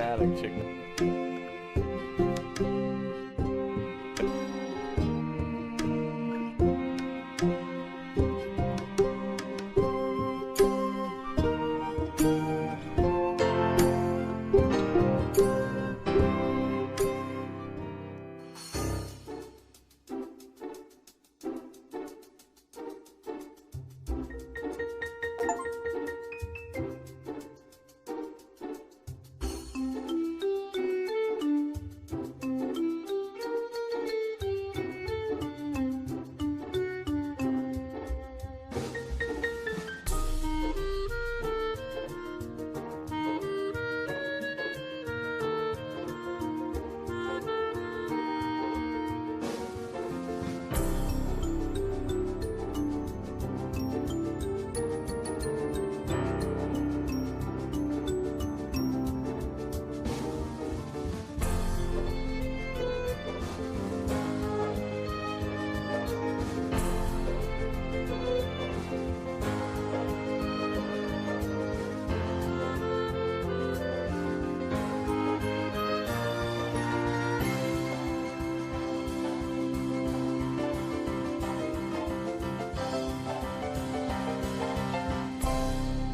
Static chicken.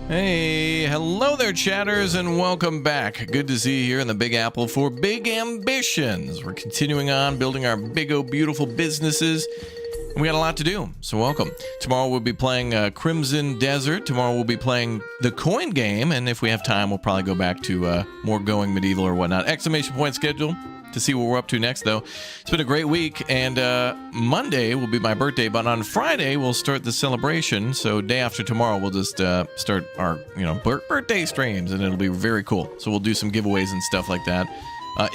Hey, hello there, chatters, and welcome back. Good to see you here in the Big Apple for Big Ambitions. We're continuing on building our big, beautiful businesses, and we got a lot to do, so welcome. Tomorrow we'll be playing Crimson Desert. Tomorrow we'll be playing the coin game, and if we have time, we'll probably go back to more Going Medieval or whatnot. Exclamation point schedule to see what we're up to next, though. It's been a great week, and Monday will be my birthday, but on Friday we'll start the celebration. So day after tomorrow we'll just start our birthday streams, and it'll be very cool. So we'll do some giveaways and stuff like that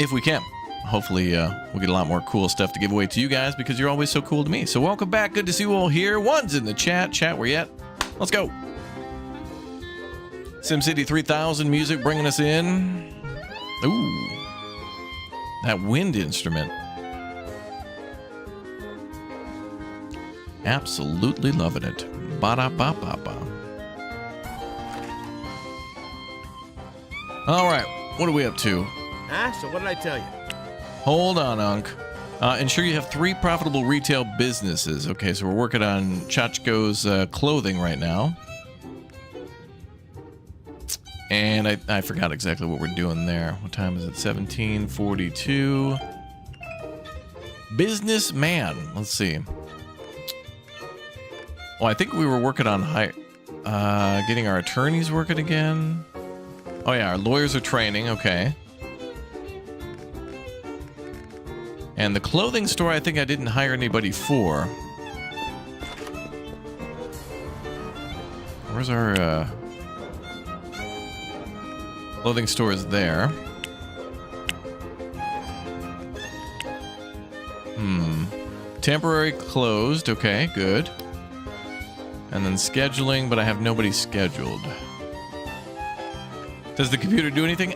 if we can. Hopefully we'll get a lot more cool stuff to give away to you guys because you're always so cool to me. So welcome back. Good to see you all here. One's in the chat. Where you at? Let's go. SimCity 3000 music bringing us in. Ooh. That wind instrument. Absolutely loving it. Ba-da-ba-ba-ba. All right, what are we up to? So what did I tell you? Hold on, Unc. Ensure you have 3 profitable retail businesses. Okay, so we're working on Chachko's clothing right now. And I forgot exactly what we're doing there. What time is it? 17:42. Businessman. Let's see. Oh, I think we were working on getting our attorneys working again. Oh yeah, our lawyers are training. Okay. And the clothing store, I think I didn't hire anybody for. Where's our clothing store is there. Temporary closed. Okay, good. And then scheduling, but I have nobody scheduled. Does the computer do anything?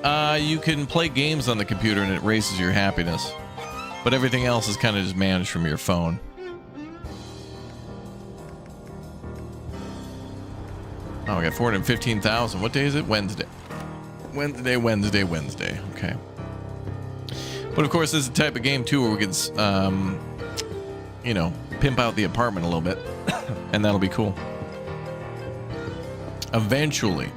You can play games on the computer and it raises your happiness. But everything else is kind of just managed from your phone. Oh, we got 415,000. What day is it? Wednesday. Wednesday. Okay. But of course, this is the type of game too where we can, pimp out the apartment a little bit, and that'll be cool. Eventually.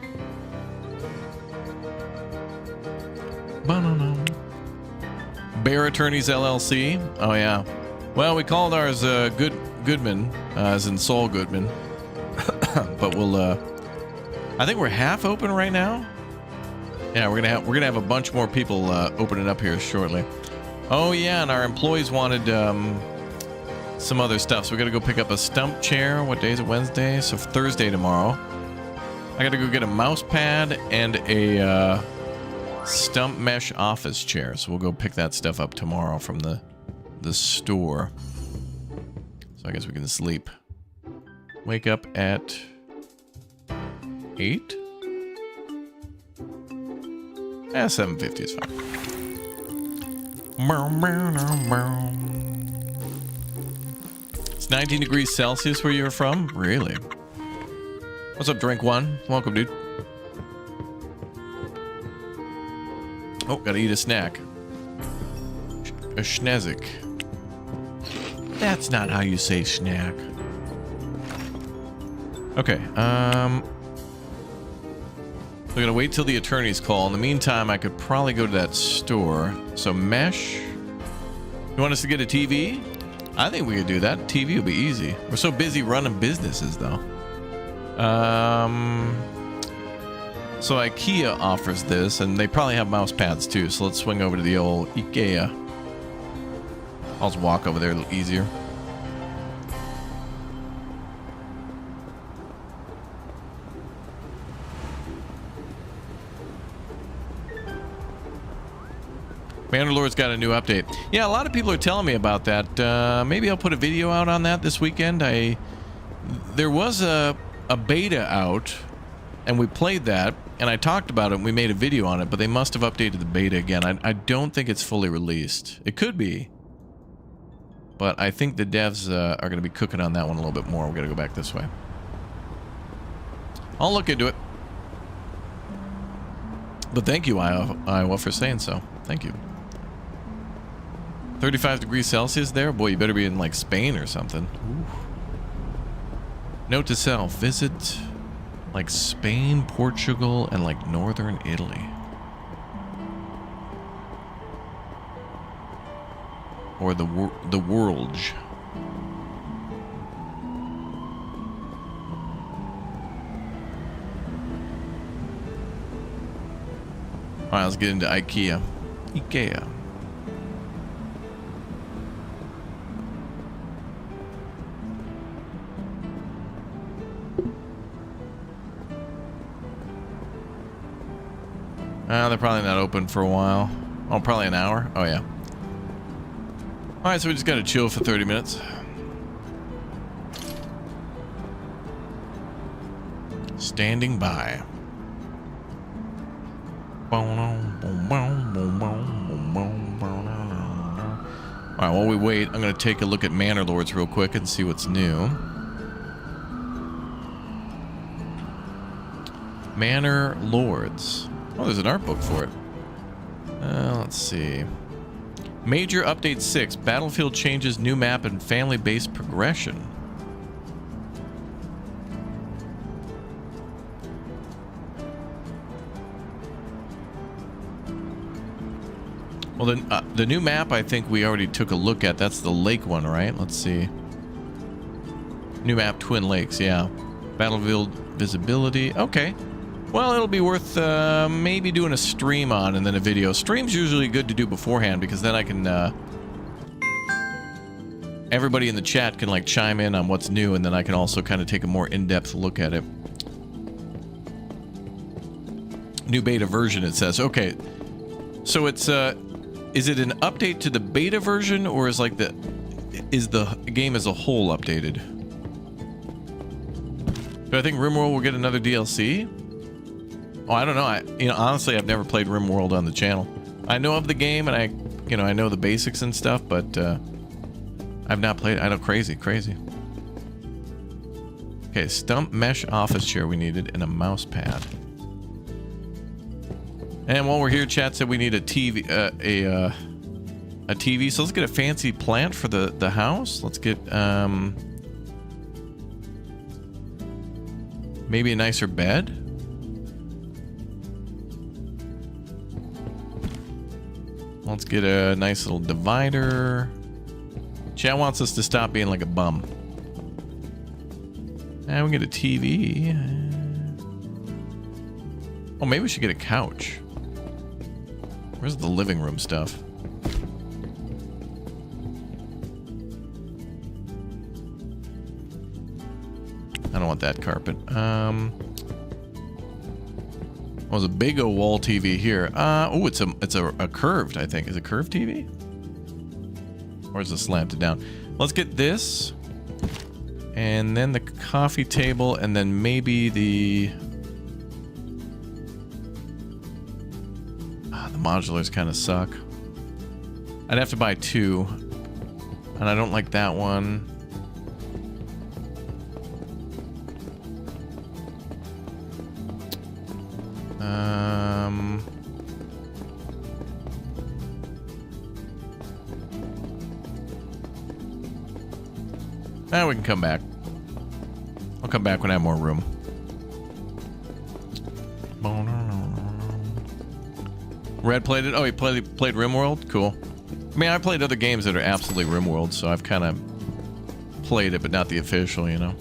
Bear Attorneys LLC. Oh yeah. Well, we called ours Goodman, as in Saul Goodman. But we'll. I think we're half open right now. Yeah, we're gonna have a bunch more people opening up here shortly. Oh yeah, and our employees wanted some other stuff, so we gotta go pick up a stump chair. What day is it? Wednesday, so Thursday tomorrow. I gotta go get a mouse pad and a stump mesh office chair. So we'll go pick that stuff up tomorrow from the store. So I guess we can sleep. Wake up at 8. 7:50 is fine. It's 19 degrees Celsius where you're from? Really? What's up, Drink One? Welcome, dude. Oh, gotta eat a snack. A schnezik. That's not how you say snack. Okay, we're gonna wait till the attorneys call. In the meantime, I could probably go to that store. So mesh. You want us to get a TV? I think we could do that. TV will be easy. We're so busy running businesses, though. So IKEA offers this, and they probably have mouse pads too. So let's swing over to the old IKEA. I'll just walk over there a little easier. Manor Lords got a new update. Yeah, a lot of people are telling me about that. Maybe I'll put a video out on that this weekend. There was a beta out, and we played that, and I talked about it, and we made a video on it, but they must have updated the beta again. I don't think it's fully released. It could be, but I think the devs are going to be cooking on that one a little bit more. We're going to go back this way. I'll look into it. But thank you, Iowa, for saying so. Thank you. 35 degrees Celsius there? Boy, you better be in, like, Spain or something. Ooh. Note to self, visit, like, Spain, Portugal, and, like, northern Italy. Or the world. Alright, let's get into IKEA. IKEA. They're probably not open for a while. Oh, probably an hour? Oh, yeah. Alright, so we just gotta chill for 30 minutes. Standing by. Alright, while we wait, I'm gonna take a look at Manor Lords real quick and see what's new. Manor Lords. Oh, there's an art book for it. Let's see. Major Update 6. Battlefield changes, new map, and family-based progression. Well, the new map, I think we already took a look at. That's the lake one, right? Let's see. New map, Twin Lakes, yeah. Battlefield visibility. Okay. Well, it'll be worth maybe doing a stream on and then a video. Stream's usually good to do beforehand because then I can... everybody in the chat can like chime in on what's new, and then I can also kind of take a more in-depth look at it. New beta version, it says. Okay. So it's... is it an update to the beta version, or is like is the game as a whole updated? Do I think RimWorld will get another DLC? Oh, I don't know. Honestly, I've never played RimWorld on the channel. I know of the game, and I know the basics and stuff, but I've not played it. I know, crazy. Okay, stump mesh office chair we needed, and a mouse pad. And while we're here, chat said we need a TV, a TV. So let's get a fancy plant for the house. Let's get maybe a nicer bed. Let's get a nice little divider. Chat wants us to stop being like a bum. And we get a TV. Oh, maybe we should get a couch. Where's the living room stuff? I don't want that carpet. Oh, there's a big old wall TV here. Oh, it's a curved, I think. Is it curved TV? Or is it slanted down? Let's get this. And then the coffee table, and then maybe the modulars kind of suck. I'd have to buy two. And I don't like that one. We can come back. I'll come back when I have more room. Red played it. Oh, he played RimWorld? Cool. I mean, I played other games that are absolutely RimWorld, so I've kind of played it, but not the official, you know?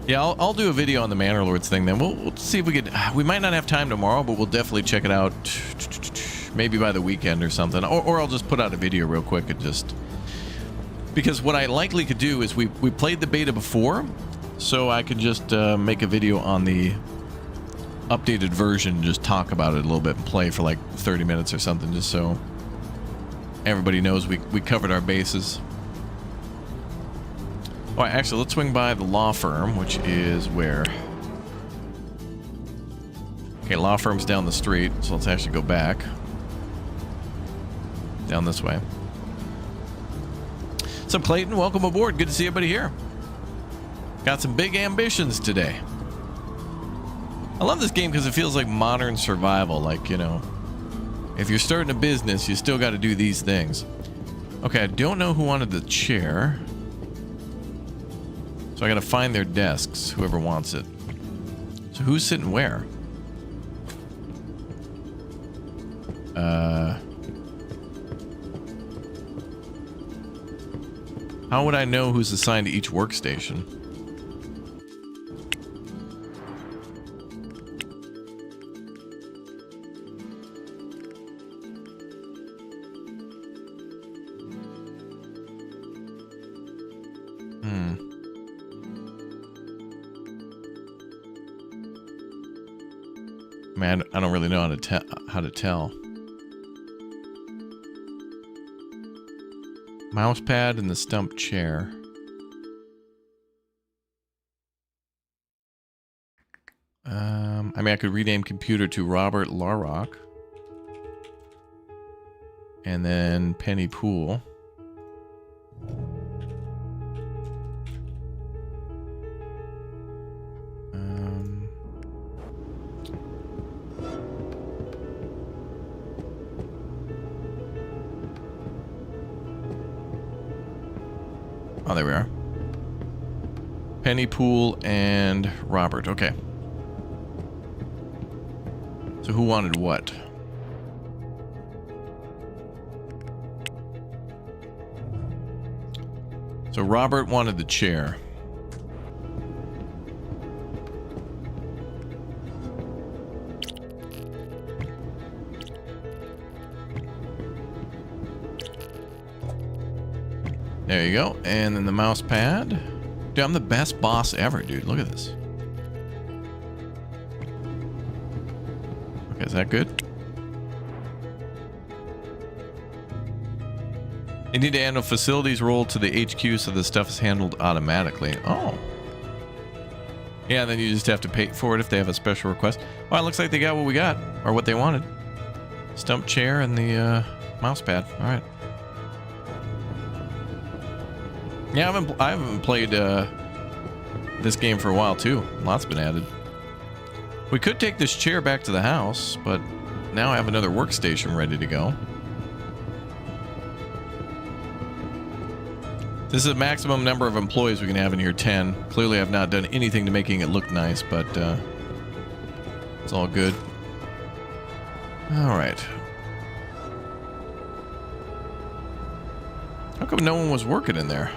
Yeah, I'll do a video on the Manor Lords thing then. We'll see if we could... We might not have time tomorrow, but we'll definitely check it out maybe by the weekend or something. Or I'll just put out a video real quick and just... Because what I likely could do is we played the beta before, so I could just make a video on the updated version, just talk about it a little bit and play for like 30 minutes or something, just so everybody knows we covered our bases. Oh, actually, let's swing by the law firm, which is where? Okay, law firm's down the street, so let's actually go back. Down this way. What's up, Clayton? Welcome aboard. Good to see everybody here. Got some big ambitions today. I love this game because it feels like modern survival. Like, you know, if you're starting a business, you still got to do these things. Okay, I don't know who wanted the chair. So I gotta find their desks, whoever wants it. So who's sitting where? How would I know who's assigned to each workstation? Man, I don't really know how to tell. Mouse pad and the stump chair. I mean, I could rename computer to Robert Larrock. And then Penny Pool. Oh, there we are. Penny Pool and Robert. Okay. So who wanted what? So Robert wanted the chair. There you go. And then the mouse pad. Dude, I'm the best boss ever, dude. Look at this. Okay, is that good? You need to handle facilities roll to the HQ so the stuff is handled automatically. Oh. Yeah, then you just have to pay for it if they have a special request. Well, it looks like they got what we got, or what they wanted. Stump chair and the mouse pad. All right. Yeah, I haven't played this game for a while too. Lots been added. We could take this chair back to the house, but now I have another workstation ready to go. This is the maximum number of employees we can have in here, 10. Clearly I've not done anything to making it look nice, but it's all good. All right. How come no one was working in there?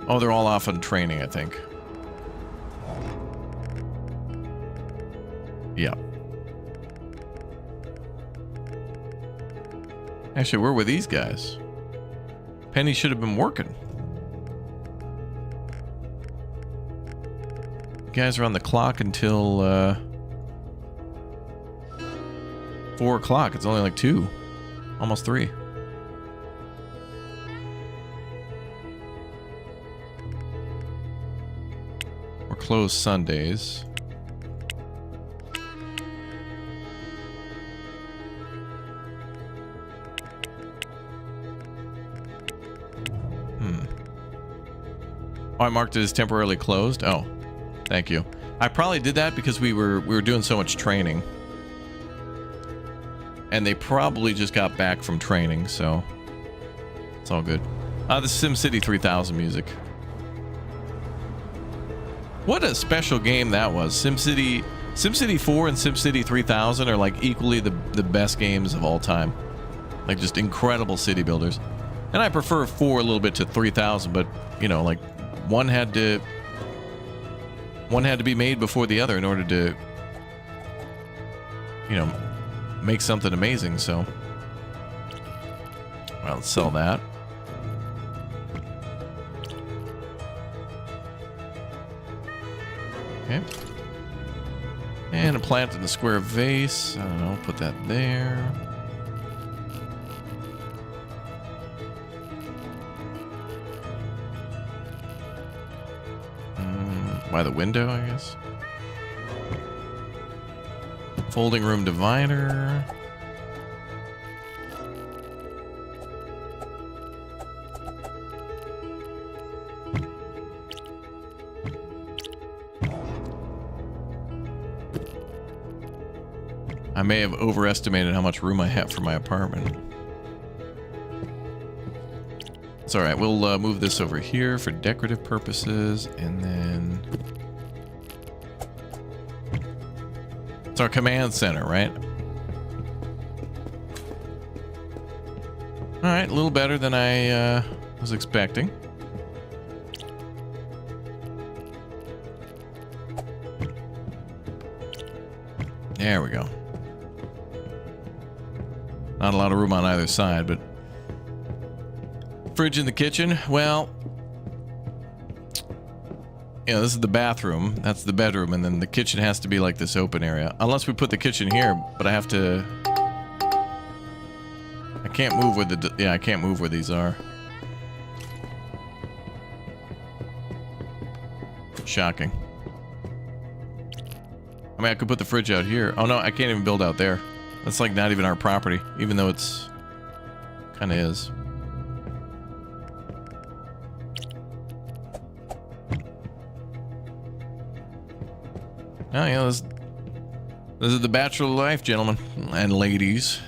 Oh, they're all off on training, I think. Yeah. Actually, where were these guys? Penny should have been working. You guys are on the clock until 4 o'clock. It's only like 2. Almost 3. We're closed Sundays. Oh, I marked it as temporarily closed. Oh, thank you. I probably did that because we were doing so much training, and they probably just got back from training. So It's all good. The SimCity 3000 music. What a special game that was. SimCity 4 and SimCity 3000 are like equally the best games of all time. Like just incredible city builders. And I prefer 4 a little bit to 3000, but you know, like one had to be made before the other in order to, you know, make something amazing. So, well, let's sell that. Okay. And a plant in the square vase. I don't know, put that there. By the window, I guess. Folding room divider. I may have overestimated how much room I have for my apartment. It's alright, we'll move this over here for decorative purposes, and then... It's our command center, right? Alright, a little better than I was expecting. There we go. Not a lot of room on either side, but... Fridge in the kitchen. Well, you know, this is the bathroom. That's the bedroom, and then the kitchen has to be like this open area. Unless we put the kitchen here, but I have to... I can't move where the... Yeah, I can't move where these are. Shocking. I mean, I could put the fridge out here. Oh no, I can't even build out there. That's like not even our property, even though it's kind of is. Oh, yeah, this is the bachelor life, gentlemen and ladies.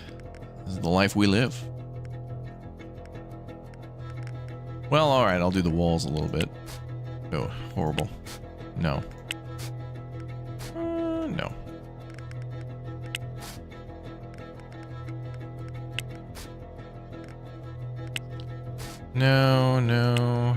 This is the life we live. Well, all right, I'll do the walls a little bit. Oh, horrible. No. No. No, no.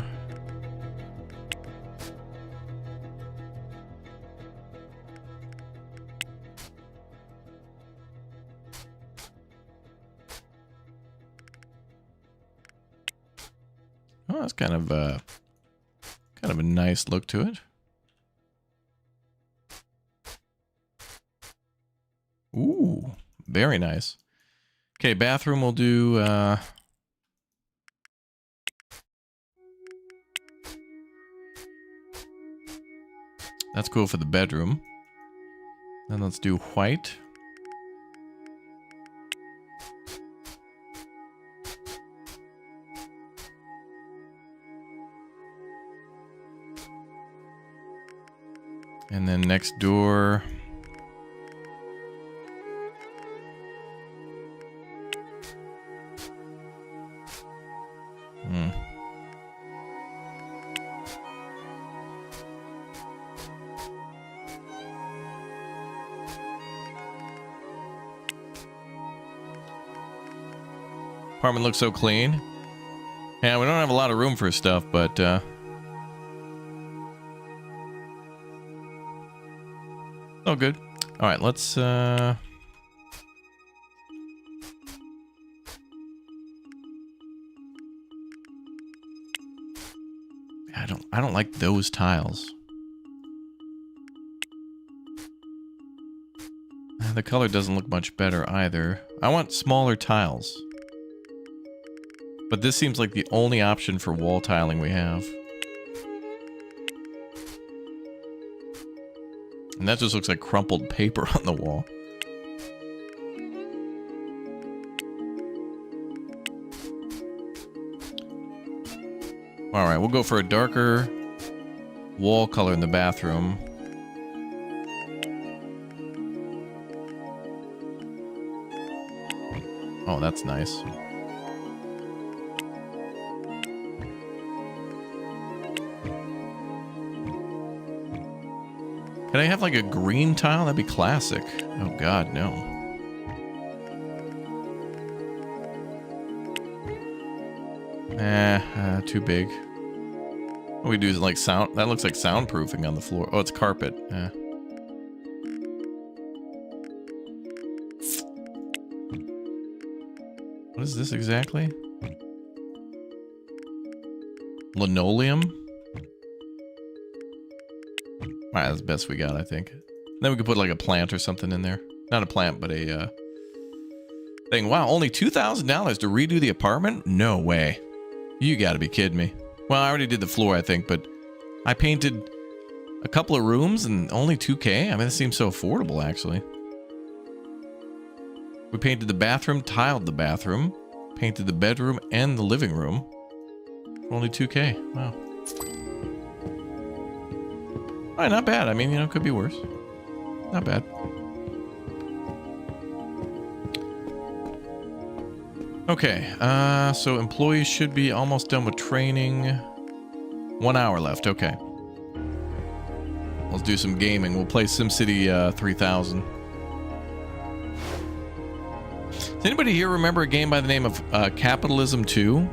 Oh, that's kind of a nice look to it. Ooh, very nice. Okay, bathroom we'll do that's cool for the bedroom. Then let's do white. And then next door. Apartment looks so clean. Yeah, we don't have a lot of room for stuff, but oh, good. All right, let's I don't like those tiles. The color doesn't look much better either. I want smaller tiles. But this seems like the only option for wall tiling we have. And that just looks like crumpled paper on the wall. Alright, we'll go for a darker wall color in the bathroom. Oh, that's nice. Can I have like a green tile? That'd be classic. Oh God, no. Too big. What we do is like sound. That looks like soundproofing on the floor. Oh, it's carpet. What is this exactly? Linoleum? Alright, that's the best we got, I think. Then we could put like a plant or something in there. Not a plant, but a thing. Wow, only $2,000 to redo the apartment? No way. You gotta be kidding me. Well, I already did the floor, I think, but I painted a couple of rooms and only $2K? I mean, it seems so affordable, actually. We painted the bathroom, tiled the bathroom, painted the bedroom and the living room. Only $2K. Wow. All right, not bad. I mean, you know, it could be worse. Not bad. Okay, so employees should be almost done with training. 1 hour left, okay. Let's do some gaming. We'll play SimCity 3000. Does anybody here remember a game by the name of Capitalism 2?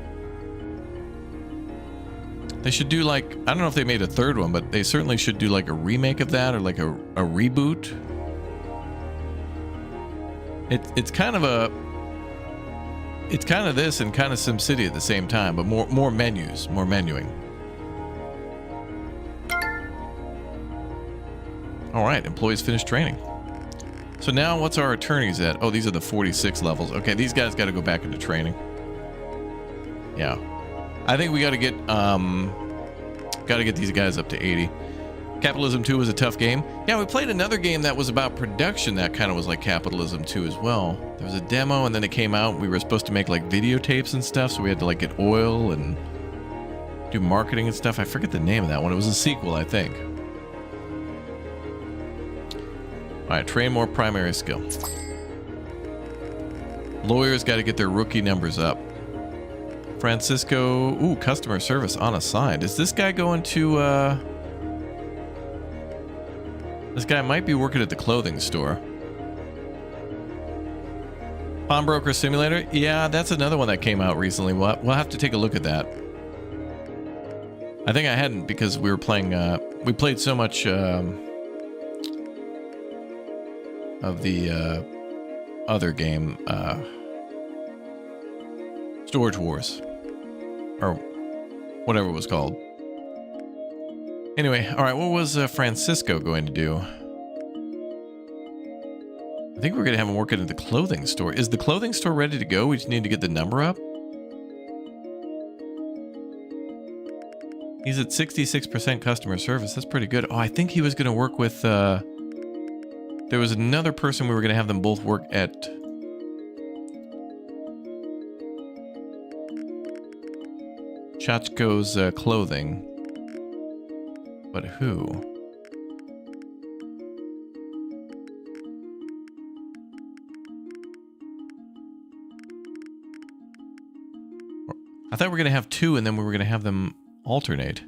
They should do like, I don't know if they made a third one, but they certainly should do like a remake of that or like a reboot. It's kind of a... It's kind of this and kind of SimCity at the same time, but more menus, more menuing. All right, employees finished training. So now what's our attorneys at? Oh, these are the 46 levels. Okay, these guys got to go back into training. Yeah. I think we got to get these guys up to 80. Capitalism 2 was a tough game. Yeah, we played another game that was about production that kind of was like Capitalism 2 as well. There was a demo and then it came out. We were supposed to make like videotapes and stuff, so we had to like get oil and do marketing and stuff. I forget the name of that one. It was a sequel, I think. All right, train more primary skill. Lawyers got to get their rookie numbers up. Francisco, ooh, customer service unassigned. Is this guy going to, this guy might be working at the clothing store. Pawnbroker Simulator? Yeah, that's another one that came out recently. We'll have to take a look at that. I think I hadn't because we were playing, we played so much, of the, other game, Storage Wars. Or whatever it was called. Anyway, all right, what was Francisco going to do? I think we're going to have him working at the clothing store. Is the clothing store ready to go? We just need to get the number up. He's at 66% customer service. That's pretty good. Oh, I think he was going to work with... there was another person we were going to have them both work at... Chachko's clothing. But who? I thought we were going to have two and then we were going to have them alternate.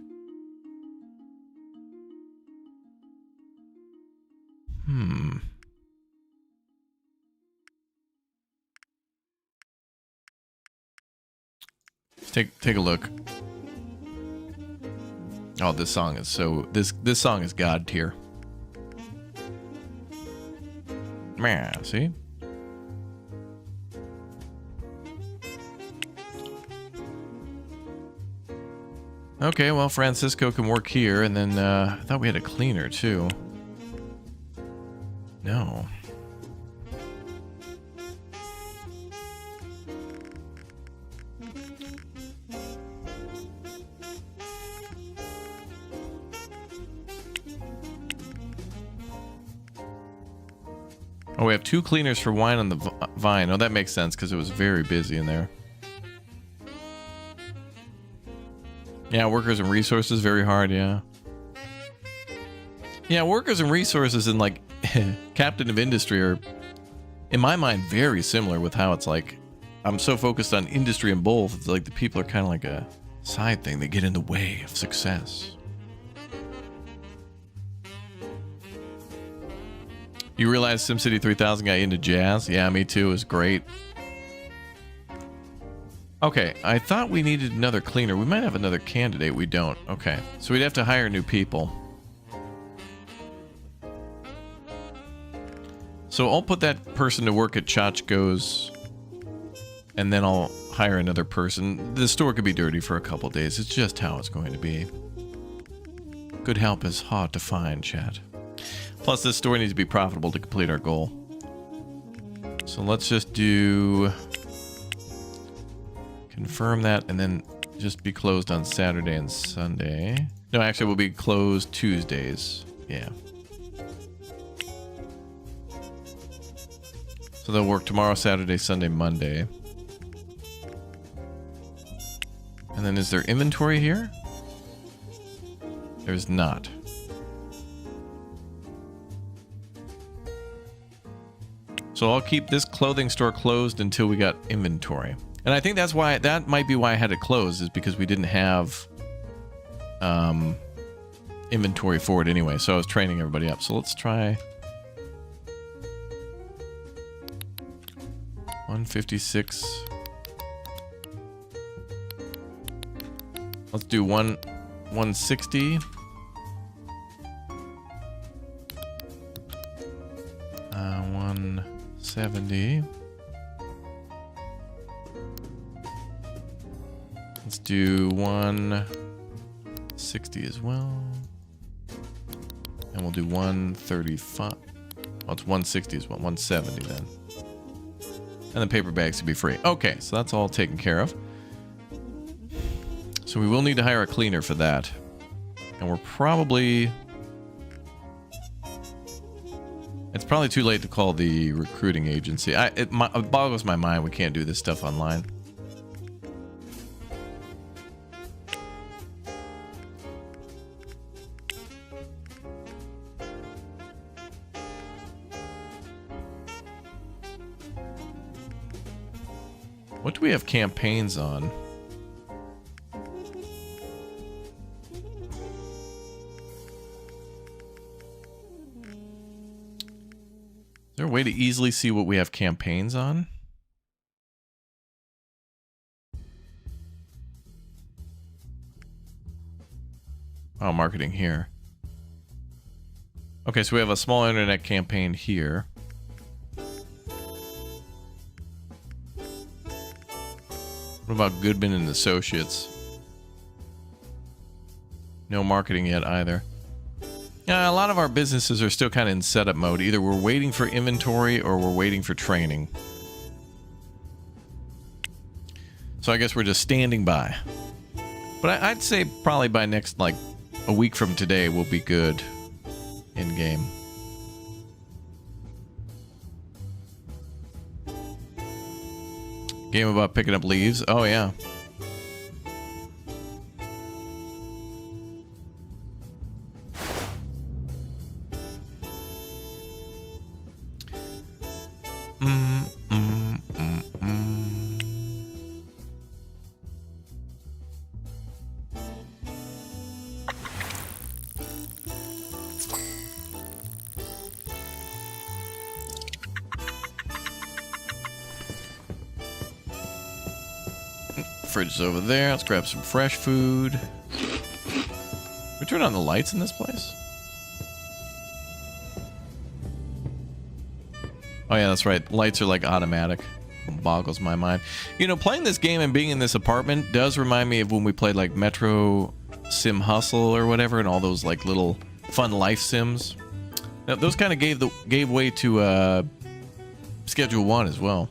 Take a look. Oh, this song is so... This song is God tier. Man, see? Okay, well, Francisco can work here, and then, I thought we had a cleaner, too. No. Oh, we have two cleaners for wine on the vine. Oh, that makes sense, because it was very busy in there. Yeah, workers and resources, very hard, yeah. Yeah, workers and resources and, like, Captain of Industry are, in my mind, very similar with how it's like, I'm so focused on industry and both, it's like the people are kind of like a side thing. They get in the way of success. You realize SimCity 3000 got you into jazz? Yeah, me too. It was great. Okay, I thought we needed another cleaner. We might have another candidate. We don't. Okay, so we'd have to hire new people. So I'll put that person to work at Chachko's, and then I'll hire another person. The store could be dirty for a couple days. It's just how it's going to be. Good help is hard to find, chat. Plus, this store needs to be profitable to complete our goal. So let's just do... confirm that, and then just be closed on Saturday and Sunday. No, actually, we'll be closed Tuesdays. Yeah. So they'll work tomorrow, Saturday, Sunday, Monday. And then is there inventory here? There's not. So I'll keep this clothing store closed until we got inventory. And I think that's why, that might be why I had it closed, is because we didn't have inventory for it anyway. So I was training everybody up. So let's try 156. Let's do 160. 170. Let's do 160 as well. And we'll do 135. Well, it's 160 as well. 170 then. And the paper bags to be free. Okay, so that's all taken care of. So we will need to hire a cleaner for that. And we're probably... It's probably too late to call the recruiting agency. It boggles my mind we can't do this stuff online. What do we have campaigns on? Is there a way to easily see what we have campaigns on? Oh, marketing here. Okay, so we have a small internet campaign here. What about Goodman and Associates? No marketing yet either. Yeah, a lot of our businesses are still kind of in setup mode. Either we're waiting for inventory or we're waiting for training. So I guess we're just standing by. But I'd say probably by next, like, a week from today, we'll be good in game. Game about picking up leaves? Oh, yeah. Fridge is over there. Let's grab some fresh food. We turn on the lights in this place? Oh yeah, that's right. Lights are like automatic. It boggles my mind. You know, playing this game and being in this apartment does remind me of when we played like Metro Sim Hustle or whatever, and all those like little fun life sims. Now, those kind of gave way to Schedule 1 as well,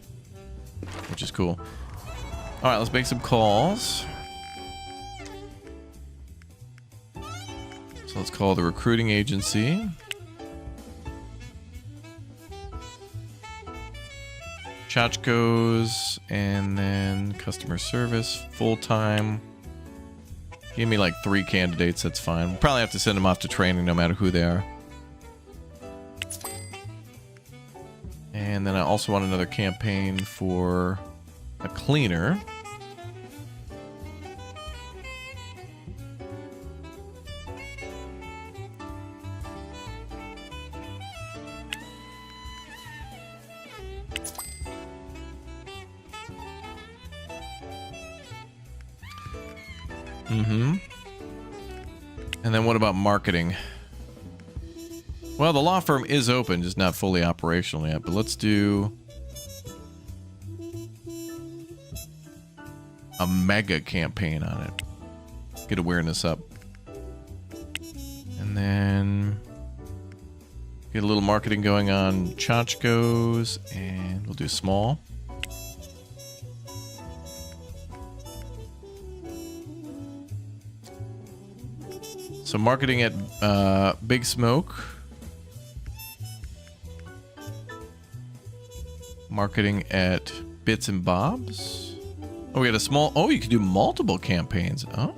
which is cool. All right, let's make some calls. So let's call the recruiting agency. Chachko's, and then customer service, full-time. Give me like 3 candidates, that's fine. We'll probably have to send them off to training no matter who they are. And then I also want another campaign for a cleaner. Mm-hmm. And then what about marketing? Well, the law firm is open, just not fully operational yet. But let's do a mega campaign on it. Get awareness up. And then get a little marketing going on Chachkos, and we'll do small. So marketing at Big Smoke. Marketing at Bits and Bobs. Oh, we got a small... Oh, you can do multiple campaigns. Oh.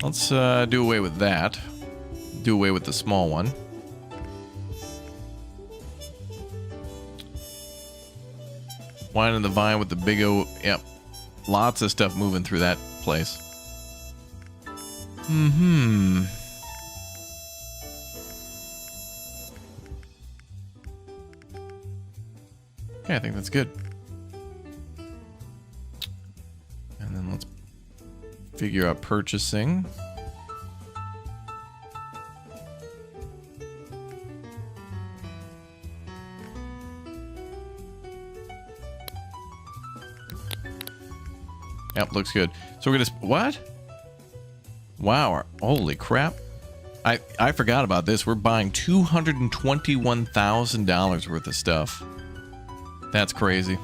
Let's do away with that. Do away with the small one. Wine in the Vine with the big O. Yep. Lots of stuff moving through that place. Mm-hmm. Okay, I think that's good. And then let's figure out purchasing. Yep, looks good. So we're gonna... What? Wow, holy crap. I forgot about this. We're buying $221,000 worth of stuff. That's crazy.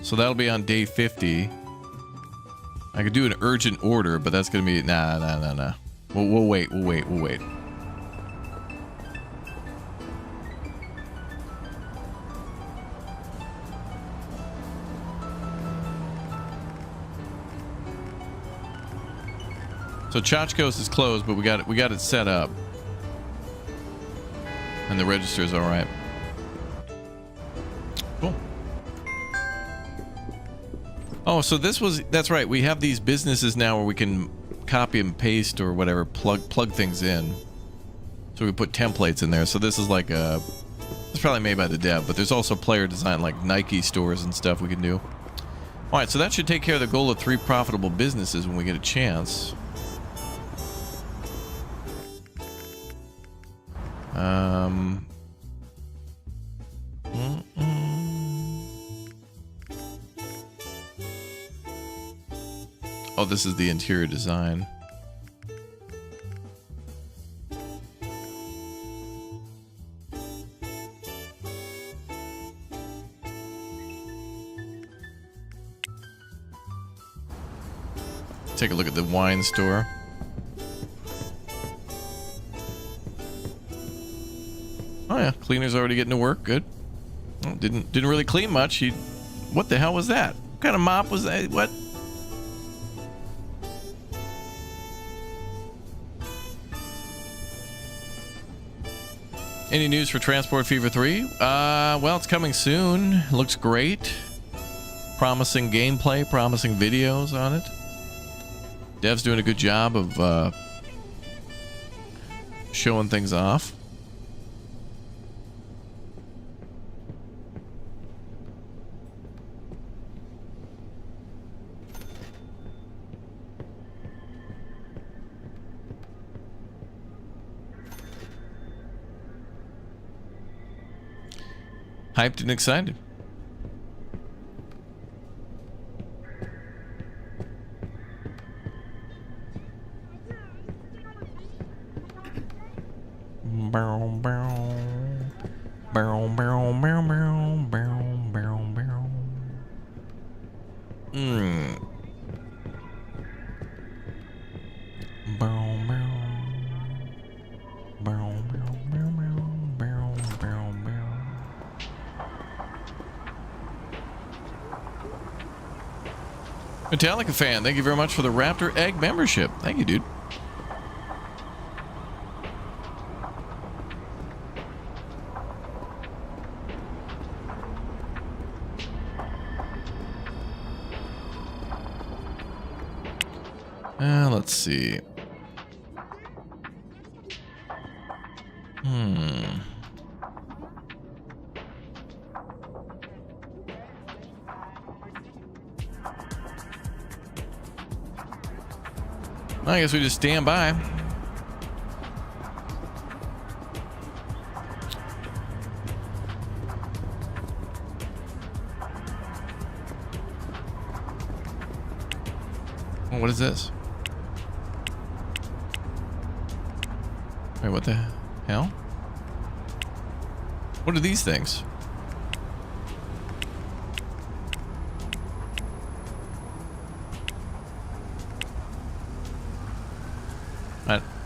So that'll be on day 50. I could do an urgent order, but that's gonna be... Nah. We'll wait. So Chachkos is closed, but we got it set up, and the register is all right. Cool. Oh, so that's right. We have these businesses now where we can copy and paste or whatever, plug things in. So we put templates in there. So this is like it's probably made by the dev, but there's also player design like Nike stores and stuff we can do. All right, so that should take care of the goal of 3 profitable businesses when we get a chance. Oh, this is the interior design. Take a look at the wine store. Oh yeah, cleaner's already getting to work. Good. Oh, didn't really clean much. What the hell was that? What kind of mop was that? What? Any news for Transport Fever 3? Well, it's coming soon. Looks great. Promising gameplay, promising videos on it. Dev's doing a good job of showing things off. Hyped and excited. Metallica fan, thank you very much for the Raptor Egg membership. Thank you, dude. Let's see. I guess we just stand by. Oh, what is this? Wait, what the hell? What are these things?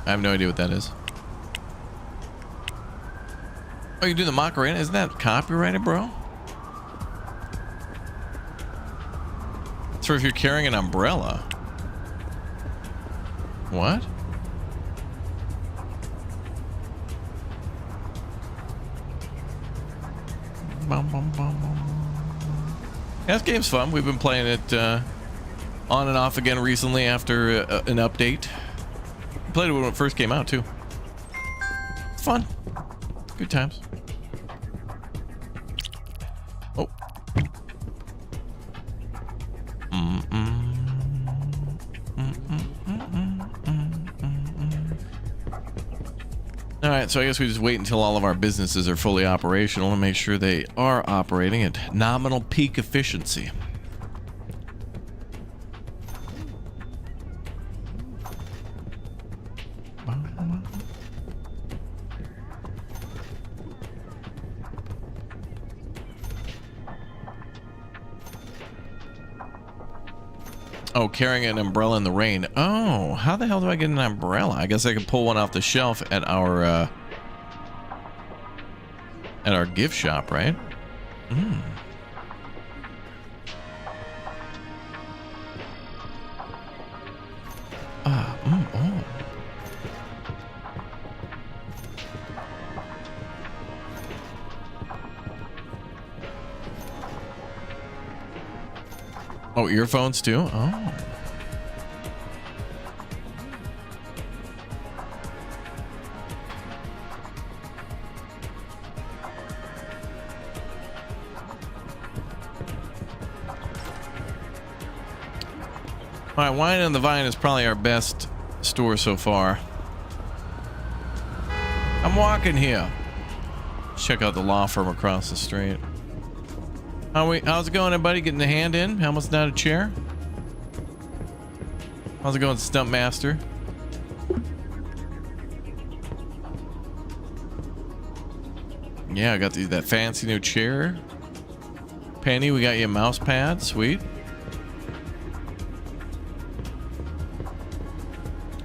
I have no idea what that is. Oh, you do the Macarena? Isn't that copyrighted, bro? It's for if you're carrying an umbrella. What? Yeah, this game's fun. We've been playing it on and off again recently after an update. Played it when it first came out too. It's fun. Good times. Oh. All right, so I guess we just wait until all of our businesses are fully operational and make sure they are operating at nominal peak efficiency. Oh, carrying an umbrella in the rain. Oh, how the hell do I get an umbrella? I guess I could pull one off the shelf at our gift shop, right? Oh. Oh, earphones too? Oh. All right, Wine on the Vine is probably our best store so far. I'm walking here. Check out the law firm across the street. How's it going, everybody? Getting the hand in? Almost down a chair? How's it going, Stump Master? Yeah, I got that fancy new chair. Penny, we got you a mouse pad. Sweet.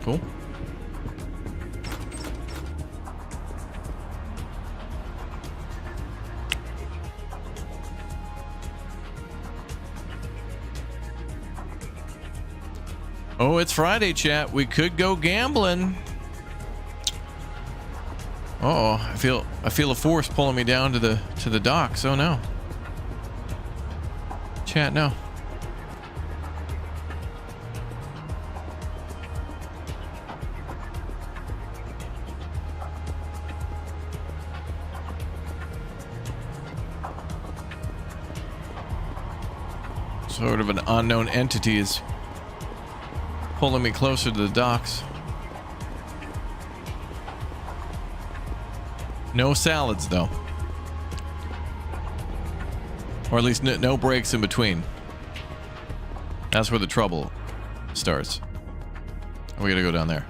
Cool. Oh, it's Friday, chat. We could go gambling. Uh-oh, I feel a force pulling me down to the docks. Oh no. Chat, no. Sort of an unknown entity is pulling me closer to the docks. No salads, though. Or at least no breaks in between. That's where the trouble starts. We gotta go down there.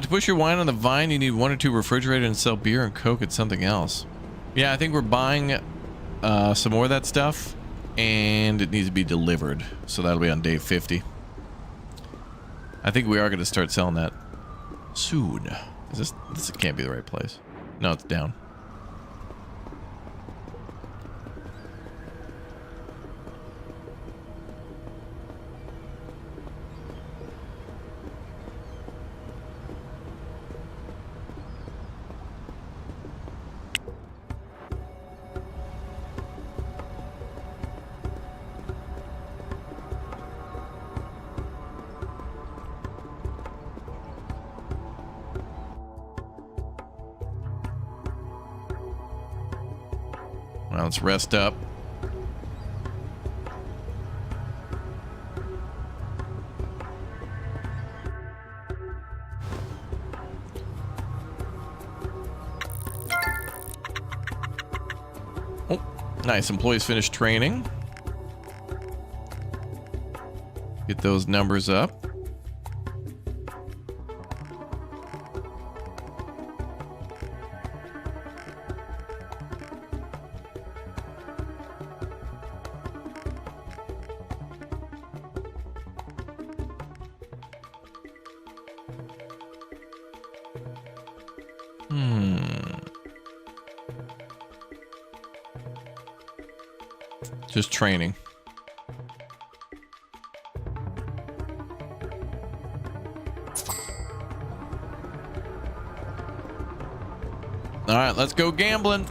To push your wine on the vine, you need 1 or 2 refrigerators and sell beer and Coke and something else. Yeah, I think we're buying some more of that stuff, and it needs to be delivered. So that'll be on day 50. I think we are going to start selling that soon. This can't be the right place. No, it's down. Well, let's rest up. Oh, nice. Employees finished training. Get those numbers up. Just training. All right, let's go gambling.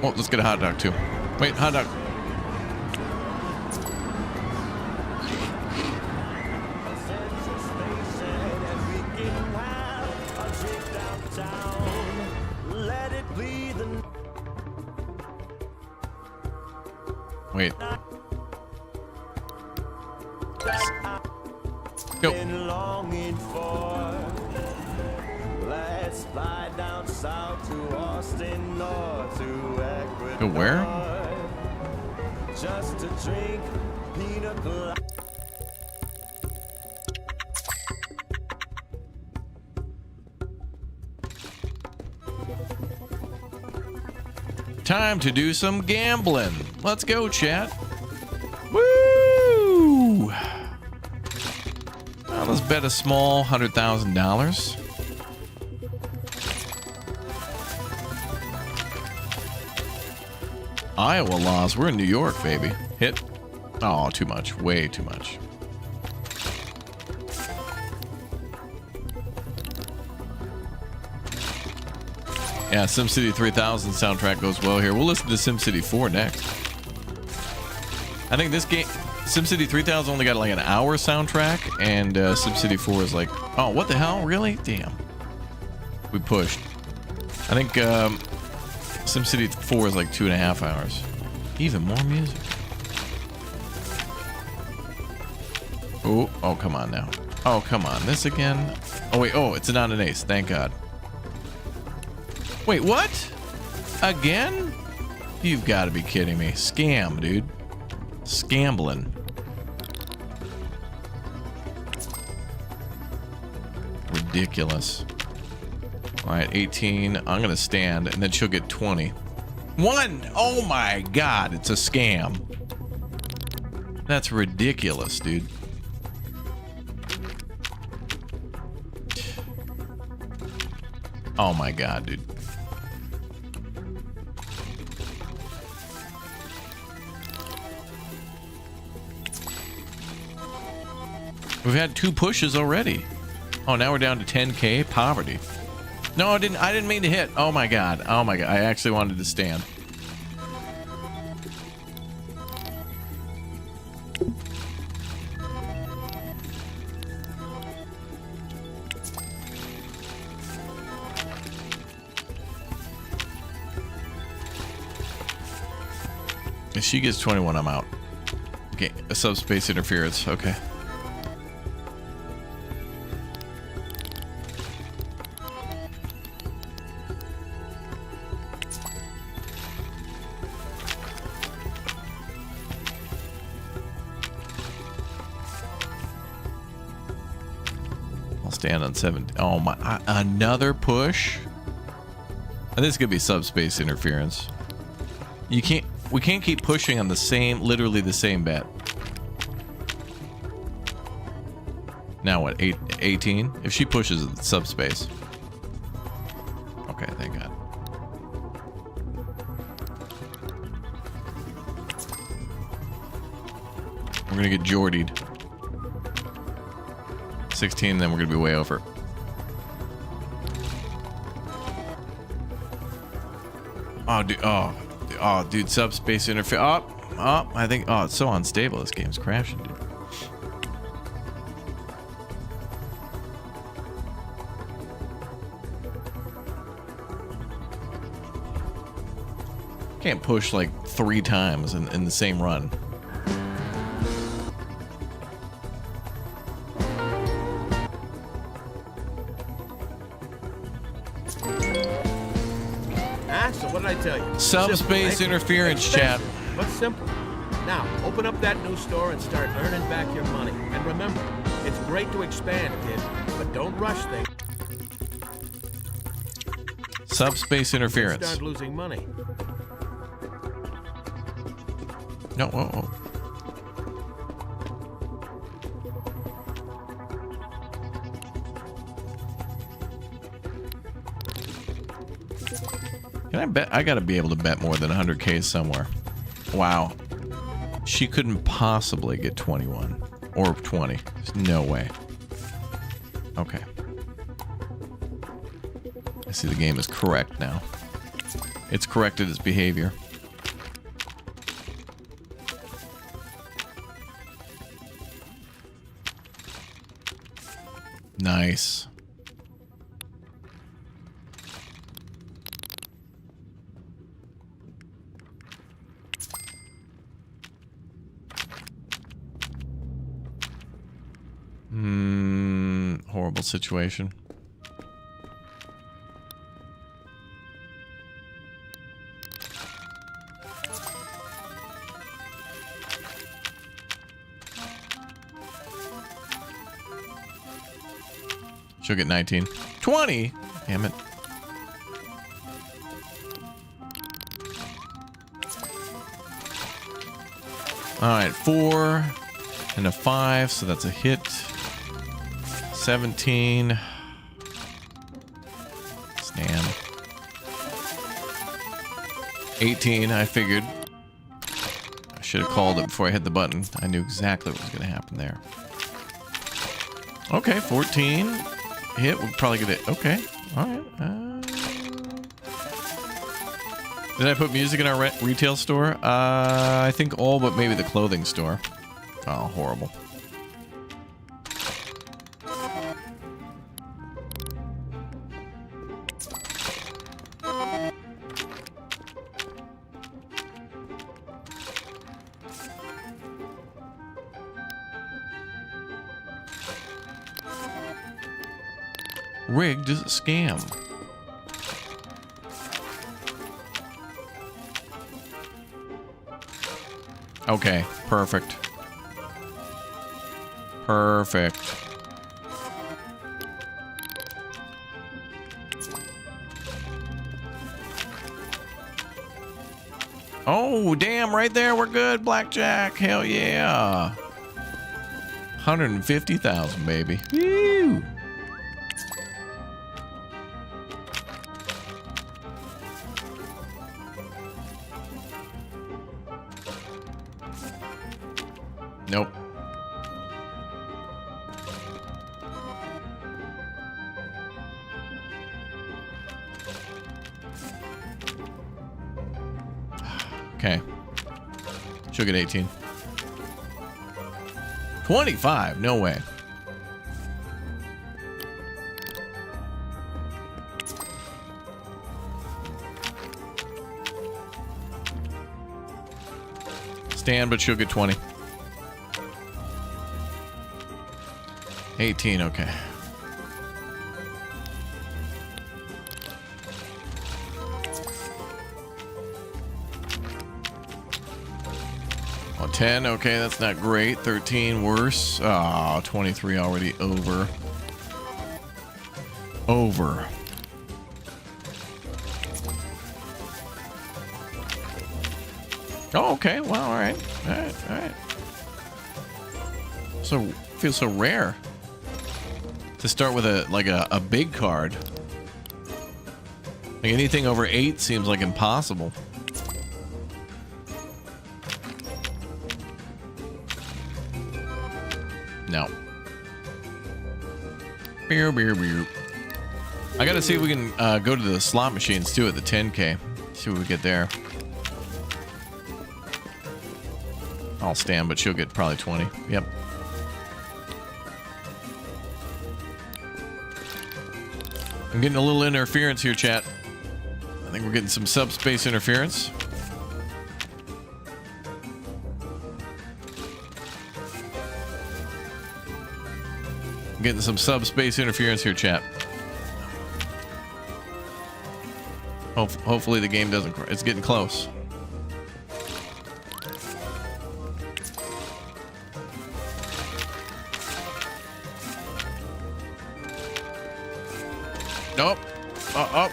Oh, let's get a hot dog too. Wait, hot dog. Wait. Go. Go where? Just to drink pina colada. Time to do some gambling. Let's go, chat. Woo! Well, let's bet a small $100,000. Iowa laws. We're in New York, baby. Hit. Oh, too much. Way too much. Yeah, SimCity 3000 soundtrack goes well here. We'll listen to SimCity 4 next. I think this game, SimCity 3000 only got like an hour soundtrack, and SimCity 4 is like, oh, what the hell? Really? Damn. We pushed. I think SimCity 4 is like 2.5 hours. Even more music. Oh, come on now. Oh, come on. This again? Oh, wait. Oh, it's not an ace. Thank God. Wait, what? Again? You've got to be kidding me. Scam, dude. Scambling. Ridiculous. All right, 18. I'm going to stand, and then she'll get 20. 1! Oh my God, it's a scam. That's ridiculous, dude. Oh my God, dude. We've had 2 pushes already. Oh, now we're down to 10K poverty. No, I didn't mean to hit. Oh my God. Oh my God. I actually wanted to stand. If she gets 21, I'm out. Okay, a subspace interference. Okay. I'll stand on 7. Oh my! Another push. And this could be subspace interference. You can't. We can't keep pushing on the same, literally the same bet. Now what? 18? If she pushes it's subspace. Okay, thank God. We're gonna get Jordied. 16, then we're gonna be way over. Oh, dude. Oh, dude, subspace interference. Oh, I think. Oh, it's so unstable. This game's crashing, dude. Can't push like 3 times in the same run. So what did I tell you? Subspace Simple, right? interference, Expensive, chat. but simple. Now, open up that new store and start earning back your money. And remember, it's great to expand, kid, but don't rush things. Subspace interference. Start losing money. No, whoa, whoa. Can I bet? I gotta be able to bet more than 100K somewhere. Wow. She couldn't possibly get 21 or 20. There's no way. Okay. I see the game is correct now. It's corrected its behavior. Nice. Horrible situation. She'll get 19. 20! Damn it. Alright, 4 and a 5, so that's a hit. 17. Stand. 18, I figured. I should have called it before I hit the button. I knew exactly what was going to happen there. Okay, 14. Hit, we'll probably get it. Okay, alright. Did I put music in our retail store? I think all but maybe the clothing store. Oh, horrible. Rigged scam. Okay, perfect. Perfect. Oh, damn, right there, we're good, blackjack. Hell yeah. 150,000, baby. Woo! Nope. Okay. She'll get 18. 25? No way. Stand, but she'll get 20. 18, okay. Oh, 10, okay, that's not great. 13, worse. Oh, 23 already over. Over. Oh, okay, well, all right. All right, all right. So, feels so rare to start with a big card. Like anything over 8 seems like impossible. No. Beer, beer, beer. I gotta see if we can go to the slot machines too at the 10K. See what we get there. I'll stand, but she'll get probably 20. Yep. I'm getting a little interference here, chat. I think we're getting some subspace interference. getting some subspace interference here, chat. Hopefully the game doesn't. It's getting close. Nope. Oh,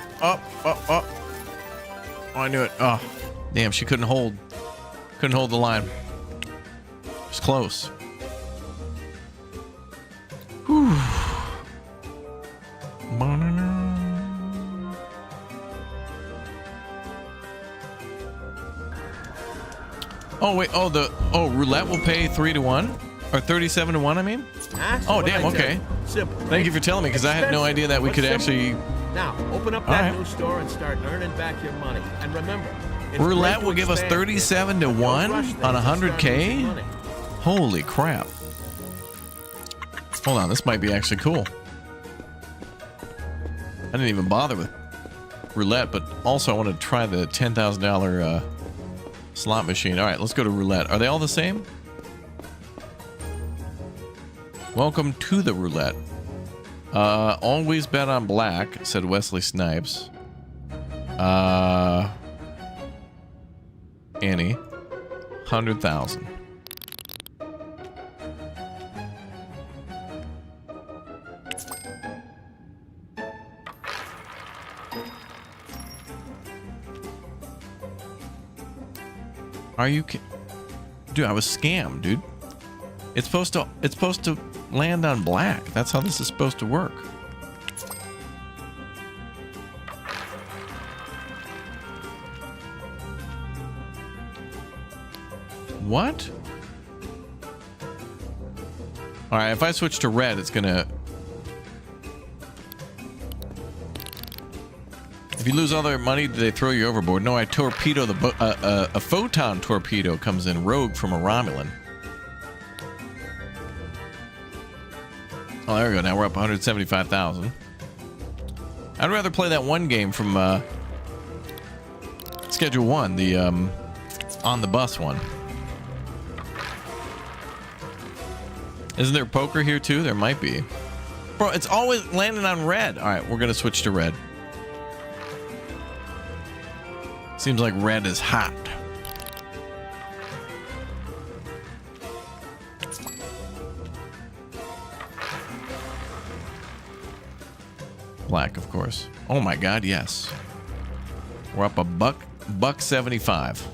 I knew it. Oh, damn, she couldn't hold the line. It's close. Whew. Oh wait, roulette will pay 3-1 or 37-1, I mean? Oh damn, okay. Simple. Thank you for telling me, because I had no idea that we could actually. Now, open up that new store and start earning back your money. And remember, roulette will give us 37-1 on 100K? Holy crap. Hold on, this might be actually cool. I didn't even bother with roulette, but also I want to try the $10,000 slot machine. All right, let's go to roulette. Are they all the same? Welcome to the roulette. Always bet on black, said Wesley Snipes. Annie. 100,000. Are you dude, I was scammed, dude. It's supposed to land on black. That's how this is supposed to work. What? All right, if I switch to red, it's gonna. If you lose all their money, do they throw you overboard? No, I torpedo the a photon torpedo comes in rogue from a Romulan. Oh, there we go. Now we're up 175,000. I'd rather play that one game from Schedule 1, the on the bus one. Isn't there poker here too? There might be. Bro, it's always landing on red. All right, we're going to switch to red. Seems like red is hot. Black, of course. Oh my God, yes. We're up a buck 75.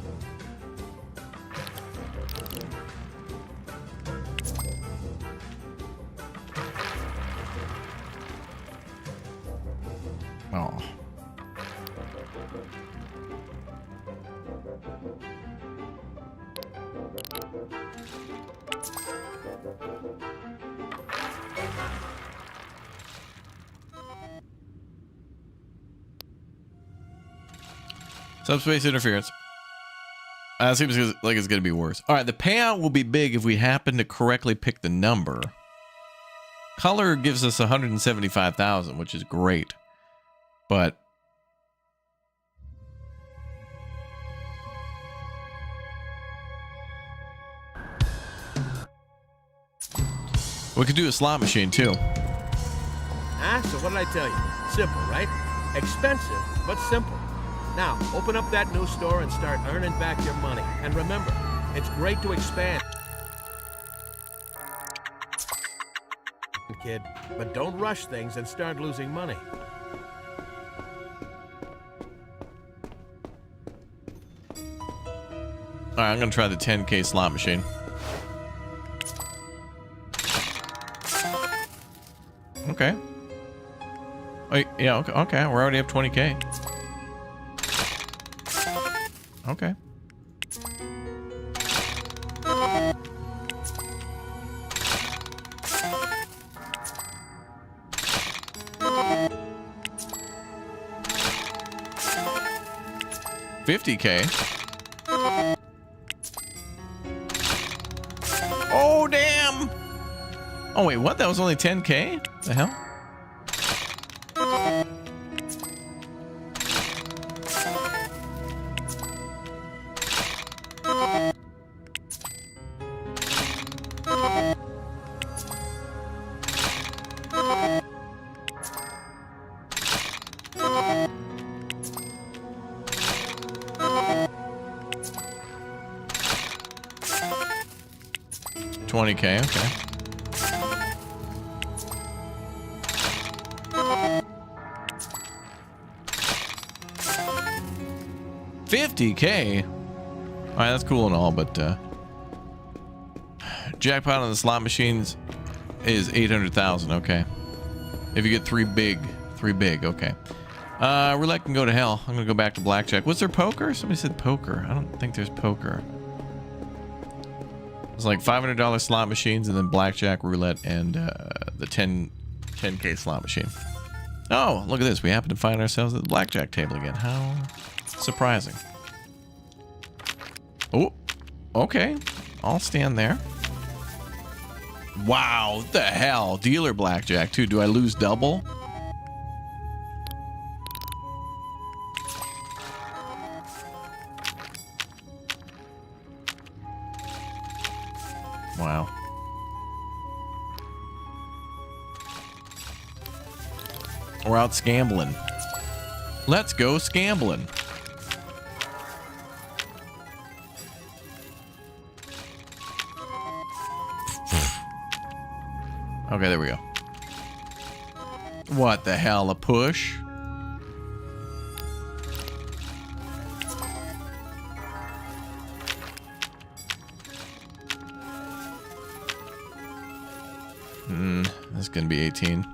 Oh. Subspace interference. Seems like it's going to be worse. All right, the payout will be big if we happen to correctly pick the number. Color gives us 175,000, which is great. But we could do a slot machine too. So what did I tell you? Simple, right? Expensive, but simple. Now, open up that new store and start earning back your money. And remember, it's great to expand, kid, but don't rush things and start losing money. All right, I'm going to try the 10K slot machine. Okay. Oh, yeah, okay. We're already up 20K. Okay. $50K. Oh damn! Oh wait, what? That was only 10K? The hell? 20K, okay. $50K? Alright, that's cool and all, but jackpot on the slot machines is 800,000, okay. If you get three big, okay. Roulette can go to hell. I'm gonna go back to blackjack. Was there poker? Somebody said poker. I don't think there's poker. It's like $500 slot machines and then blackjack, roulette, and the 10K slot machine. Oh, look at this. We happen to find ourselves at the blackjack table again. How surprising. Oh, okay. I'll stand there. Wow, what the hell? Dealer blackjack, too. Do I lose double? Wow. We're out scambling. Let's go scambling. Okay, there we go. What the hell? A push? That's gonna be 18.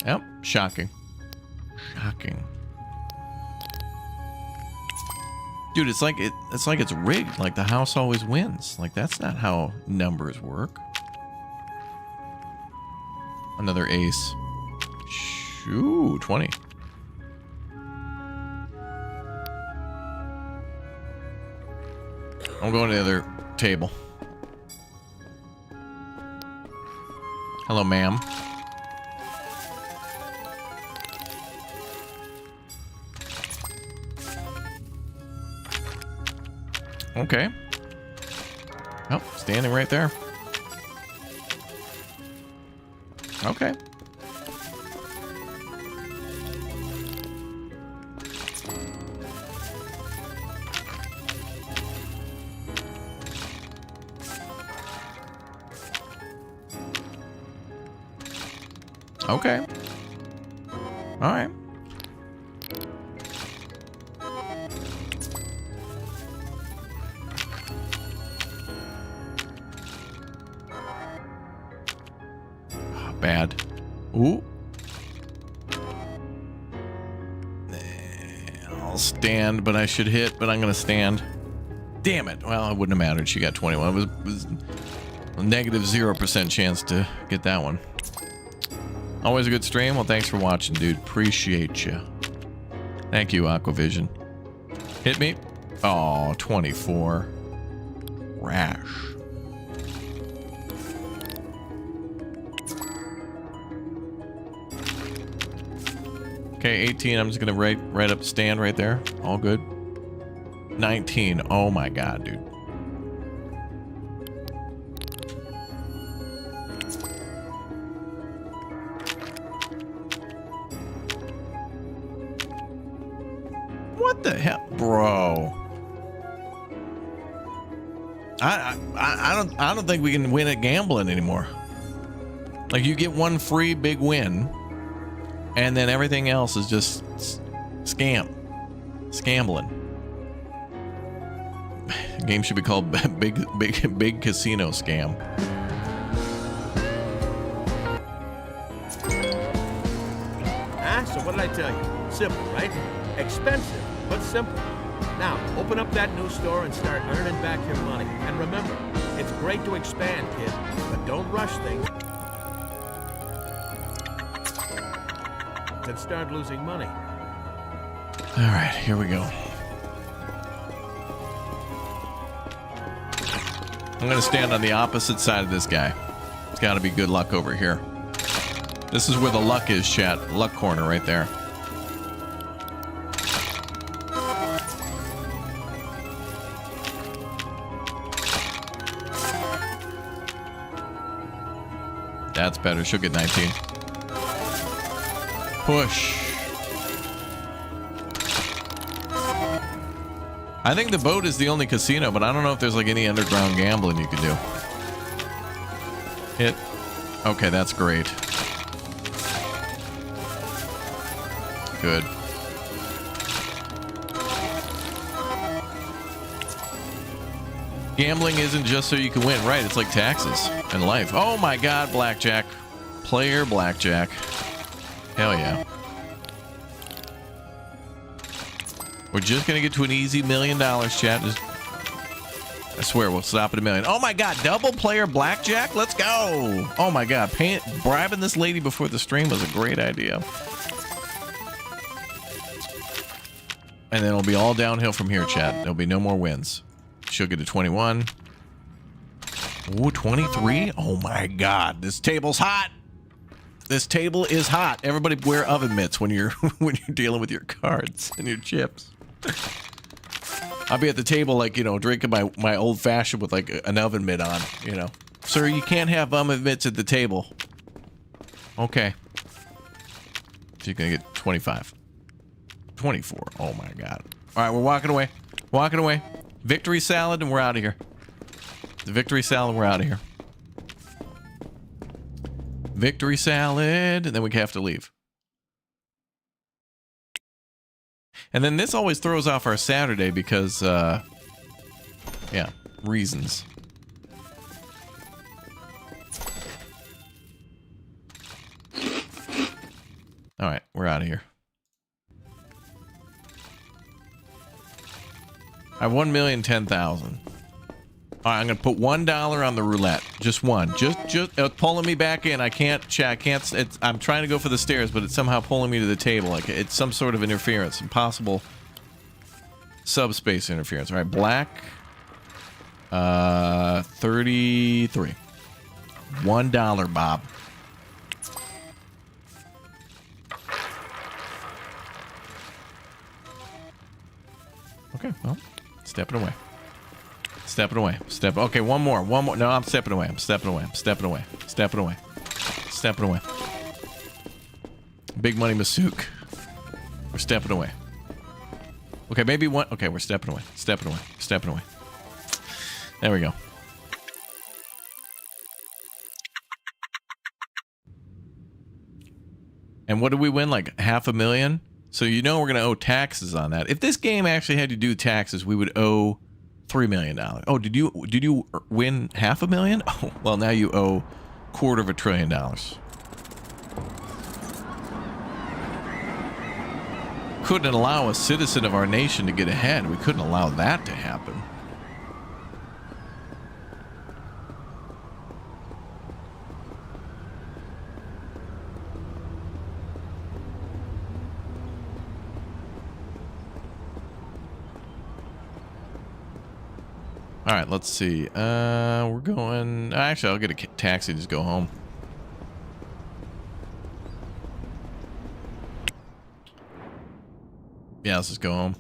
Yep, shocking. Shocking. Dude, it's like it's rigged. Like the house always wins. Like that's not how numbers work. Another ace. Shoo, 20. I'm going to the other table. Hello, ma'am. Okay. Oh, standing right there. Okay. Okay. All right. Bad. Ooh. I'll stand, but I should hit, but I'm going to stand. Damn it. Well, it wouldn't have mattered. She got 21. It was a negative 0% chance to get that one. Always a good stream. Well, thanks for watching, dude. Appreciate you. Thank you, Aquavision. Hit me. Oh, 24. Rash. Okay, 18. I'm just gonna right up stand right there. All good. 19. Oh my god, dude. What the hell, bro? I don't think we can win at gambling anymore. Like you get one free big win, and then everything else is just scambling. The game should be called Big Casino Scam. So what did I tell you? Simple, right? Expensive, but simple. Now, open up that new store and start earning back your money. And remember, it's great to expand, kid, but don't rush things and start losing money. All right, here we go. I'm gonna stand on the opposite side of this guy. It's gotta be good luck over here. This is where the luck is, chat. Luck corner right there. That's better. She'll get 19. Push. I think the boat is the only casino, but I don't know if there's like any underground gambling you can do. Hit. Okay, that's great. Good. Gambling isn't just so you can win, right? It's like taxes and life. Oh my god, blackjack. Player blackjack. Hell yeah. We're just gonna get to an easy $1 million, chat. I swear we'll stop at $1 million. Oh my god, double player blackjack? Let's go. Oh my god, bribing this lady before the stream was a great idea. And then it'll be all downhill from here, chat. There'll be no more wins. She'll get to 21. Ooh, 23? Oh my god, this table's hot. This table is hot. Everybody wear oven mitts when you're when you're dealing with your cards and your chips. I'll be at the table, like, you know, drinking my old fashioned with like an oven mitt on, you know. Sir, you can't have oven mitts at the table. Okay. She's gonna get 25. 24. Oh my god. All right, we're walking away. Walking away. Victory salad, and we're out of here. The victory salad, we're out of here. Victory salad, and then we have to leave. And then this always throws off our Saturday because, yeah, reasons. All right, we're out of here. I have 1,010,000. All right, I'm gonna put $1 on the roulette. Just one. Just it's pulling me back in. I can't. I'm trying to go for the stairs, but it's somehow pulling me to the table. Like it's some sort of interference, impossible subspace interference. All right, black. 33. $1, Bob. Okay, well, stepping away. Stepping away. Okay, one more. No, I'm stepping away. I'm stepping away. Stepping away. Big money Masook. We're stepping away. Okay, maybe one. Okay, we're stepping away. Stepping away. There we go. And what did we win? Like $500,000? So you know we're going to owe taxes on that. If this game actually had to do taxes, we would owe $3 million. Oh, did you win $500,000? Oh, well, now you owe $250 billion. Couldn't allow a citizen of our nation to get ahead. We couldn't allow that to happen. All right, let's see. We're going... Actually, I'll get a taxi and just go home. Yeah, let's just go home.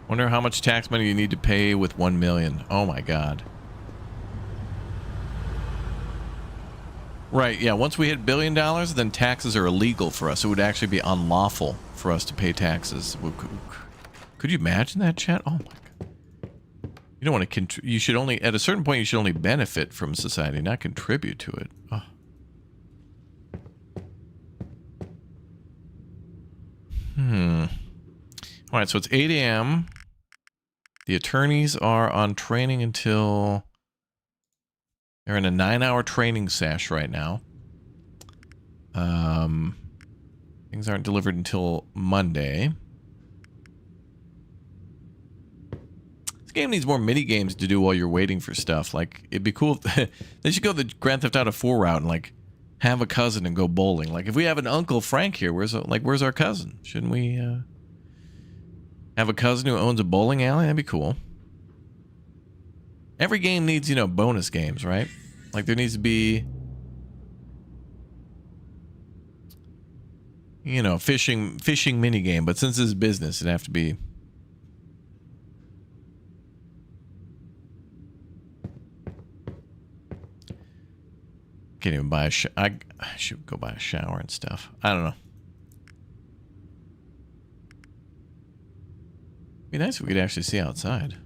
Wonder how much tax money you need to pay with 1 million. Oh my god. Right, yeah, once we hit $1 billion, then taxes are illegal for us. It would actually be unlawful for us to pay taxes. Could you imagine that, chat? Oh my god. You don't want to you should only, at a certain point, you should only benefit from society, not contribute to it. Oh. All right, so it's 8 a.m. The attorneys are on training until... They're in a 9-hour training sesh right now. Things aren't delivered until Monday. This game needs more mini games to do while you're waiting for stuff. Like, it'd be cool if they should go the Grand Theft Auto 4 route and like have a cousin and go bowling. Like, if we have an Uncle Frank here, where's our cousin? Shouldn't we have a cousin who owns a bowling alley? That'd be cool. Every game needs, you know, bonus games, right? Like, there needs to be, you know, fishing mini game. But since this is business, it'd have to be. Can't even buy a I should go buy a shower and stuff. I don't know. Be nice if we could actually see outside.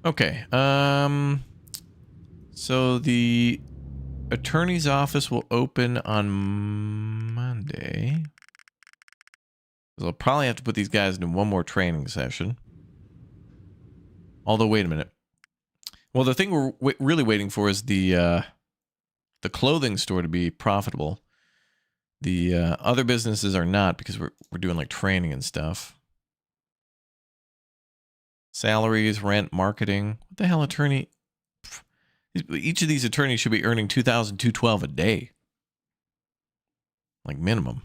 Okay. So the attorney's office will open on Monday. I'll probably have to put these guys into one more training session. Although, wait a minute. Well, the thing we're really waiting for is the clothing store to be profitable. The other businesses are not, because we're doing like training and stuff. Salaries, rent, marketing. What the hell, attorney? Each of these attorneys should be earning $2,212 a day. Like minimum.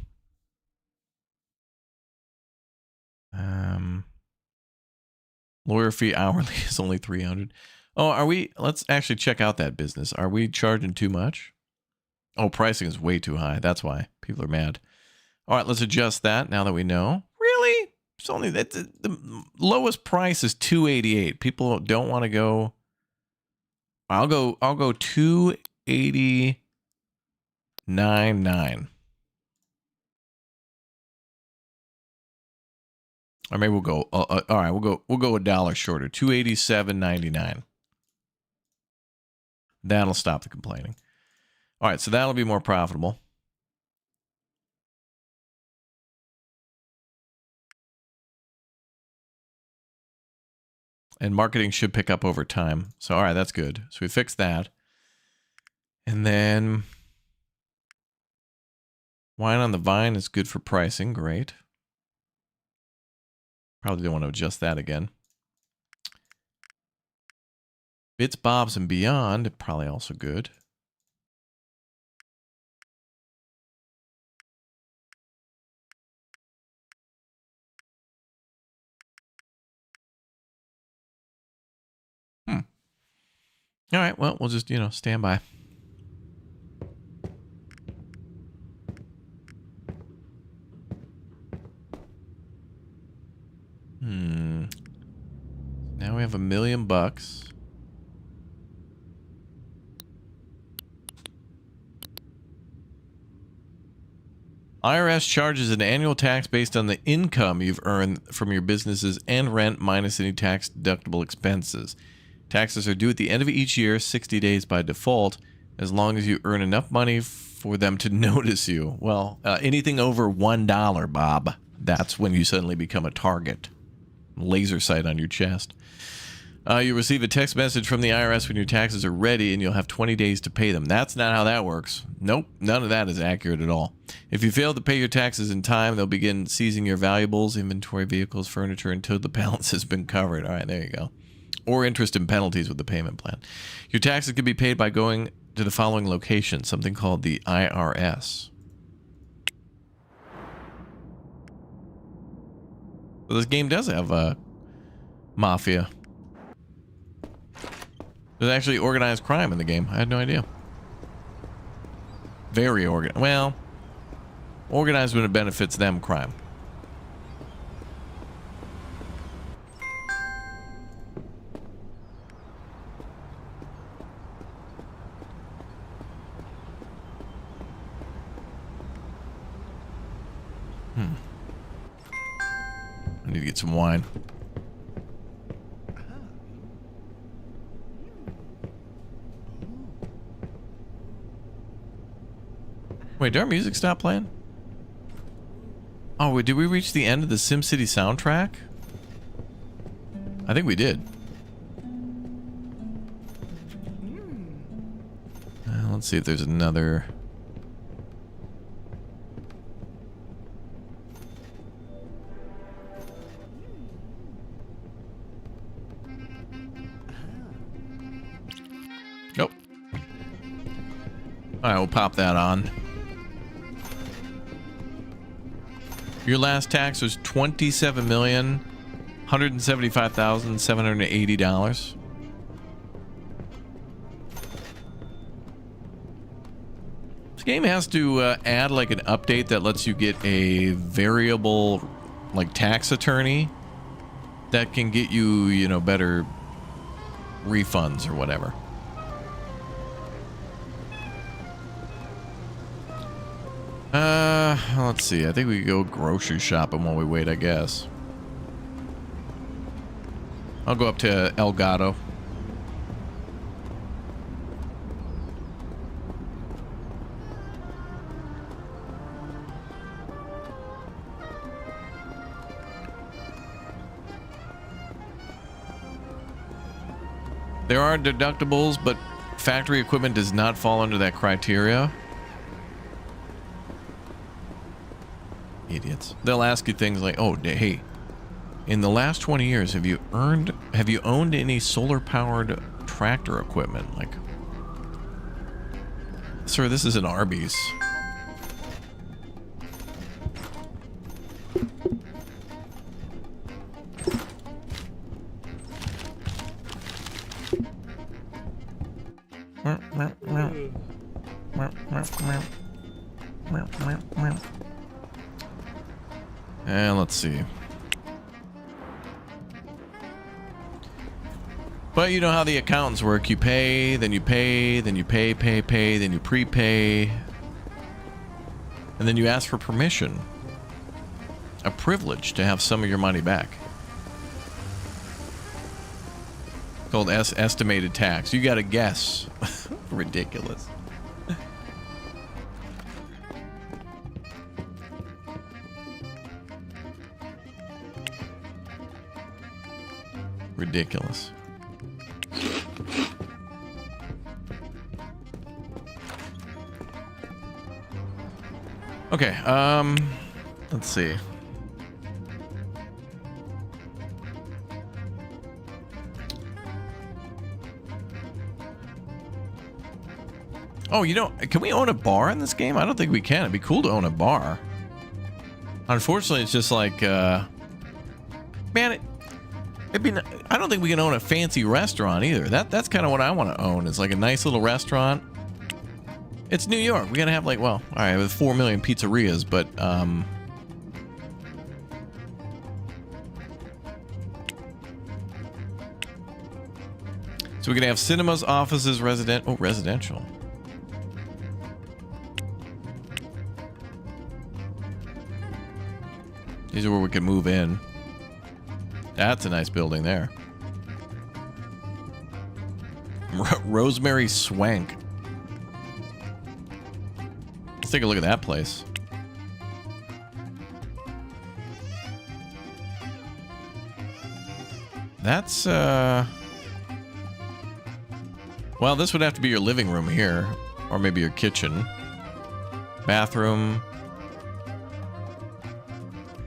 Lawyer fee hourly is only $300. Oh, are we? Let's actually check out that business. Are we charging too much? Oh, pricing is way too high. That's why people are mad. All right, let's adjust that now that we know. Really? It's only that the lowest price is $288. People don't want to go. I'll go $289.9. Or maybe we'll go. All right, we'll go a dollar shorter. $287.99. That'll stop the complaining. All right, so that'll be more profitable. And marketing should pick up over time. So, all right, that's good. So we fixed that. And then wine on the vine is good for pricing. Great. Probably don't want to adjust that again. Bits, bobs, and beyond, probably also good. All right, well, we'll just, stand by. Now we have $1 million. IRS charges an annual tax based on the income you've earned from your businesses and rent minus any tax deductible expenses. Taxes are due at the end of each year, 60 days by default, as long as you earn enough money for them to notice you. Well, anything over $1, Bob, that's when you suddenly become a target. Laser sight on your chest. You receive a text message from the IRS when your taxes are ready, and you'll have 20 days to pay them. That's not how that works. Nope, none of that is accurate at all. If you fail to pay your taxes in time, they'll begin seizing your valuables, inventory, vehicles, furniture, until the balance has been covered. All right, there you go. Or interest and penalties with the payment plan. Your taxes can be paid by going to the following location, something called the IRS. So this game does have a mafia. There's actually organized crime in the game. I had no idea. Very organized. Well, organized when it benefits them, crime. I need to get some wine. Wait, did our music stop playing? Oh, wait, did we reach the end of the SimCity soundtrack? I think we did. Let's see if there's another... Nope. Alright, we'll pop that on. Your last tax was $27,175,780. This game has to add like an update that lets you get a variable like tax attorney that can get you, you know, better refunds or whatever. Let's see. I think we could go grocery shopping while we wait, I guess. I'll go up to El Gato. There are deductibles, but factory equipment does not fall under that criteria. Idiots. They'll ask you things like, "Oh, hey, in the last 20 years, have you owned any solar-powered tractor equipment?" Like, sir, this is an Arby's. And let's see. But you know how the accountants work. You pay, then you pay, then you pay, then you prepay. And then you ask for permission. A privilege to have some of your money back. Called estimated tax. You gotta guess. Ridiculous. Ridiculous. Okay, let's see. Oh, you know, can we own a bar in this game? I don't think we can. It'd be cool to own a bar. Unfortunately, it's just like, man, it'd be. I don't think we can own a fancy restaurant either. That's kind of what I want to own. Is like a nice little restaurant. It's New York. We gotta have like, well, all right, with 4 million pizzerias, but so we can have cinemas, offices, residential. These are where we can move in. That's a nice building there. Rosemary Swank. Let's take a look at that place. That's, well, this would have to be your living room here. Or maybe your kitchen. Bathroom.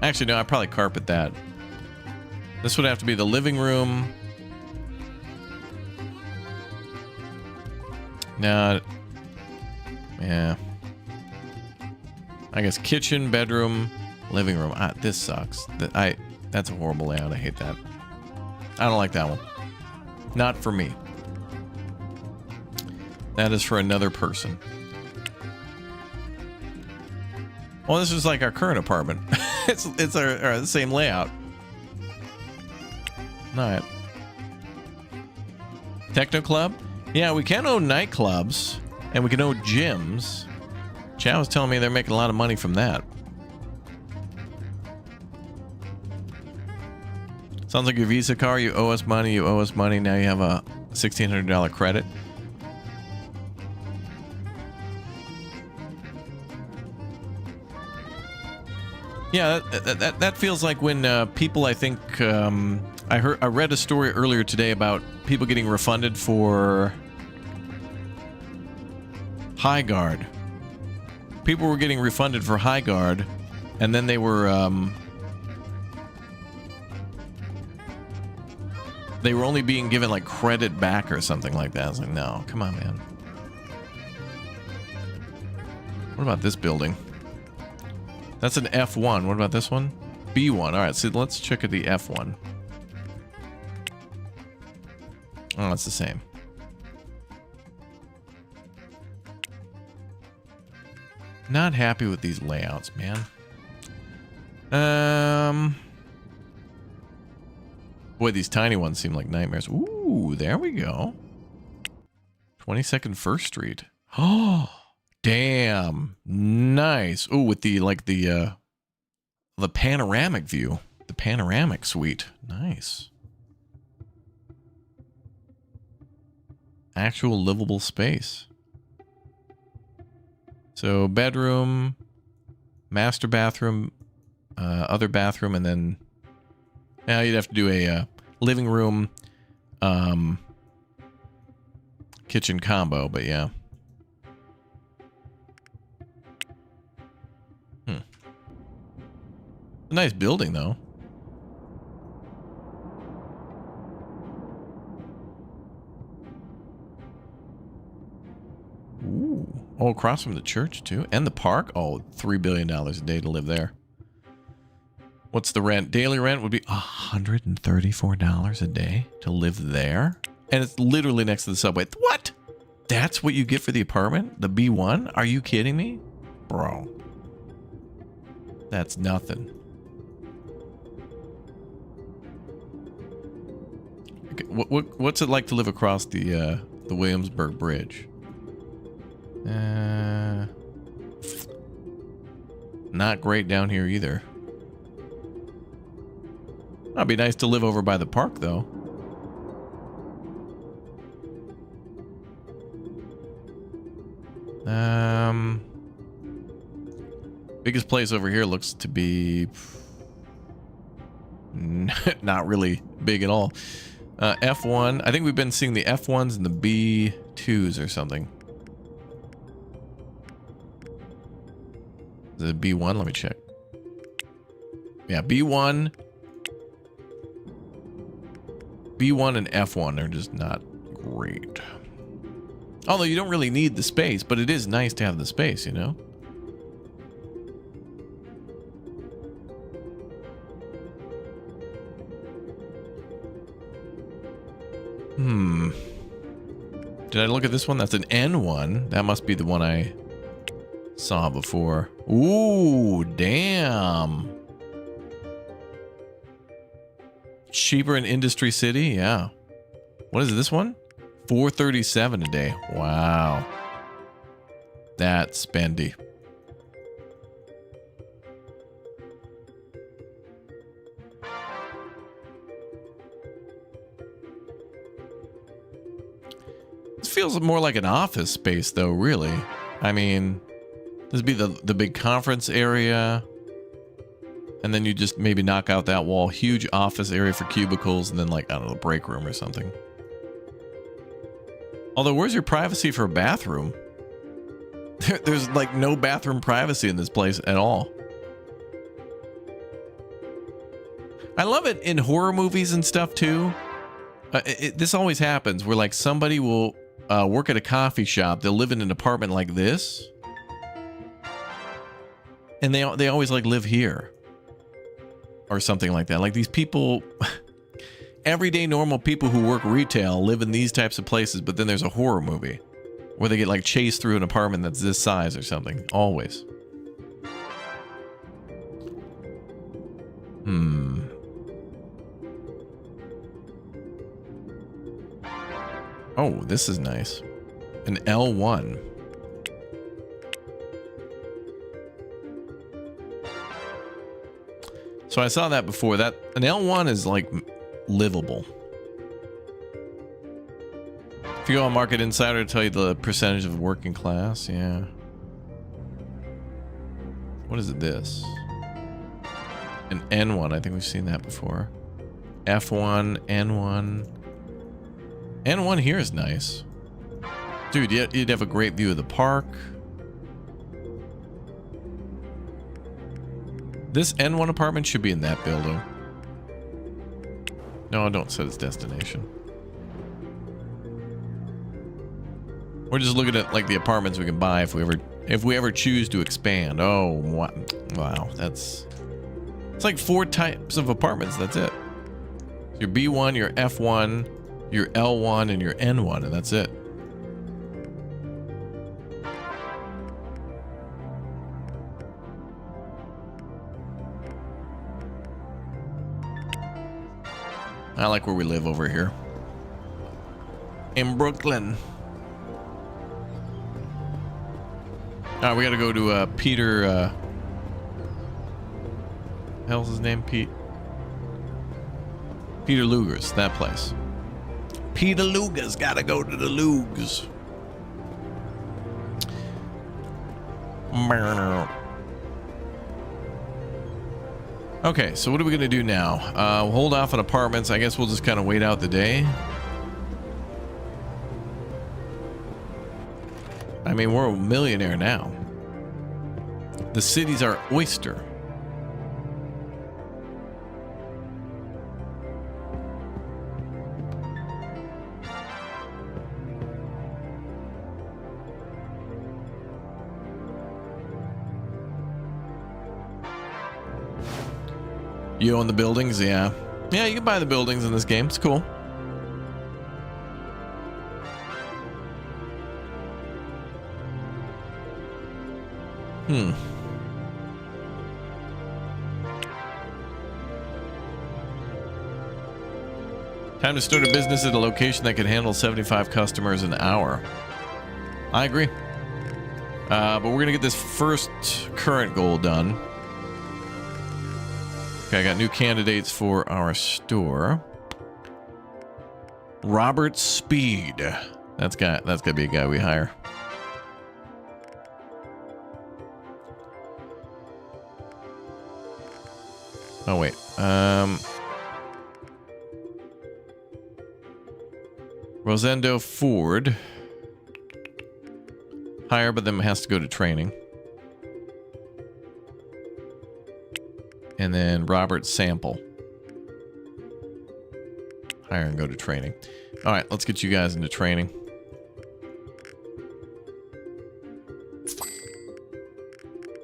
Actually, no, I'd probably carpet that. This would have to be the living room. No. Yeah. I guess kitchen, bedroom, living room. This sucks. That's a horrible layout. I hate that. I don't like that one. Not for me. That is for another person. Well, this is like our current apartment. it's our same layout. All right. Techno Club? Yeah, we can own nightclubs, and we can own gyms. Chow was telling me they're making a lot of money from that. Sounds like your Visa card. You owe us money. You owe us money. Now you have a $1,600 credit. Yeah, that feels like when people, I think, I read a story earlier today about people getting refunded for High Guard. People were getting refunded for High Guard, and then they were only being given like credit back or something like that. I was like, no, come on, man. What about this building? That's an F1. What about this one? B1. All right, so let's check at the F1. Oh, it's the same. Not happy with these layouts, man. Boy, these tiny ones seem like nightmares. Ooh, there we go. 22nd First Street. Oh, Damn. Nice. Oh, with the panoramic view. The panoramic suite. Nice. Actual livable space. So bedroom, master bathroom, other bathroom, and then now you'd have to do a living room, kitchen combo, but yeah. A nice building, though. Ooh. Oh, across from the church, too. And the park? Oh, $3 billion a day to live there. What's the rent? Daily rent would be $134 a day to live there. And it's literally next to the subway. What? That's what you get for the apartment? The B1? Are you kidding me? Bro. That's nothing. What's it like to live across the Williamsburg Bridge? Not great down here either. That'd be nice to live over by the park, though. Biggest place over here looks to be not really big at all. F1. I think we've been seeing the F1s and the B2s or something. The B1, let me check. Yeah, B1 and F1 are just not great. Although you don't really need the space, but it is nice to have the space, you know? Did I look at this one? That's an N1. That must be the one I saw before. Ooh, damn. Cheaper in Industry City? Yeah. What is this one? $437 a day. Wow. That's spendy. This feels more like an office space, though, really. I mean, this would be the big conference area. And then you just maybe knock out that wall. Huge office area for cubicles. And then, like, I don't know, break room or something. Although, where's your privacy for a bathroom? There's, like, no bathroom privacy in this place at all. I love it in horror movies and stuff, too. This always happens where, like, somebody will work at a coffee shop. They'll live in an apartment like this. And they always, like, live here. Or something like that. Like, these people... everyday normal people who work retail live in these types of places, but then there's a horror movie where they get, like, chased through an apartment that's this size or something. Always. Oh, this is nice. An L1. So I saw that before. That an L1 is, like, livable. If you go on Market Insider, it'll tell you the percentage of working class. Yeah. What is it, this? An N1. I think we've seen that before. F1, N1. N1 here is nice. Dude, you'd have a great view of the park. This N1 apartment should be in that building. No, don't set its destination. We're just looking at, like, the apartments we can buy if we ever choose to expand. Oh, wow, it's like 4 types of apartments. That's it. Your B1, your F1, your L1, and your N1, and that's it. I like where we live over here. In Brooklyn. All right, we got to go to Peter. Hell's his name? Peter Luger's, that place. Peter Luger's got to go to the Lugs. Okay, so what are we going to do now? We'll hold off on apartments. I guess we'll just kind of wait out the day. I mean, we're a millionaire now. The city's our oyster. You own the buildings? Yeah. Yeah, you can buy the buildings in this game. It's cool. Time to start a business at a location that can handle 75 customers an hour. I agree. But we're going to get this first current goal done. Okay, I got new candidates for our store. Robert Speed. That's got to be a guy we hire. Oh, wait. Rosendo Ford. Hire, but then has to go to training. And then Robert Sample. Hire and go to training. All right, let's get you guys into training.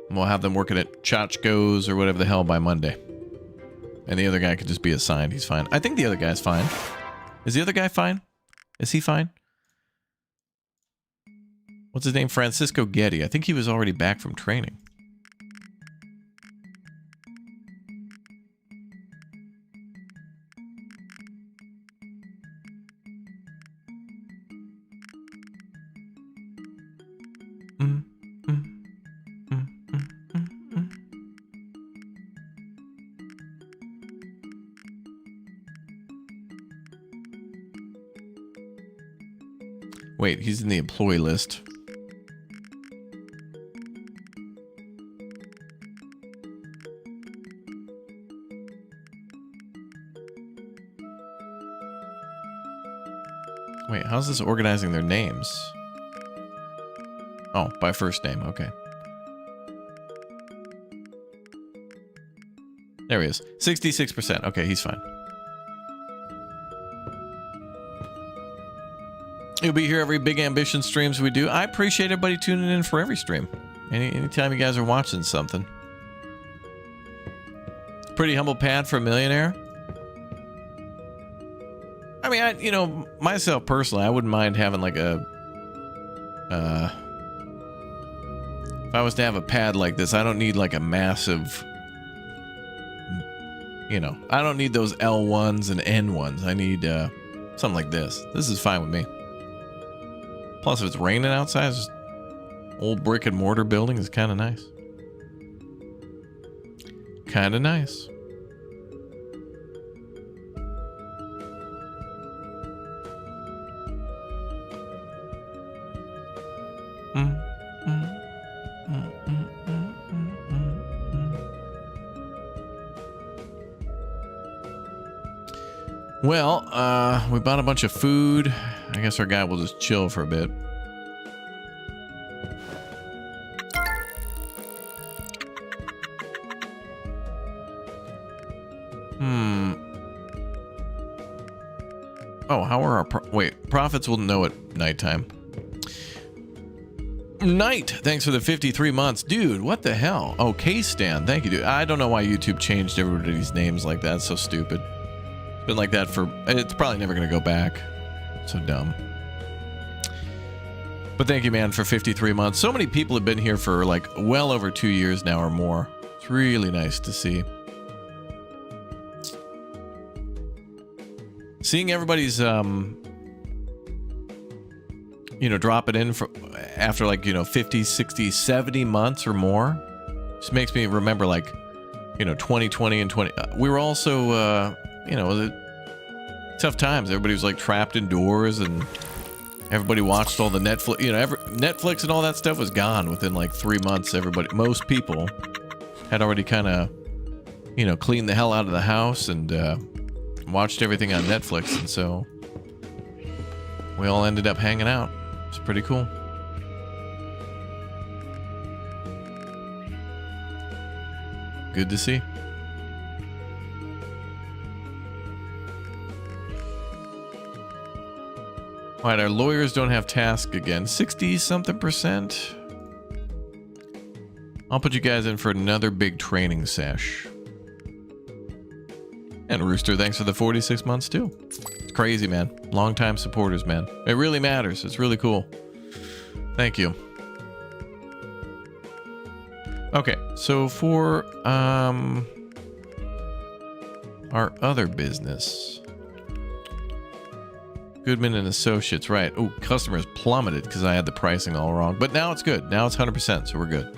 We'll have them working at Chachko's or whatever the hell by Monday. And the other guy could just be assigned. He's fine. I think the other guy's fine. Is the other guy fine? Is he fine? What's his name? Francisco Getty. I think he was already back from training. Wait, he's in the employee list. Wait, how's this organizing their names? Oh, by first name, okay. There he is. 66%. Okay, he's fine. You'll be here every Big Ambition streams we do. I appreciate everybody tuning in for every stream. Anytime you guys are watching something. Pretty humble pad for a millionaire. I mean, you know, myself personally, I wouldn't mind having like a... if I was to have a pad like this, I don't need like a massive... You know, I don't need those L1s and N1s. I need something like this. This is fine with me. Plus, if it's raining outside, it's just old brick and mortar building is kind of nice. Kind of nice. Well, we bought a bunch of food. I guess our guy will just chill for a bit. Oh, how are our... Wait, profits will know at nighttime. Night, thanks for the 53 months. Dude, what the hell? Oh, K-Stan, thank you, dude. I don't know why YouTube changed everybody's names like that. It's so stupid. It's been like that for... It's probably never going to go back. So dumb. But thank you, man, for 53 months. So many people have been here for like well over 2 years now or more. It's really nice to see. Seeing everybody's drop it in for after like, 50, 60, 70 months or more. Just makes me remember like, 2020 and 20. We were also, tough times. Everybody was like trapped indoors and everybody watched all the Netflix, Netflix and all that stuff was gone within like 3 months. Most people had already kind of, cleaned the hell out of the house and watched everything on Netflix. And so we all ended up hanging out. It's pretty cool. Good to see. All right, our lawyers don't have task again. 60-something%. I'll put you guys in for another big training sesh. And Rooster, thanks for the 46 months too. It's crazy, man. Long-time supporters, man. It really matters. It's really cool. Thank you. Okay, so for our other business, Goodman and Associates, right? Oh, customers plummeted because I had the pricing all wrong, but now it's good. Now it's 100%, so we're good.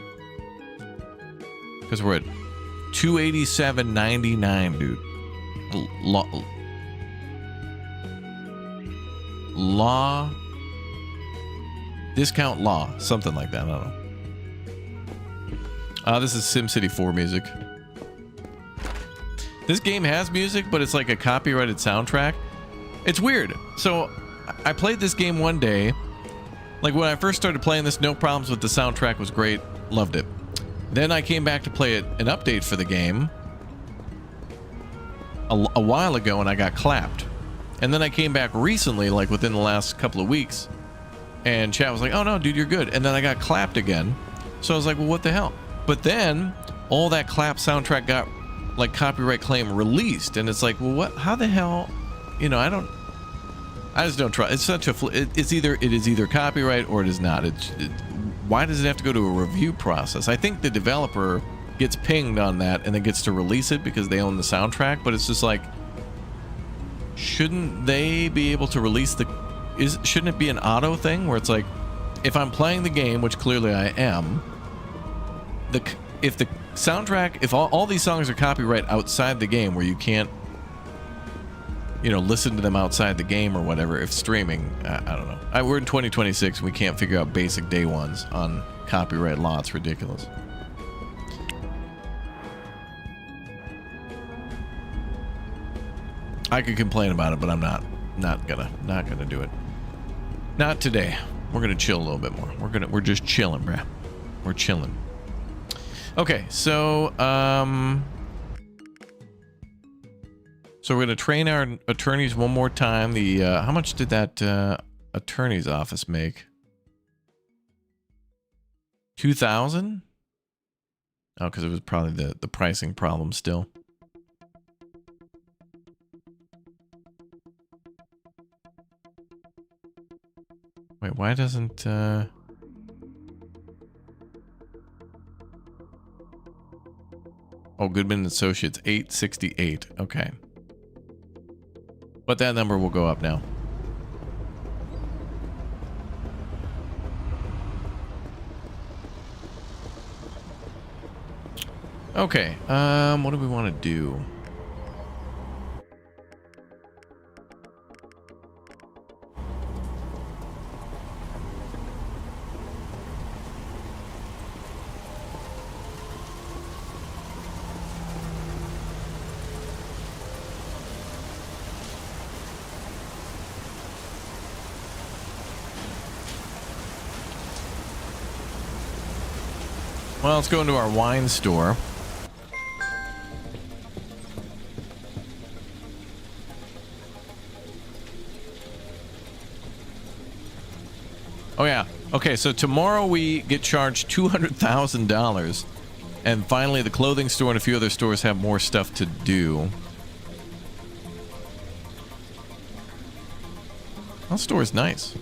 Because we're at $287.99, dude. Law discount law, something like that. I don't know. This is SimCity 4 music. This game has music, but it's like a copyrighted soundtrack. It's weird. So I played this game one day. Like when I first started playing this, no problems with the soundtrack, was great, loved it. Then I came back to play it, an update for the game a while ago, and I got clapped. And then I came back recently, like within the last couple of weeks, and chat was like, "Oh no, dude, you're good." And then I got clapped again. So I was like, "Well, what the hell?" But then all that clap soundtrack got like copyright claim released, and it's like, well, what? How the hell? I just don't trust. It's such a. It is either copyright or it is not. Why does it have to go to a review process? I think the developer gets pinged on that and then gets to release it because they own the soundtrack. But it's just like, shouldn't they be able to release shouldn't it be an auto thing where it's like, if I'm playing the game, which clearly I am, if the soundtrack, if all these songs are copyright outside the game where you can't, listen to them outside the game or whatever, if streaming, I don't know. We're in 2026 and we can't figure out basic day ones on copyright law. It's ridiculous. I could complain about it, but I'm not gonna do it. Not today. We're gonna chill a little bit more. We're just chilling, bruh. We're chilling. Okay, so so we're gonna train our attorneys one more time. How much did that attorney's office make? 2,000? Oh, because it was probably the pricing problem still. Wait, why doesn't oh, Goodman and Associates 868. Okay. But that number will go up now. Okay, what do we want to do? Well, let's go into our wine store. Oh yeah. Okay, so tomorrow we get charged $200,000, and finally the clothing store and a few other stores have more stuff to do. That store is nice.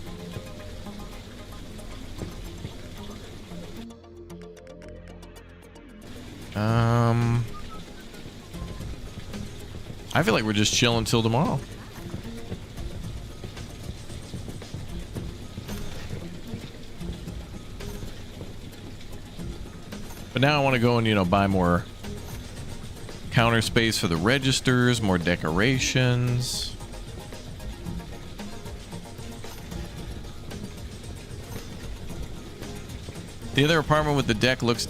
I feel like we're just chilling till tomorrow. But now I want to go and, you know, buy more counter space for the registers, more decorations. The other apartment with the deck looks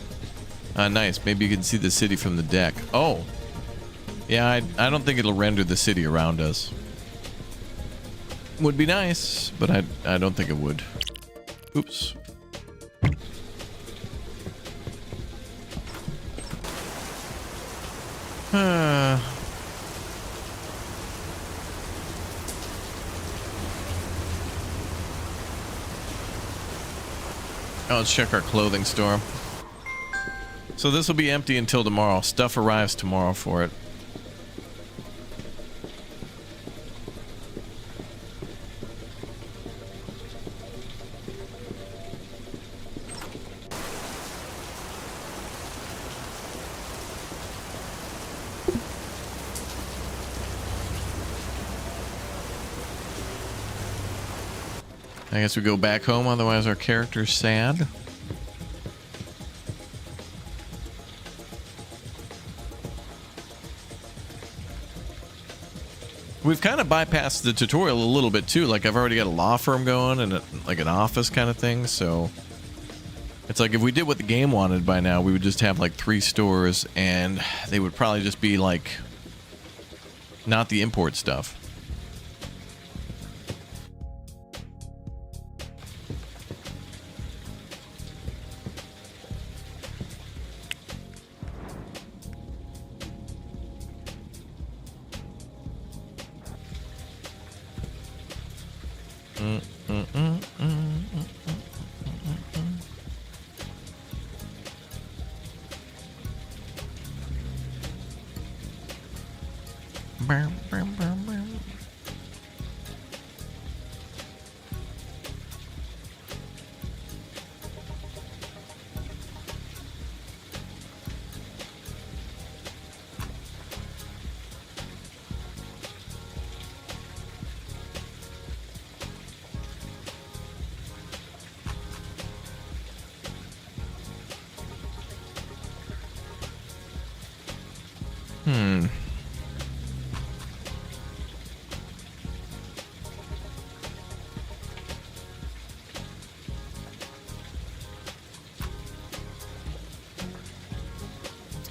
nice. Maybe you can see the city from the deck. Oh. Yeah, I don't think it'll render the city around us. Would be nice, but I don't think it would. Oops. Oh, let's check our clothing store. So this will be empty until tomorrow. Stuff arrives tomorrow for it. I guess we go back home, otherwise our character's sad. We've kind of bypassed the tutorial a little bit too. Like I've already got a law firm going and like an office kind of thing. So it's like if we did what the game wanted by now, we would just have like 3 stores and they would probably just be like not the import stuff.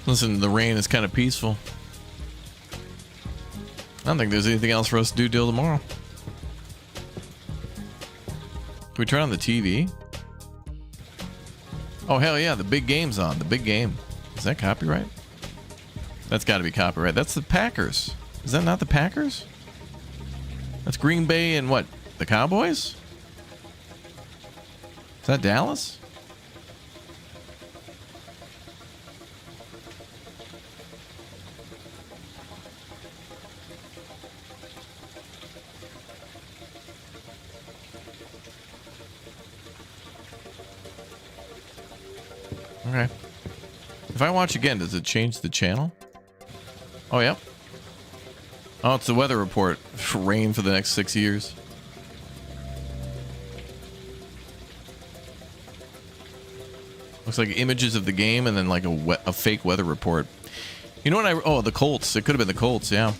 Listen, the rain is kind of peaceful. I don't think there's anything else for us to do till tomorrow. Can we turn on the TV? Oh, hell yeah, the big game's on. The big game. Is that copyright? That's got to be copyright. That's the Packers. Is that not the Packers? That's Green Bay and what? The Cowboys? Is that Dallas? Okay. If I watch again, does it change the channel? Oh, yeah. Oh, it's the weather report. Rain for the next 6 years. Looks like images of the game and then like a fake weather report. You know what oh, the Colts. It could have been the Colts, yeah.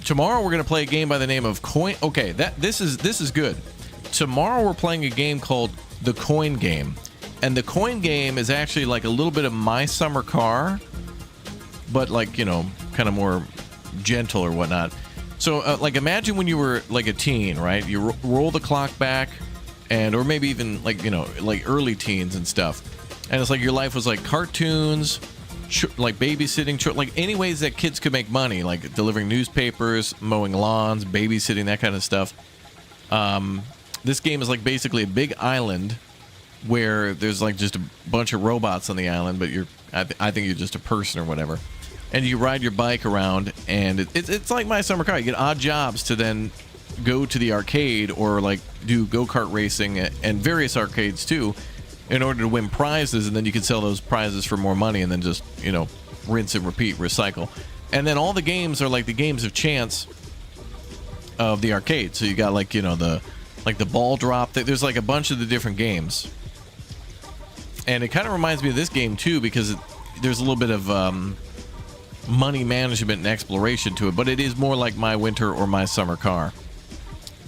Tomorrow we're going to play a game by the name of Coin. Okay, this is good. Tomorrow we're playing a game called the Coin Game. And the Coin Game is actually like a little bit of My Summer Car, but like, you know, kind of more gentle or whatnot. So like imagine when you were like a teen, right? You roll the clock back and or maybe even like, you know, like early teens and stuff. And it's like your life was like cartoons, like babysitting, like any ways that kids could make money, like delivering newspapers, mowing lawns, babysitting, that kind of stuff. This game is like basically a big island where there's like just a bunch of robots on the island, but I think you're just a person or whatever. And you ride your bike around, and it's like My Summer Car. You get odd jobs to then go to the arcade or like do go-kart racing and various arcades too in order to win prizes, and then you can sell those prizes for more money and then just, you know, rinse and repeat, recycle. And then all the games are like the games of chance of the arcade. So you got like, you know, the like the ball drop. There's like a bunch of the different games. And it kind of reminds me of this game too, because there's a little bit of money management and exploration to it, but it is more like My Winter or My Summer Car.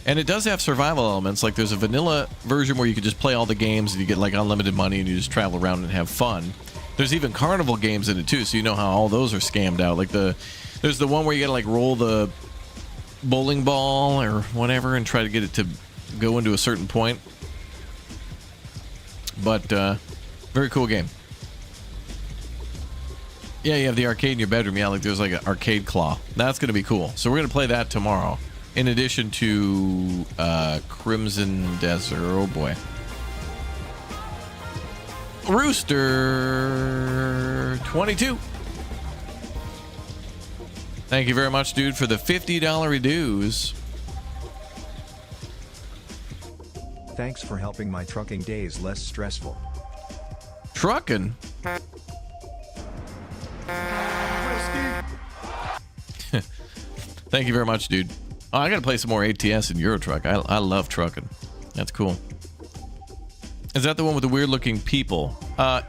And it does have survival elements. Like there's a vanilla version where you can just play all the games and you get like unlimited money and you just travel around and have fun. There's even carnival games in it too, so you know how all those are scammed out. Like there's the one where you gotta like roll the bowling ball or whatever and try to get it to go into a certain point. But very cool game. Yeah, you have the arcade in your bedroom. Yeah, like there's like an arcade claw. That's gonna be cool. So we're gonna play that tomorrow. In addition to Crimson Desert. Oh boy. Rooster 22. Thank you very much, dude, for the $50 dues. Thanks for helping my trucking days less stressful. Trucking? Thank you very much, dude. Oh, I gotta play some more ATS and Euro Truck. I love trucking. That's cool. Is that the one with the weird looking people?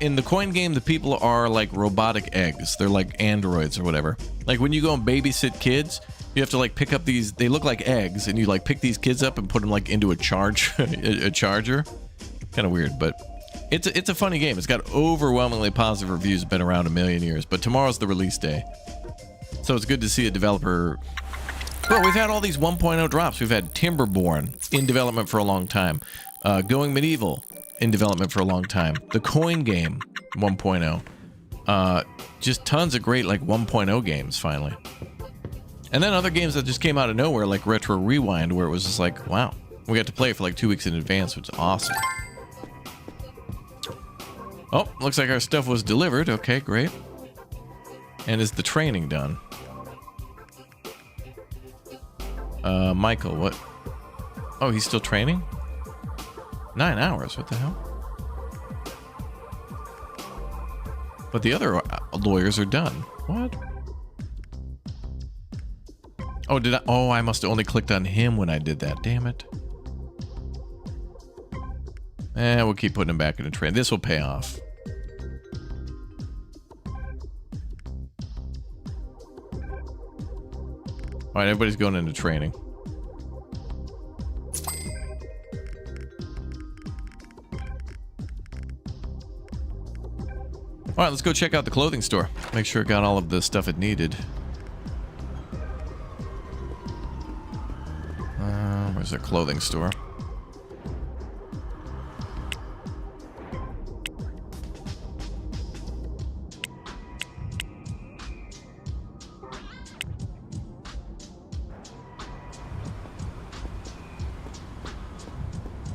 In the coin game, the people are like robotic eggs. They're like androids or whatever. Like when you go and babysit kids, you have to like pick up these, they look like eggs, and you like pick these kids up and put them like into a charger. Kind of weird, but it's a funny game. It's got overwhelmingly positive reviews. It's been around a million years, but tomorrow's the release day. So it's good to see a developer. Bro, we've had all these 1.0 drops. We've had Timberborn in development for a long time. Going Medieval in development for a long time. The Coin Game 1.0. Just tons of great like 1.0 games finally. And then other games that just came out of nowhere, like Retro Rewind, where it was just like, wow. We got to play it for like 2 weeks in advance, which is awesome. Oh, looks like our stuff was delivered. Okay, great. And is the training done? Michael, what? Oh, he's still training? 9 hours, what the hell? But the other lawyers are done. What? Oh, did I? Oh, I must have only clicked on him when I did that. Damn it. We'll keep putting him back in the train. This will pay off. All right, everybody's going into training. All right, let's go check out the clothing store. Make sure it got all of the stuff it needed. Where's our clothing store?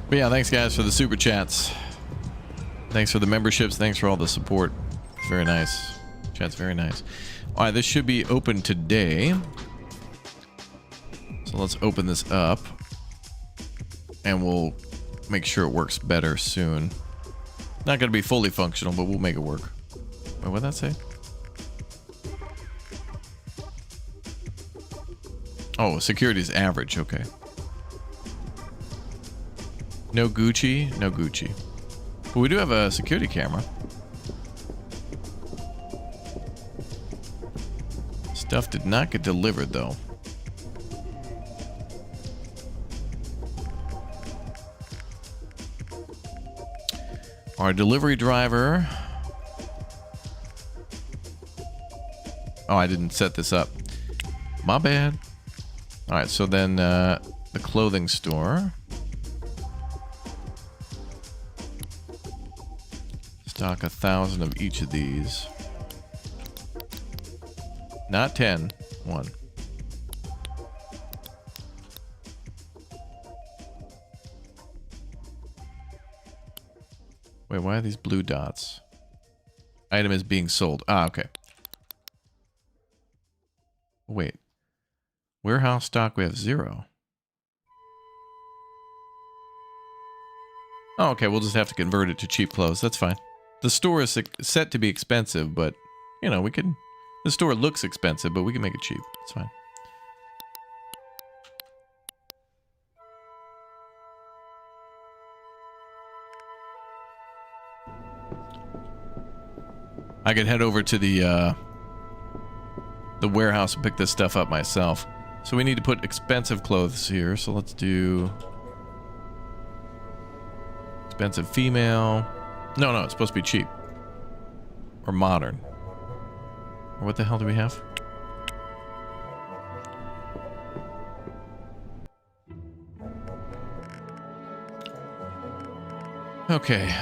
But yeah, thanks guys for the super chats. Thanks for the memberships. Thanks for all the support. It's very nice. Chat's very nice. All right, this should be open today. So let's open this up. And we'll make sure it works better soon. Not going to be fully functional, but we'll make it work. Wait, what'd that say? Oh, security is average. Okay. No Gucci. No Gucci. But we do have a security camera. Stuff did not get delivered, though. Our delivery driver. Oh, I didn't set this up. My bad. All right, so then the clothing store. Stock 1,000 of each of these. Not 10. 1. Wait, why are these blue dots? Item is being sold. Ah, okay. Wait. Warehouse stock, we have 0. Oh, okay, we'll just have to convert it to cheap clothes. That's fine. The store is set to be expensive, but, you know, we can... The store looks expensive, but we can make it cheap. It's fine. I could head over to the warehouse and pick this stuff up myself. So we need to put expensive clothes here. So let's do expensive female. No, it's supposed to be cheap. Or modern. Or what the hell do we have? Okay,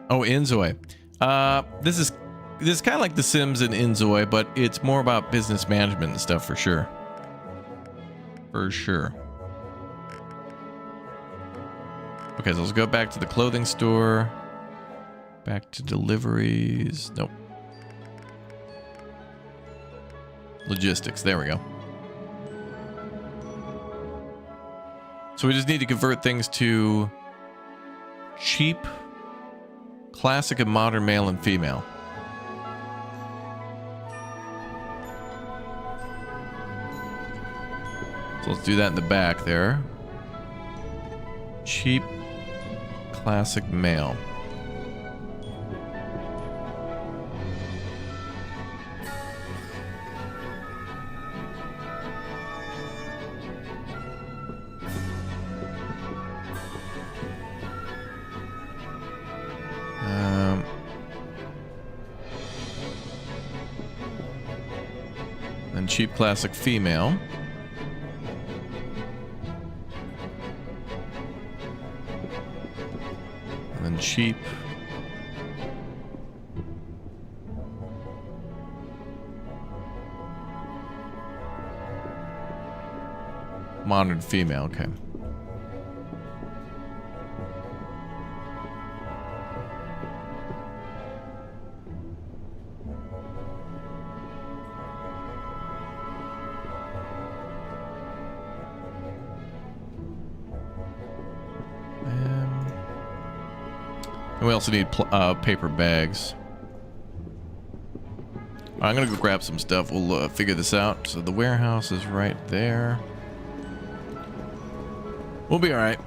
oh, Inzoi. This is kind of like The Sims and Inzoi, but it's more about business management and stuff for sure. For sure. Okay, so let's go back to the clothing store. Back to deliveries. Nope. Logistics. There we go. So we just need to convert things to cheap, classic, and modern male and female. So let's do that in the back there. Cheap, classic, male. And cheap, classic, female. And then cheap. Modern female, okay. And we also need paper bags. I'm gonna go grab some stuff. We'll figure this out. So the warehouse is right there. We'll be all right.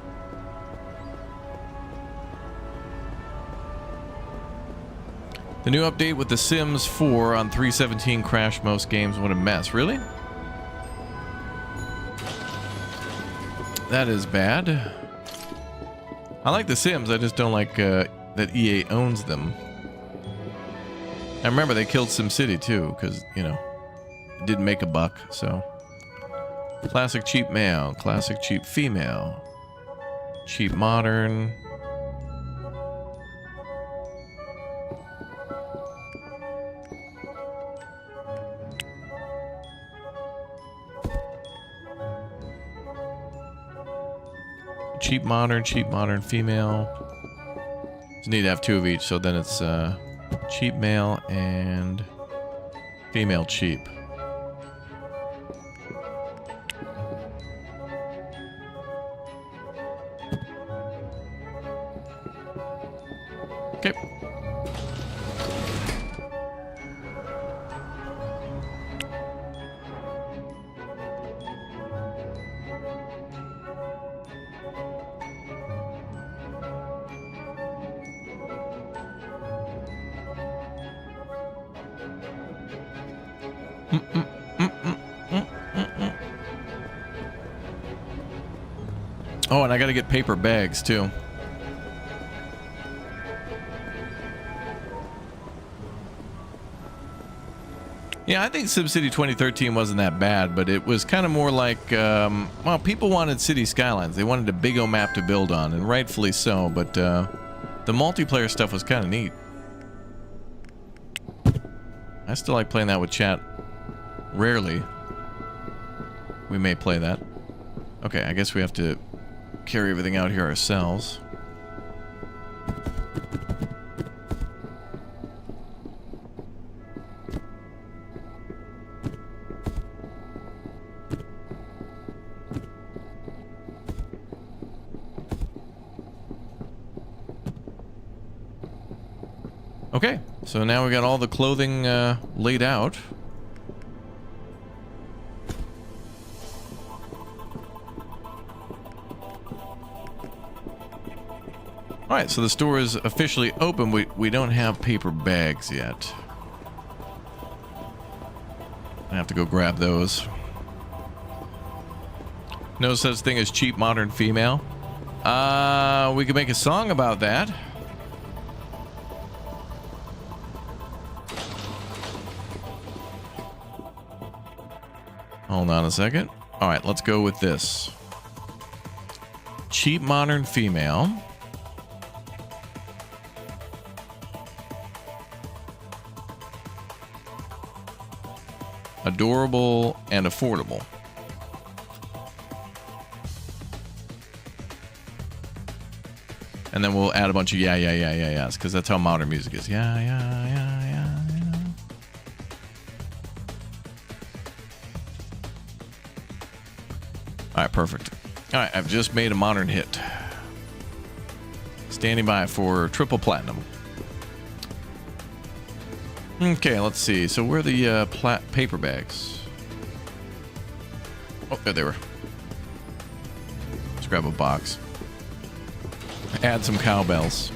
The new update with The Sims 4 on 317 crashed most games. What a mess. Really? That is bad. I like The Sims. I just don't like that EA owns them. I remember they killed SimCity too, because, you know, it didn't make a buck, so. Classic cheap male, classic cheap female, cheap modern. Cheap modern female. Just need to have two of each, so then it's cheap male and female cheap. Okay. Oh, and I gotta get paper bags too. Yeah, I think SimCity 2013 wasn't that bad, but it was kind of more like, well, people wanted City Skylines. They wanted a big old map to build on, and rightfully so, but the multiplayer stuff was kind of neat. I still like playing that with chat. Rarely. We may play that. Okay, I guess we have to carry everything out here ourselves. Okay, so now we got all the clothing laid out. All right, so the store is officially open. We don't have paper bags yet. I have to go grab those. No such thing as cheap modern female. We could make a song about that. Hold on a second. All right, let's go with this. Cheap modern female. Adorable and affordable. And then we'll add a bunch of yeahs, because that's how modern music is. Yeah. All right, perfect. All right, I've just made a modern hit. Standing by for triple platinum. Okay, let's see. So where are the paper bags? Oh, there they were. Let's grab a box. Add some cowbells.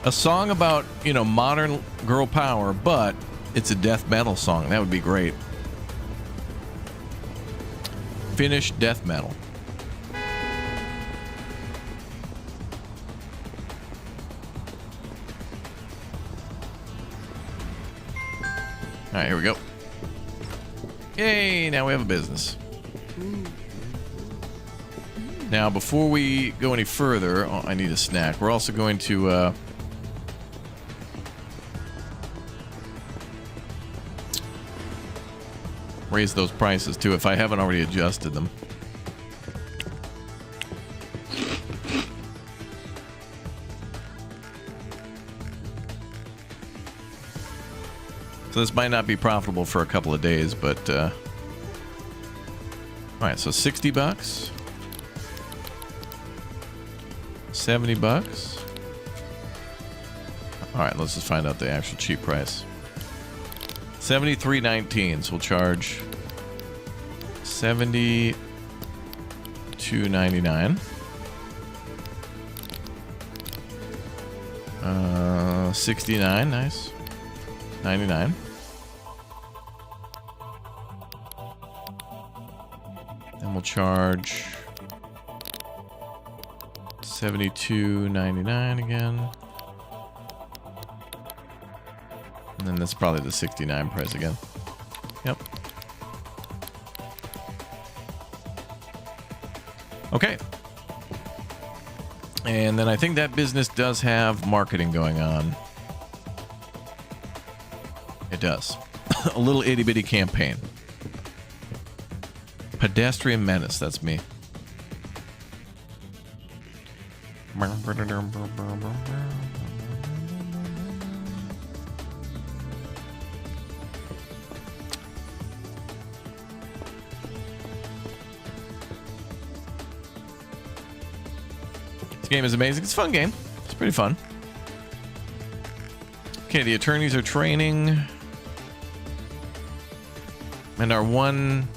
A song about, you know, modern girl power, but it's a death metal song. That would be great. Finnish death metal. All right, here we go. Yay, now we have a business. Now, before we go any further, oh, I need a snack. We're also going to raise those prices too, if I haven't already adjusted them. So this might not be profitable for a couple of days, but all right, so $60, $70. All right, let's just find out the actual cheap price. $73.19. So we'll charge $72.99. 69, nice. 99. Then we'll charge $72.99 again. And then that's probably the 69 price again. Yep. Okay. And then I think that business does have marketing going on. It does. A little itty bitty campaign. Pedestrian menace, that's me. This game is amazing. It's a fun game. It's pretty fun. Okay, the attorneys are training. And our one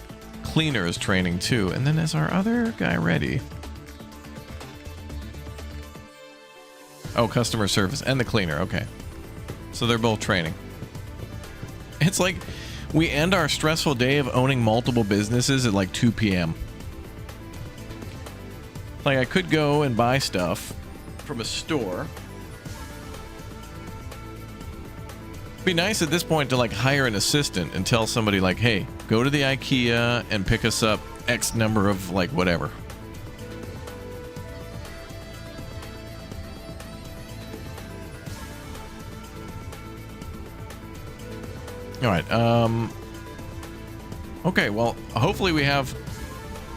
cleaner is training too. And then is our other guy ready? Oh, customer service and the cleaner. Okay. So they're both training. It's like we end our stressful day of owning multiple businesses at like 2 p.m. Like I could go and buy stuff from a store. It'd be nice at this point to like hire an assistant and tell somebody like, hey, go to the IKEA and pick us up X number of like whatever. All right. Okay, well, hopefully we have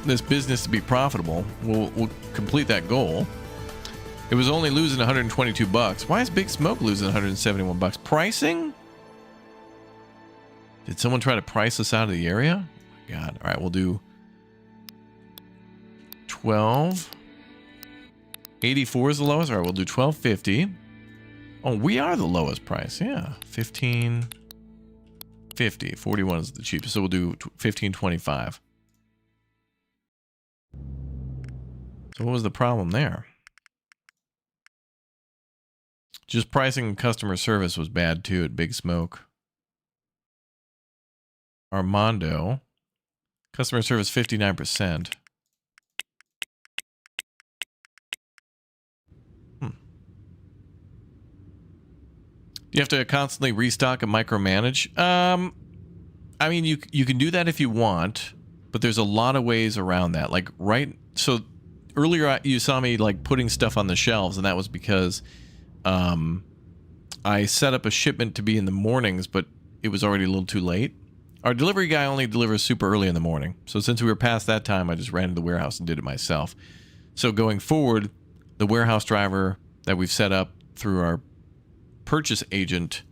this business to be profitable. We'll complete that goal. It was only losing $122. Why is Big Smoke losing $171? Pricing? Did someone try to price us out of the area? Oh my God. All right, we'll do 12. 84 is the lowest. All right, we'll do 12.50. Oh, we are the lowest price. Yeah, 15.50. 41 is the cheapest. So we'll do 15.25. So what was the problem there? Just pricing and customer service was bad too at Big Smoke. Armando. Customer service 59%. Do you have to constantly restock and micromanage? I mean, you can do that if you want, but there's a lot of ways around that. Like, so earlier you saw me like putting stuff on the shelves, and that was because I set up a shipment to be in the mornings, but it was already a little too late. Our delivery guy only delivers super early in the morning. So since we were past that time, I just ran to the warehouse and did it myself. So going forward, the warehouse driver that we've set up through our purchase agent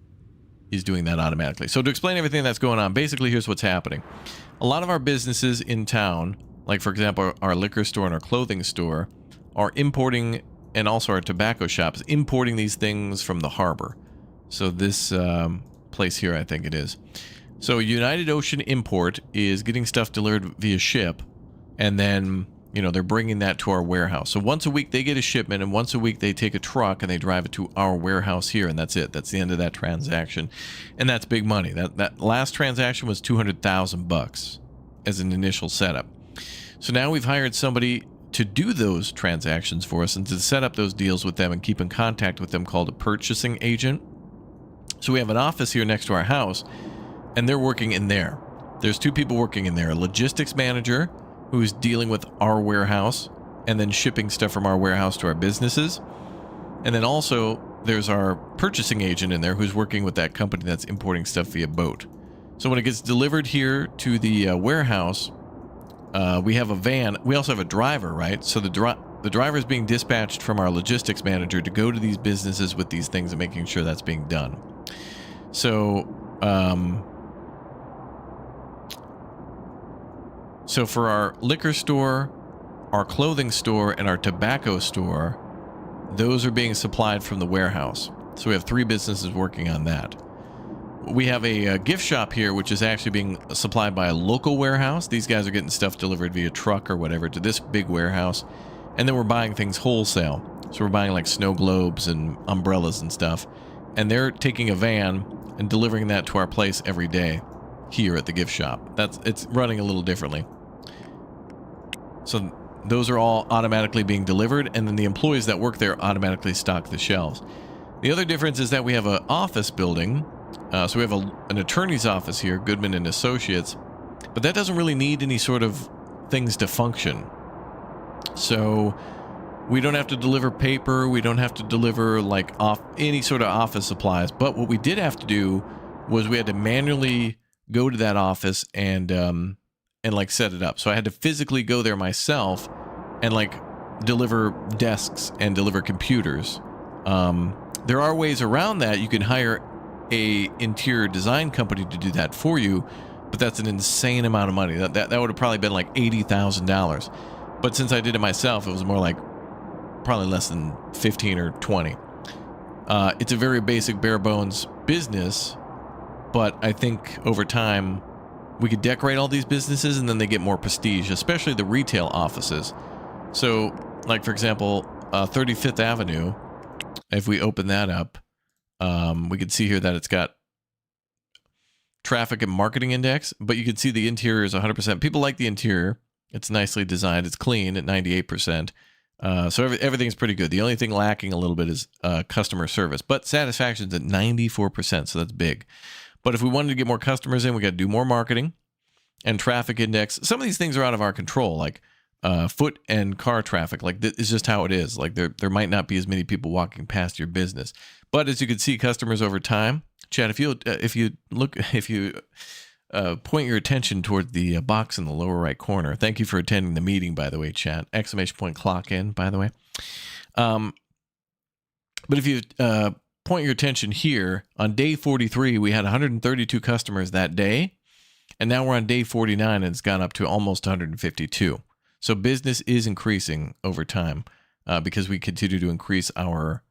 is doing that automatically. So to explain everything that's going on, basically here's what's happening. A lot of our businesses in town, like for example our liquor store and our clothing store, are importing, and also our tobacco shops, importing these things from the harbor. So this place here, I think it is. So United Ocean Import is getting stuff delivered via ship, and then they're bringing that to our warehouse. So once a week they get a shipment, and once a week they take a truck and they drive it to our warehouse here, and that's it. That's the end of that transaction, and that's big money. That last transaction was $200,000 as an initial setup. So now we've hired somebody to do those transactions for us and to set up those deals with them and keep in contact with them, called a purchasing agent. So we have an office here next to our house, and they're working in there. There's two people working in there: a logistics manager who's dealing with our warehouse and then shipping stuff from our warehouse to our businesses. And then also there's our purchasing agent in there who's working with that company that's importing stuff via boat. So when it gets delivered here to the warehouse, we have a van. We also have a driver, right? So the driver is being dispatched from our logistics manager to go to these businesses with these things and making sure that's being done. So for our liquor store, our clothing store, and our tobacco store, those are being supplied from the warehouse. So we have 3 businesses working on that. We have a gift shop here, which is actually being supplied by a local warehouse. These guys are getting stuff delivered via truck or whatever to this big warehouse. And then we're buying things wholesale. So we're buying like snow globes and umbrellas and stuff. And they're taking a van and delivering that to our place every day here at the gift shop. It's running a little differently. So those are all automatically being delivered, and then the employees that work there automatically stock the shelves. The other difference is that we have an office building. So we have an attorney's office here, Goodman and Associates, but that doesn't really need any sort of things to function. So we don't have to deliver paper. We don't have to deliver like any sort of office supplies. But what we did have to do was we had to manually go to that office and like set it up. So I had to physically go there myself and like deliver desks and deliver computers. There are ways around that. You can hire a interior design company to do that for you, but that's an insane amount of money. That would have probably been like $80,000. But since I did it myself, it was more like probably less than 15 or 20. It's a very basic, bare bones business, but I think over time we could decorate all these businesses and then they get more prestige, especially the retail offices. So, like for example, 35th Avenue, if we open that up, we can see here that it's got traffic and marketing index, but you can see the interior is 100%. People like the interior. It's nicely designed. It's clean at 98%. So everything's pretty good. The only thing lacking a little bit is customer service, but satisfaction's at 94%, so that's big. But if we wanted to get more customers in, we got to do more marketing and traffic index. Some of these things are out of our control, like foot and car traffic. Like it's just how it is. Like there might not be as many people walking past your business, but as you can see, customers over time. Chad, if you point your attention toward the box in the lower right corner. Thank you for attending the meeting, by the way, Chad. ! Clock in, by the way. But if you point your attention here, on day 43, we had 132 customers that day, and now we're on day 49, and it's gone up to almost 152. So business is increasing over time because we continue to increase our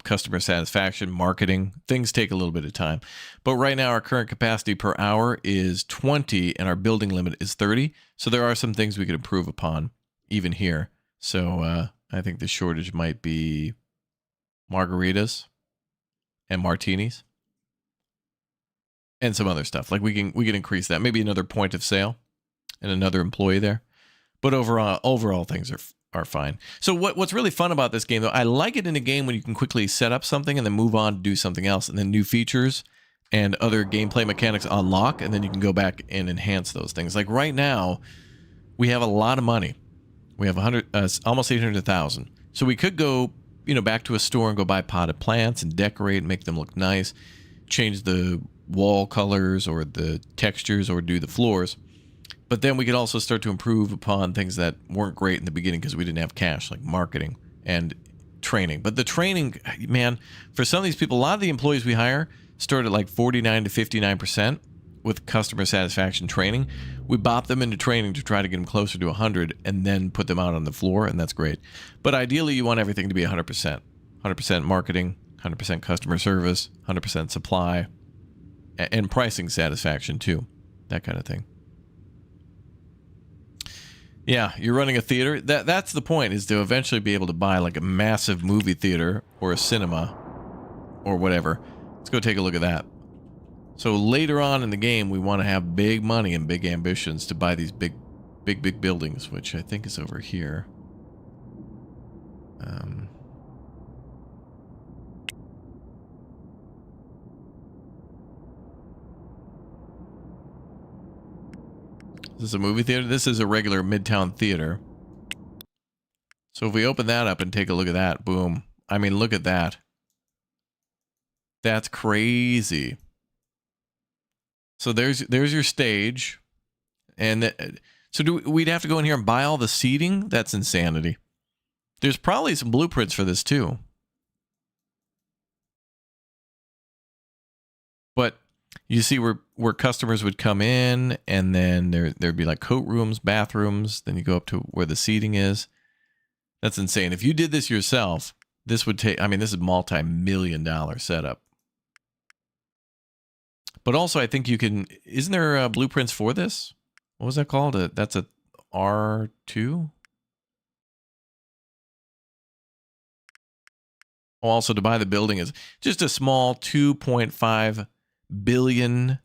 customer satisfaction, marketing. Things take a little bit of time. But right now, our current capacity per hour is 20, and our building limit is 30. So there are some things we could improve upon even here. So I think the shortage might be margaritas and martinis and some other stuff. Like we can increase that. Maybe another point of sale and another employee there. But overall things are fine. So what's really fun about this game, though, I like it in a game when you can quickly set up something and then move on to do something else, and then new features and other gameplay mechanics unlock, and then you can go back and enhance those things. Like right now, we have a lot of money. We have almost 800,000. So we could go, back to a store and go buy potted plants and decorate and make them look nice, change the wall colors or the textures or do the floors. But then we could also start to improve upon things that weren't great in the beginning because we didn't have cash, like marketing and training. But the training, man, for some of these people, a lot of the employees we hire start at like 49 to 59% with customer satisfaction training. We bop them into training to try to get them closer to 100 and then put them out on the floor, and that's great. But ideally, you want everything to be 100%. 100% marketing, 100% customer service, 100% supply, and pricing satisfaction too. That kind of thing. Yeah, you're running a theater. That's the point, is to eventually be able to buy like a massive movie theater or a cinema or whatever. Let's go take a look at that. So later on in the game, we want to have big money and big ambitions to buy these big buildings, which I think is over here. Is this a movie theater? This is a regular Midtown theater. So if we open that up and take a look at that, boom. I mean, look at that. That's crazy. So there's your stage. And so we'd have to go in here and buy all the seating? That's insanity. There's probably some blueprints for this too. But you see where customers would come in, and then there'd be like coat rooms, bathrooms. Then you go up to where the seating is. That's insane. If you did this yourself, this would take, this is multi-million-dollar setup. But also, I think you can, isn't there blueprints for this? What was that called? That's a R2? Oh, also, to buy the building is just a small $2.5 billion.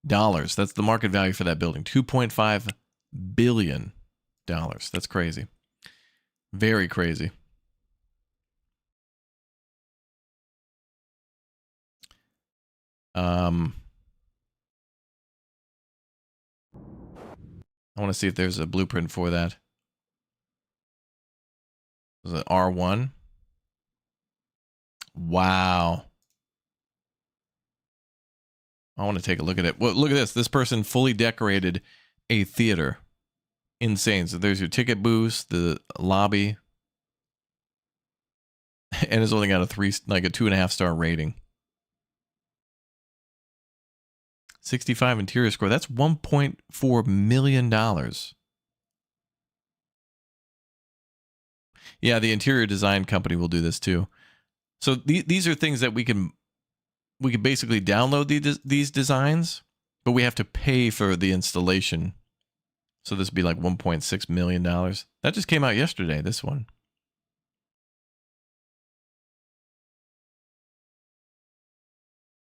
That's the market value for that building. $2.5 billion. That's crazy. Very crazy. I want to see if there's a blueprint for that. Is it R1? Wow. I want to take a look at it. Well, look at this. This person fully decorated a theater. Insane. So there's your ticket booth, the lobby. And it's only got a 2.5 star rating. 65 interior score. That's $1.4 million. Yeah, the interior design company will do this too. So these are things that we can basically download these designs, but we have to pay for the installation. So this would be like $1.6 million. That just came out yesterday, this one.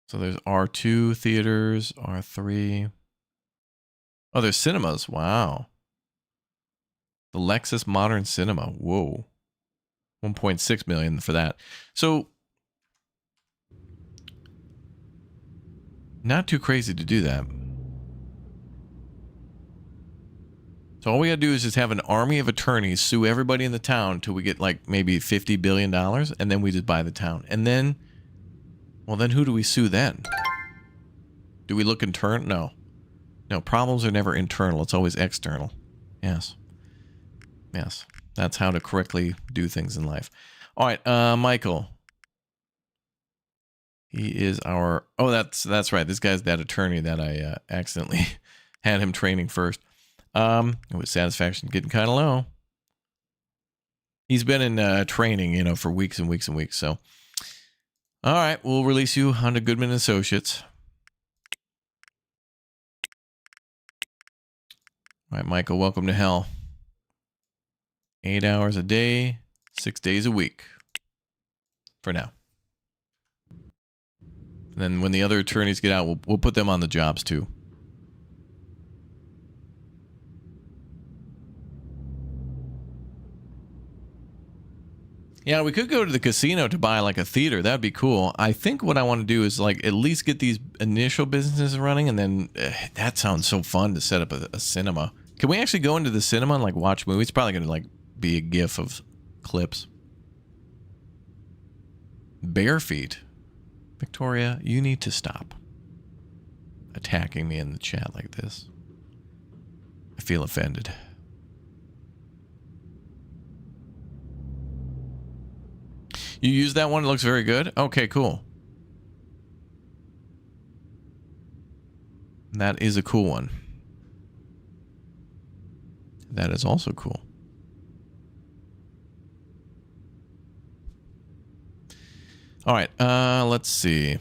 So there's R2 theaters, R3. Oh, there's cinemas. Wow. The Lexus Modern Cinema. Whoa. 1.6 million for that. So not too crazy to do that. So all we gotta do is just have an army of attorneys sue everybody in the town till we get like maybe $50 billion, and then we just buy the town. And then, well, then who do we sue then? Do we look internal? No. No, problems are never internal. It's always external. Yes. Yes. That's how to correctly do things in life. All right, Michael. He is our... Oh, that's right. This guy's that attorney that I accidentally had him training first. With satisfaction getting kind of low. He's been in training, for weeks and weeks and weeks. So, all right, we'll release you onto Goodman Associates. All right, Michael, welcome to hell. 8 hours a day, 6 days a week. For now. And then when the other attorneys get out, we'll put them on the jobs too. Yeah, we could go to the casino to buy like a theater. That'd be cool. I think what I want to do is like at least get these initial businesses running, and then that sounds so fun to set up a cinema. Can we actually go into the cinema and like watch movies? It's probably gonna like be a gif of clips. Bare feet. Victoria, you need to stop attacking me in the chat like this. I feel offended. You use that one? It looks very good. Okay, cool. That is a cool one. That is also cool. All right, let's see.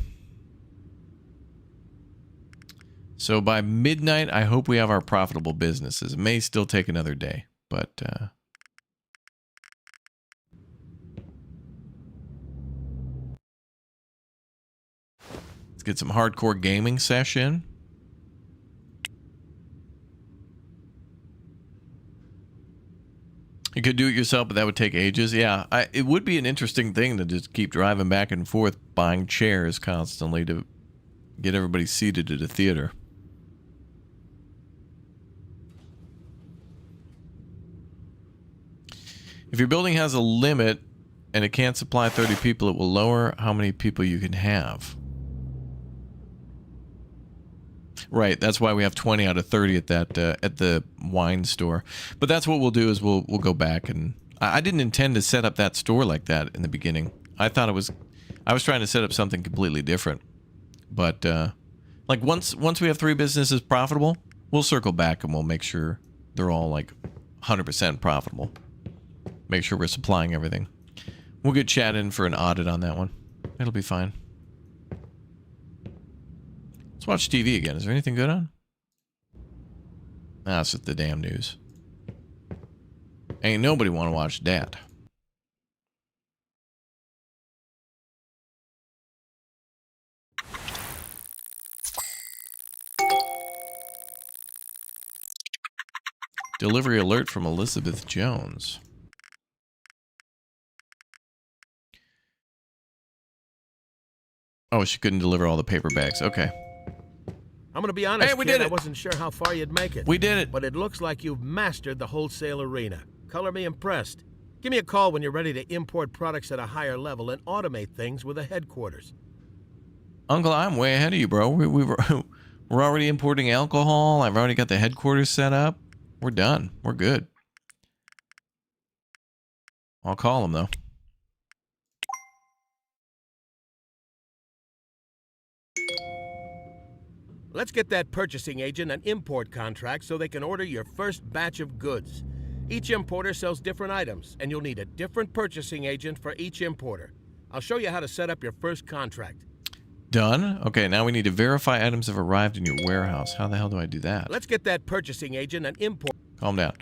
So by midnight, I hope we have our profitable businesses. It may still take another day, but... let's get some hardcore gaming session. You could do it yourself, but that would take ages. Yeah, it would be an interesting thing to just keep driving back and forth, buying chairs constantly to get everybody seated at a theater. If your building has a limit and it can't supply 30 people, it will lower how many people you can have. Right, that's why we have 20 out of 30 at that at the wine store. But that's what we'll do is we'll go back, and I didn't intend to set up that store like that in the beginning. I thought I was trying to set up something completely different. But like once we have 3 businesses profitable, we'll circle back and we'll make sure they're all like 100% profitable. Make sure we're supplying everything. We'll get Chad in for an audit on that one. It'll be fine. Let's watch TV again. Is there anything good on? Nah, it's just the damn news. Ain't nobody want to watch that. Delivery alert from Elizabeth Jones. Oh, she couldn't deliver all the paper bags. Okay. I'm going to be honest, Hey, we kid, did it. I wasn't sure how far you'd make it. We did it. But it looks like you've mastered the wholesale arena. Color me impressed. Give me a call when you're ready to import products at a higher level and automate things with a headquarters. Uncle, I'm way ahead of you, bro. We're already importing alcohol. I've already got the headquarters set up. We're done. We're good. I'll call him, though. Let's get that purchasing agent an import contract so they can order your first batch of goods. Each importer sells different items, and you'll need a different purchasing agent for each importer. I'll show you how to set up your first contract. Done. Okay, now we need to verify items have arrived in your warehouse. How the hell do I do that? Let's get that purchasing agent an import. Calm down.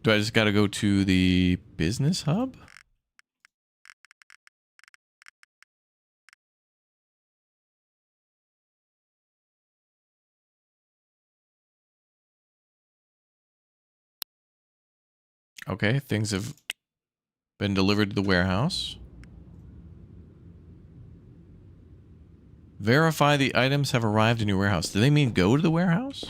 Do I just got to go to the business hub? Okay, things have been delivered to the warehouse. Verify the items have arrived in your warehouse. Do they mean go to the warehouse?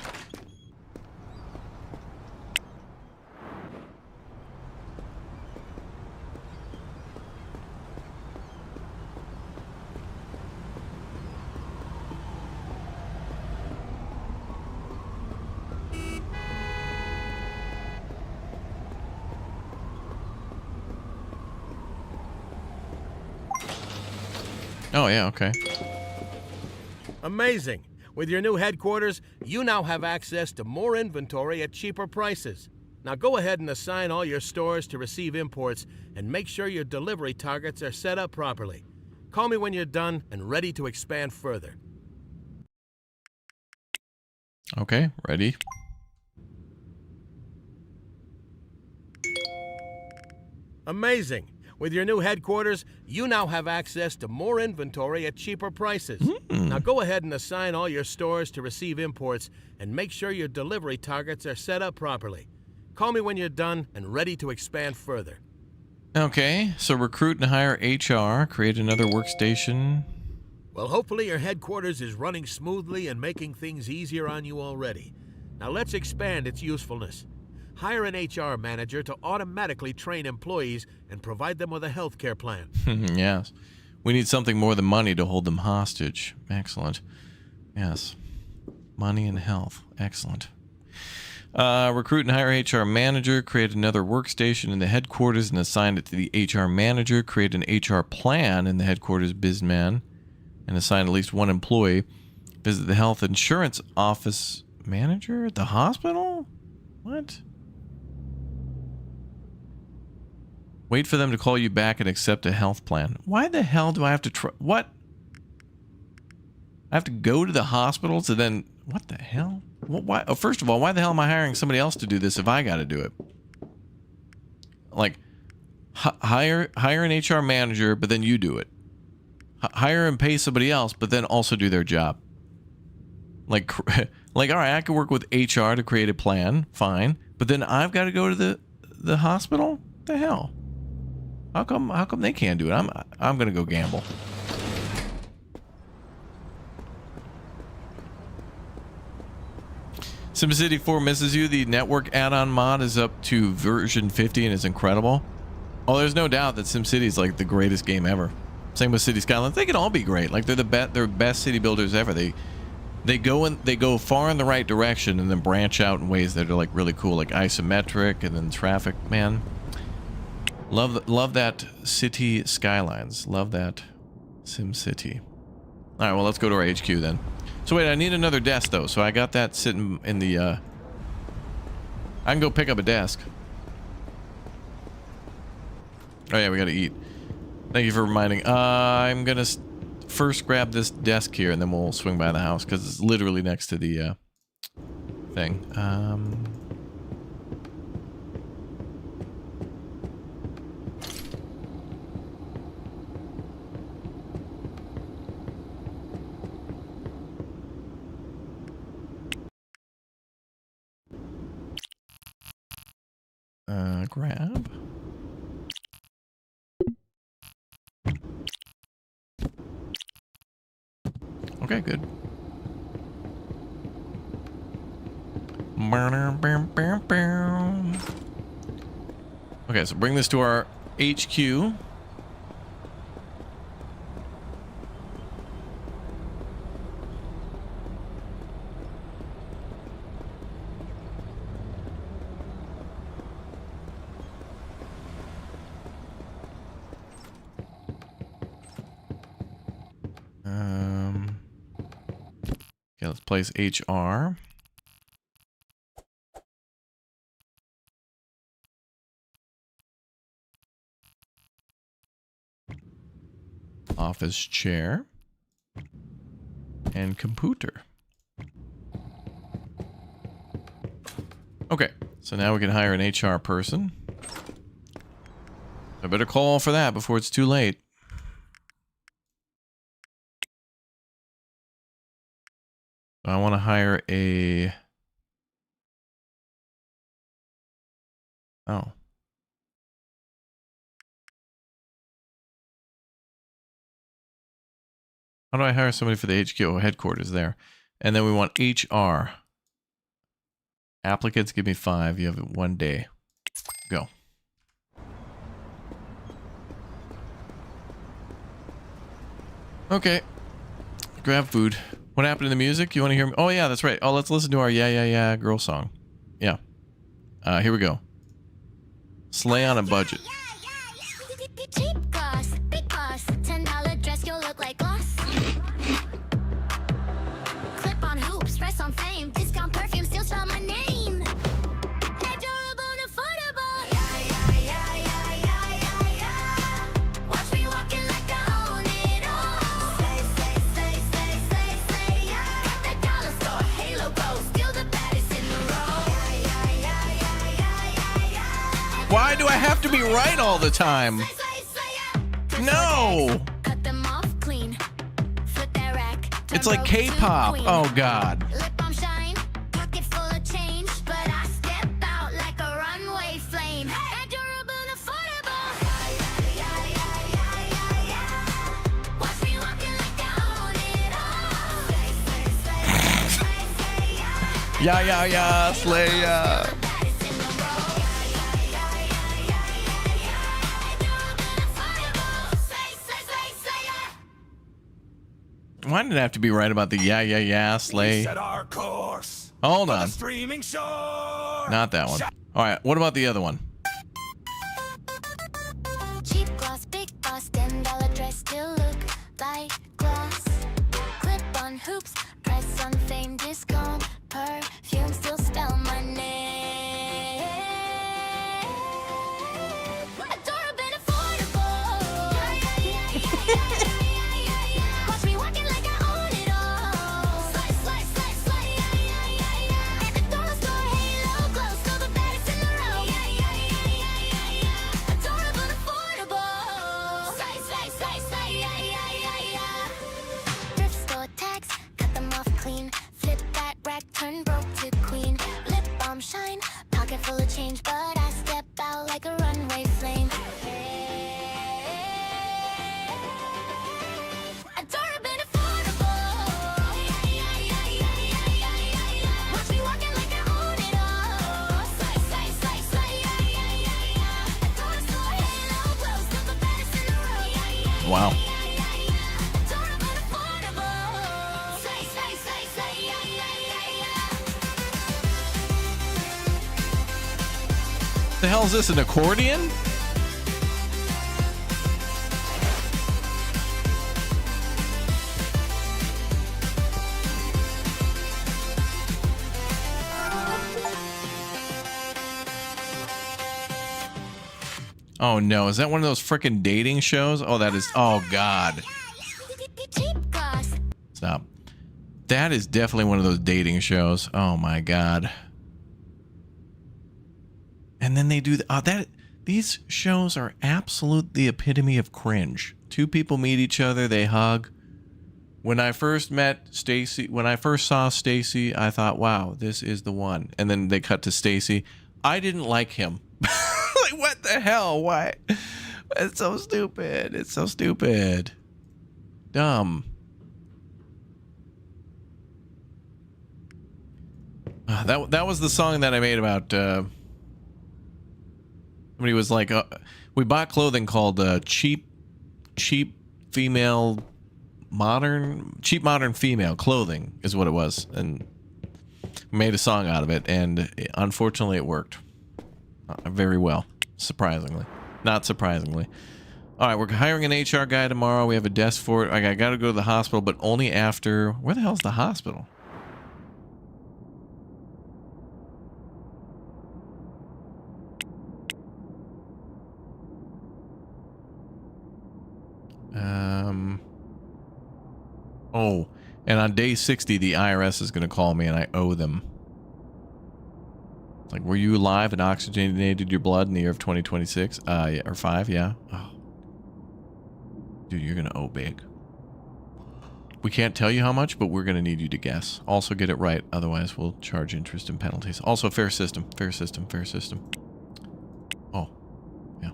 Oh, yeah, okay. Amazing. With your new headquarters, you now have access to more inventory at cheaper prices. Now go ahead and assign all your stores to receive imports and make sure your delivery targets are set up properly. Call me when you're done and ready to expand further. Okay, ready. Amazing. With your new headquarters, you now have access to more inventory at cheaper prices. Now go ahead and assign all your stores to receive imports and make sure your delivery targets are set up properly. Call me when you're done and ready to expand further. Okay, so recruit and hire HR, create another workstation. Well, hopefully your headquarters is running smoothly and making things easier on you already. Now let's expand its usefulness. Hire an HR manager to automatically train employees and provide them with a healthcare plan. Yes. We need something more than money to hold them hostage. Excellent. Yes. Money and health. Excellent. Recruit and hire HR manager. Create another workstation in the headquarters and assign it to the HR manager. Create an HR plan in the headquarters bizman and assign at least one employee. Visit the health insurance office manager at the hospital? What? Wait for them to call you back and accept a health plan. Why the hell do I have to what? I have to go to the hospital to then... What the hell? Why? Oh, first of all, why the hell am I hiring somebody else to do this if I got to do it? Like, hire an HR manager, but then you do it. Hire and pay somebody else, but then also do their job. Like, all right, I can work with HR to create a plan, fine. But then I've got to go to the hospital? What the hell? How come they can't do it? I'm gonna go gamble. SimCity 4 misses you. The network add-on mod is up to version 50 and is incredible. Oh, there's no doubt that SimCity is like the greatest game ever. Same with City Skylines. They can all be great. Like they're best city builders ever. They go far in the right direction and then branch out in ways that are like really cool, like isometric and then traffic. Man, love that City Skylines. Love that SimCity. All right, well, let's go to our HQ then. So wait, I need another desk though. So I got that sitting in the. I can go pick up a desk. Oh yeah, we got to eat. Thank you for reminding. I'm gonna first grab this desk here, and then we'll swing by the house because it's literally next to the thing. Grab. Okay, good. Okay, so bring this to our HQ. Okay, let's place HR. Office chair. And computer. Okay, so now we can hire an HR person. I better call for that before it's too late. I want to hire a... Oh. How do I hire somebody for the HQ? Oh, headquarters there. And then we want HR. Applicants, give me 5. You have 1 day. Go. Okay. Grab food. What happened to the music? You want to hear me? Oh, yeah, that's right. Oh, let's listen to our Yeah, Yeah, Yeah girl song. Yeah. Here we go. Slay on a budget. Cheap gloss, big boss, $10 dress, you'll look like gloss. Clip on hoops, press on fame, discount perfume, still spell my name. Adorable and affordable. Yeah. Watch me walking like I own it all. Slay, yeah. Got that dollar store, halo glow, still the baddest in the row. Yeah. Why do I have to be right all the time? No! Cut them off clean. Flip that rack. It's like K-pop. Oh, God. Lip balm shine. Pocket full of change. But I step out like a runway flame. And durable and affordable. Watch me walking like I own it all. Yeah, slay, Why did it have to be right about the slay? Set our course. Hold on. Streaming shore. Not that one. All right, what about the other one? Cheap gloss, big boss, $10 dress, still look like gloss. Clip on hoops, price on fame, discount, perfume, still spell my name. Adorable and affordable. Watch me walking like I own it all. Slice, slice, slice, slice. At the dollar store, halo glow, still the baddest in the row. Adorable and affordable. Slice, slice, slice, slice. Thrift store tags, cut them off clean. Flip that rack, turn broke to queen. Lip balm shine, pocket full of change, but I step out like a runway flame. Adorable and affordable. Watch me walking like I own it all. Slice, slice, slice, slice. At dollar store, halo glow, still the baddest in the row. Wow. Adorable and affordable. Slice, slice, slice, slice. The hell is this, an accordion? Oh no, is that one of those frickin' dating shows? Oh, that is, oh God. Cheap gloss. Stop. That is definitely one of those dating shows. Oh my God. And then they do these shows are absolute the epitome of cringe. Two people meet each other, they hug. When I first saw Stacy, I thought, wow, this is the one. And then they cut to Stacy. I didn't like him. Like, what the hell? Why? It's so stupid. It's so stupid. Dumb. That was the song that I made about somebody was like, we bought clothing called cheap modern female clothing is what it was, and made a song out of it, and unfortunately it worked very well, surprisingly. Not surprisingly. All right, we're hiring an HR guy tomorrow. We have a desk for it. I got to go to the hospital, but only after... Where the hell's the hospital? Oh, and on day 60, the IRS is going to call me, and I owe them. Like, were you alive and oxygenated your blood in the year of 2026? Yeah, or 5, yeah. Oh. Dude, you're going to owe big. We can't tell you how much, but we're going to need you to guess. Also get it right, otherwise we'll charge interest and penalties. Also, fair system. Oh, yeah.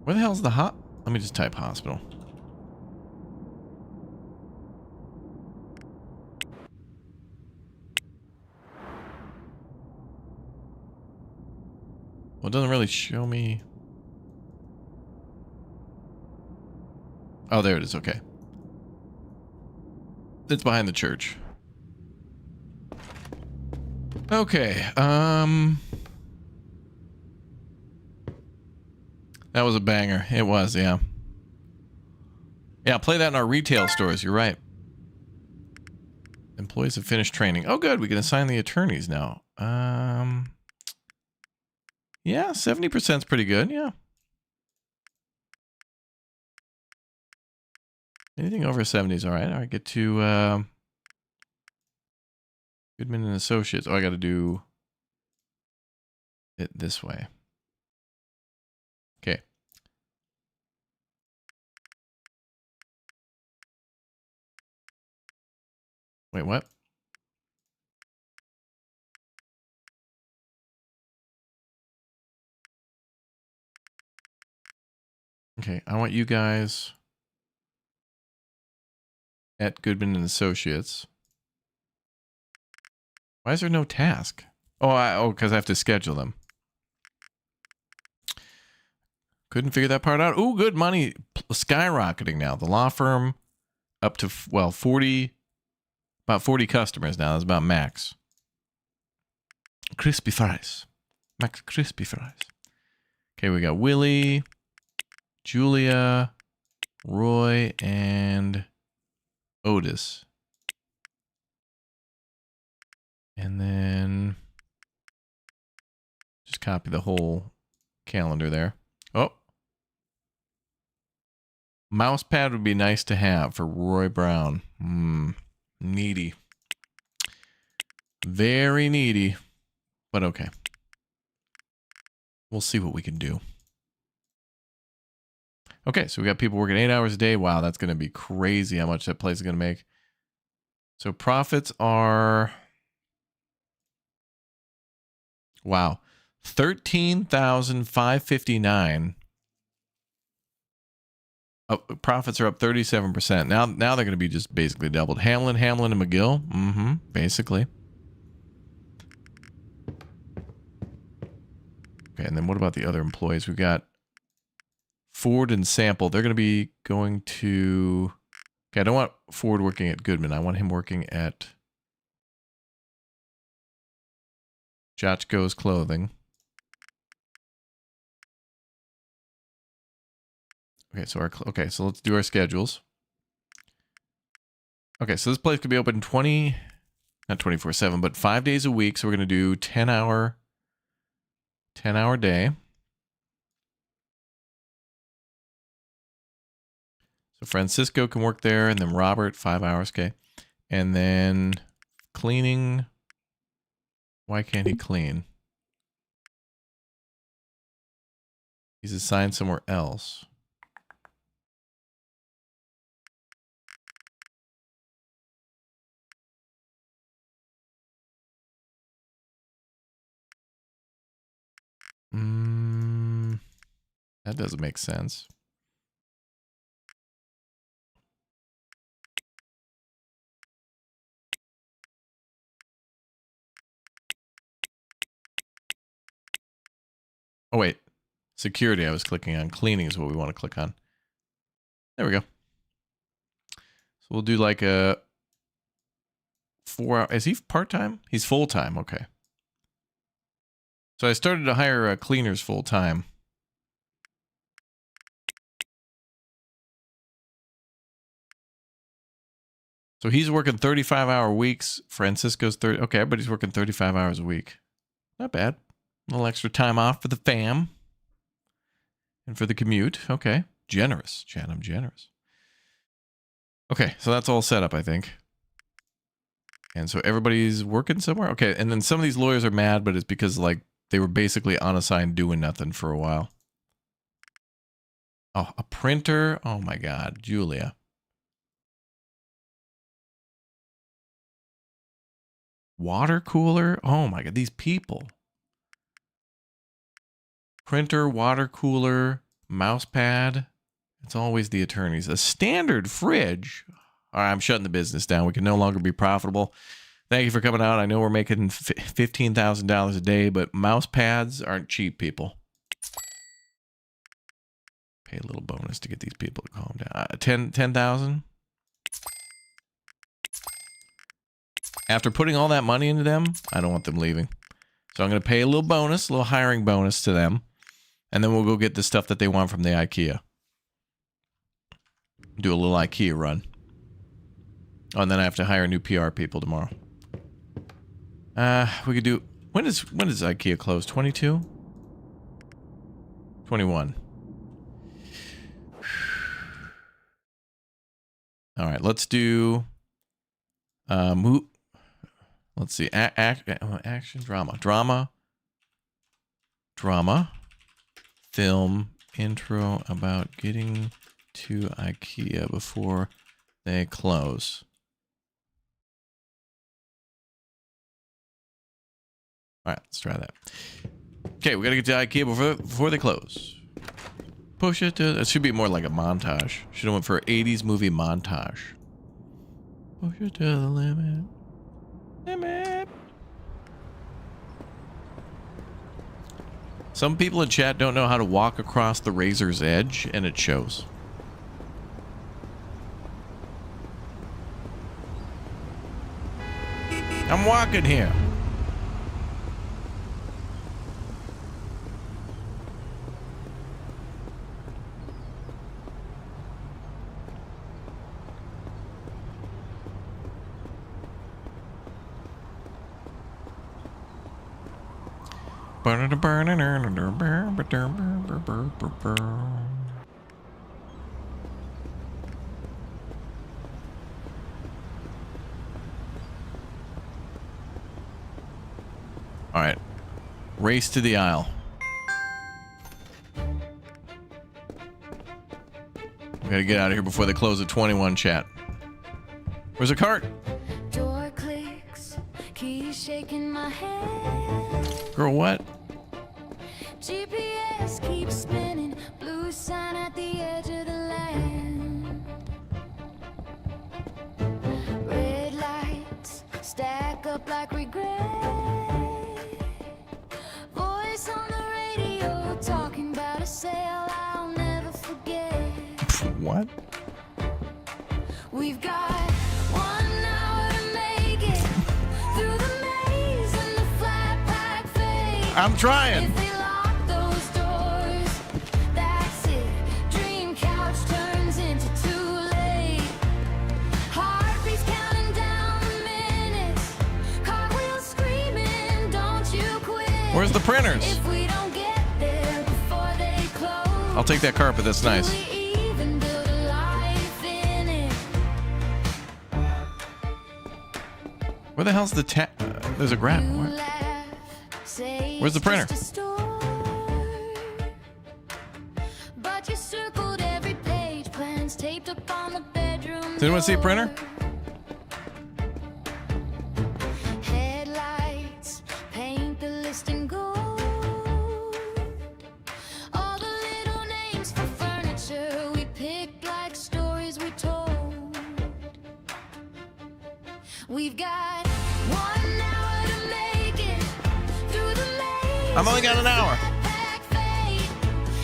Where the hell's the Let me just type hospital. Well, it doesn't really show me. Oh, there it is. Okay. It's behind the church. Okay. That was a banger. It was, yeah. Yeah, play that in our retail stores. You're right. Employees have finished training. Oh, good. We can assign the attorneys now. Yeah, 70% is pretty good. Yeah. Anything over 70 is all right. All right, get to Goodman and Associates. Oh, I got to do it this way. Okay. Wait, what? Okay, I want you guys at Goodman and Associates. Why is there no task? Oh, because I have to schedule them. Couldn't figure that part out. Ooh, good money skyrocketing now. The law firm up to, well, 40, about 40 customers now. That's about max. Crispy fries. Max crispy fries. Okay, we got Willie, Julia, Roy, and Otis. And then just copy the whole calendar there. Oh. Mousepad would be nice to have for Roy Brown. Needy. Very needy. But okay. We'll see what we can do. Okay, so we got people working 8 hours a day. Wow, that's going to be crazy how much that place is going to make. So profits are... Wow. 13,559. Oh, profits are up 37%. Now they're going to be just basically doubled. Hamlin, and McGill. Basically. Okay, and then what about the other employees? We've got Ford and Sample. They're going to be going to... Okay, I don't want Ford working at Goodman. I want him working at Jotko's Clothing. Okay, so let's do our schedules. Okay, so this place could be open not 24/7, but 5 days a week. So we're going to do 10-hour day. So Francisco can work there, and then Robert, 5 hours, okay. And then cleaning. Why can't he clean? He's assigned somewhere else. That doesn't make sense. Oh, wait. Security I was clicking on. Cleaning is what we want to click on. There we go. So we'll do like a 4 hour. Is he part-time? He's full-time. Okay. So I started to hire cleaners full-time. So he's working 35-hour weeks. Francisco's 30. Okay, but he's working 35 hours a week. Not bad. A little extra time off for the fam. And for the commute. Okay. Generous. Chad, I'm generous. Okay, so that's all set up, I think. And so everybody's working somewhere? Okay, and then some of these lawyers are mad, but it's because, like, they were basically unassigned doing nothing for a while. Oh, a printer? Oh, my God. Julia. Water cooler? Oh, my God. These people. Printer, water cooler, mouse pad. It's always the attorneys. A standard fridge. All right, I'm shutting the business down. We can no longer be profitable. Thank you for coming out. I know we're making $15,000 a day, but mouse pads aren't cheap, people. Pay a little bonus to get these people to calm down. 10,000. After putting all that money into them, I don't want them leaving. So I'm going to pay a little bonus, a little hiring bonus to them. And then we'll go get the stuff that they want from the IKEA. Do a little IKEA run. Oh, and then I have to hire new PR people tomorrow. We could do... When does IKEA close? 22? 21. right, let's do let's see, action, drama, film intro about getting to IKEA before they close. All right, let's try that. Okay, we gotta get to IKEA before they close. Push it to. It should be more like a montage. Should have went for an 80s movie montage. Push it to the limit. Limit. Some people in chat don't know how to walk across the razor's edge, and it shows. I'm walking here. All right, race to the aisle. We gotta get out of here before they close at 21, chat. Where's the cart? Door clicks, keys shaking my head. Girl, what? GPS keeps spinning, blue sign at the edge of the land. Red lights stack up like regret. Voice on the radio talking about a sale I'll never forget. What? We've got 1 hour to make it through the maze and the flat pack fade. I'm trying. If they lock those doors, that's it. Dream couch turns into too late. Heartbeats counting down the minutes. Cartwheels screaming, don't you quit. Where's the printers? If we don't get there before they close, I'll take that carpet. That's nice. we even build a life in it. Where the hell's the there's a grab. You Where? laugh, say Where's the it's printer? just a story. But you circled every page, plans taped up on the bedroom. Does anyone see a printer? door. Headlights paint the list in gold. All the little names for furniture we picked like stories we told. We've got 1 hour to make it through the maze. I've only got an hour. Pack fade.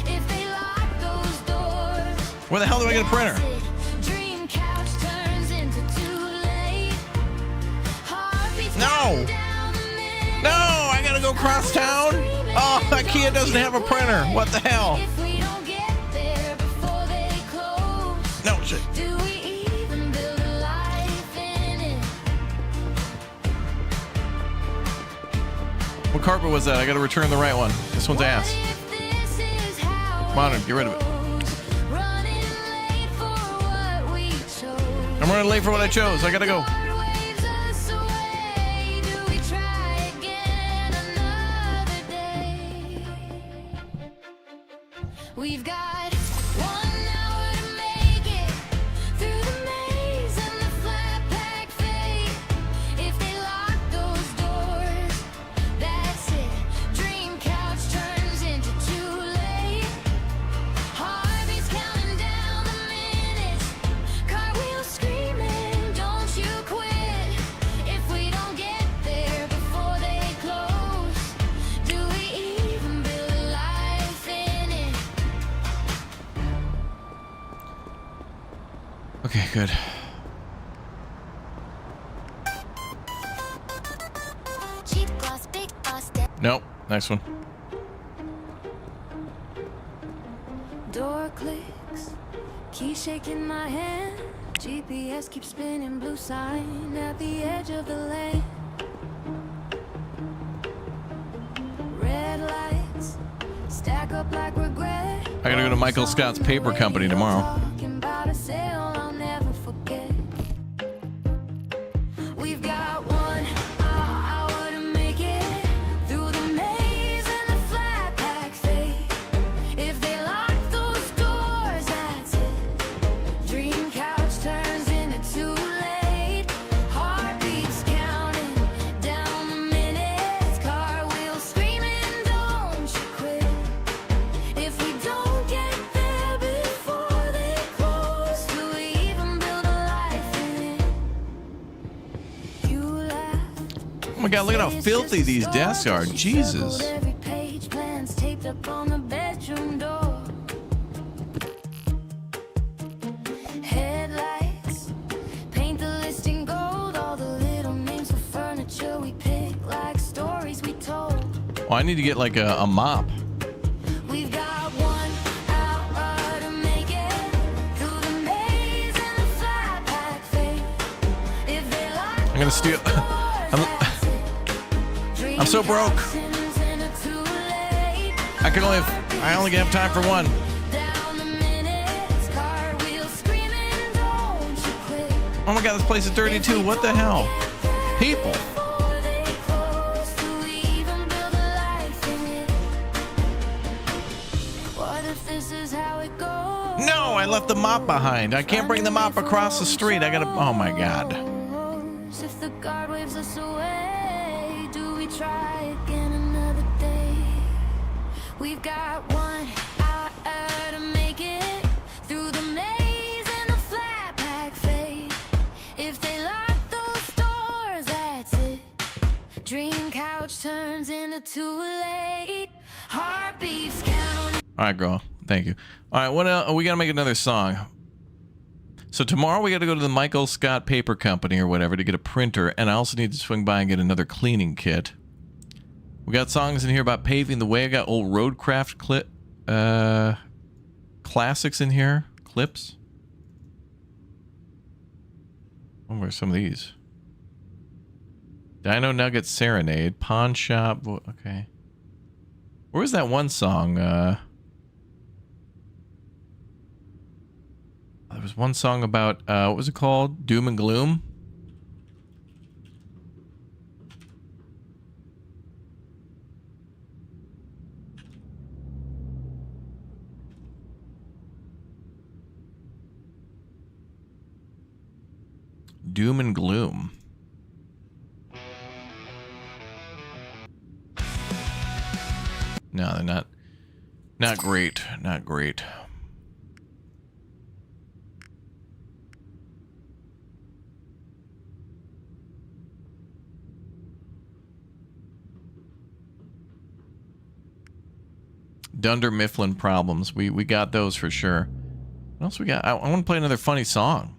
If they lock those doors, Where the hell do I get a printer? that's it. Dream couch turns into too late. Heartbeats No. counting down the minutes. No, I gotta go cross town. Oh, IKEA doesn't have a printer. What the hell? If we don't get there before they close, No shit. do we even build a life in it? What carpet was that? I gotta return the right one. This one's ass. What if this is how Come on, get rid of it. goes? Running late for what we chose. I'm running late for what I chose. I gotta go. God waves us away. Do we try again another day? We've got 1 hour to make it through the maze and the flat pack fade. If they lock those doors, that's it. Dream couch turns into too late. Heartbeats counting down the minutes. Cartwheels screaming, don't you quit. If we don't get there before they close, do we even build a life in it? Okay, good. Cheap gloss, big boss, that Nope. Next one. door clicks, key shaking my hand. GPS keeps spinning, blue sign at the edge of the lane. Red lights stack up like regret. I gotta go to Michael Scott's paper company tomorrow. Talking about a sale I'll never forget. We've got 1 hour to make it through the maze and the flat pack fade. If they lock those doors, that's it. Dream couch turns into too late. Heartbeats counting down the minutes. Car wheels screaming, don't you quit. If we don't get there before they close, do we even build a life in it? You laugh. Oh my God, look at how filthy these desks are. Jesus. Every page, plans taped up on the bedroom door. Headlights paint the listing gold. All the little names for furniture we pick, like stories we told. Oh, I need to get like a mop. We've got 1 hour to make it through the maze and the flat pack fade. If they lock I'm gonna steal. I'm so broke. I only have time for one. Oh my God, this place is dirty too. What the hell? People. No, I left the mop behind. I can't bring the mop across the street. I gotta. Oh my God. If the guard waves us away, do we try again another day? We've got 1 hour to make it through the maze and the flat pack fade. If they lock those doors, that's it. Dream couch turns into too late. Heartbeats count. All right, girl. Thank you. All right, what else? We gotta make another song. So tomorrow we gotta go to the Michael Scott Paper Company or whatever to get a printer, and I also need to swing by and get another cleaning kit. We got songs in here about paving the way. I got old Roadcraft classics in here. Clips. Oh, where's some of these? Dino Nugget Serenade. Pawn Shop. Okay. Where's that one song? There was one song about, what was it called? Doom and Gloom? Doom and Gloom. No, they're not great. Not great. Dunder Mifflin Problems. We got those for sure. What else we got? I want to play another funny song.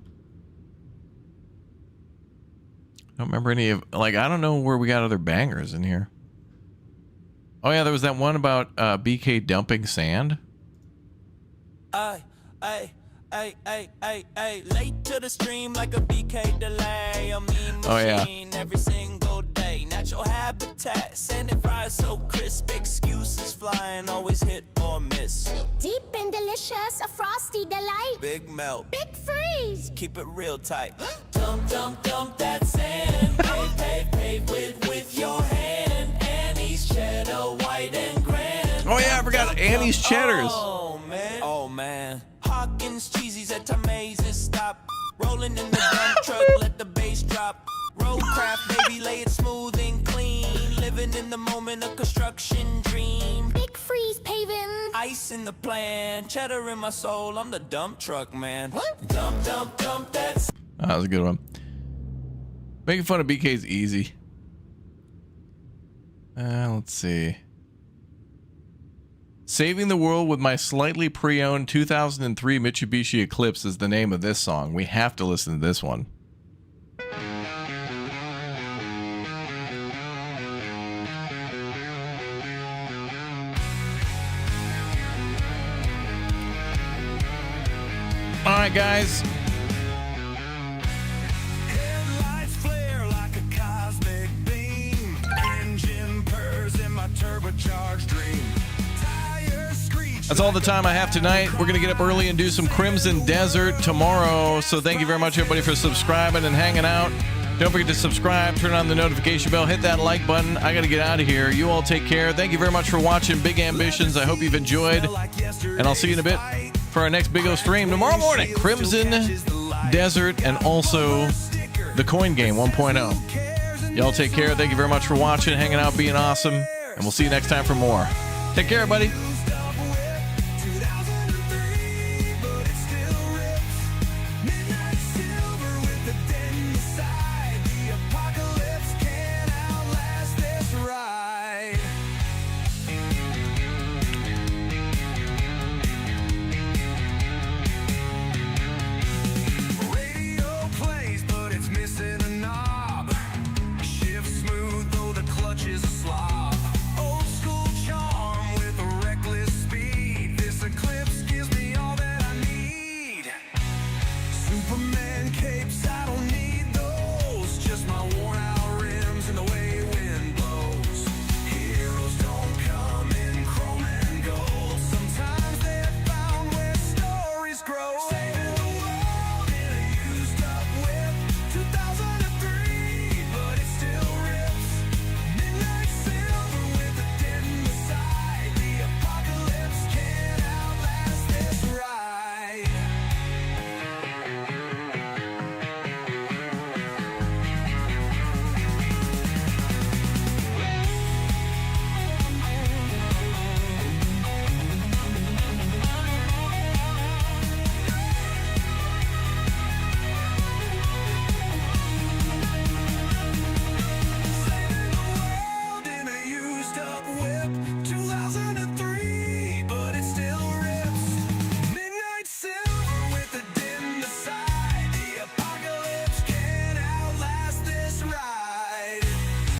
I don't remember any of, like, I don't know where we got other bangers in here. Oh yeah, there was that one about BK dumping sand. Late to the stream like a BK delay. A mean Oh, yeah. machine every single day. Natural habitat, sand and fries so crisp. Excuses flying, always hit or miss. Deep and delicious, a frosty delight. Big melt, Big freeze. keep it real tight. Dump, dump, dump that sand. Pave with your hand. Annie's cheddar, white and grand. Oh yeah, I forgot Annie's Cheddars. Oh man. Hawkins, cheesies at Tamazes, stop. Rolling in the dump truck, let the bass drop. Roadcraft, baby, lay it smooth and clean. Living in the moment of construction dream. Big freeze paving. Ice in the plan, cheddar in my soul, I'm the dump truck man. Dump, dump, dump, that's Oh, that was a good one. Making fun of BK's easy. Let's see. Saving the World with My Slightly Pre-Owned 2003 Mitsubishi Eclipse is the name of this song. We have to listen to this one. All right, guys. Headlights flare like a cosmic beam. Engine purrs in my turbocharged dream. Tires screech. That's all the time I have tonight. We're going to get up early and do some Crimson Desert tomorrow. So thank you very much, everybody, for subscribing and hanging out. Don't forget to subscribe, turn on the notification bell, hit that like button. I got to get out of here. You all take care. Thank you very much for watching Big Ambitions. I hope you've enjoyed, and I'll see you in a bit for our next Big O stream tomorrow morning. Crimson Desert and also the Coin Game 1.0. Y'all take care. Thank you very much for watching, hanging out, being awesome, and we'll see you next time for more. Take care, buddy.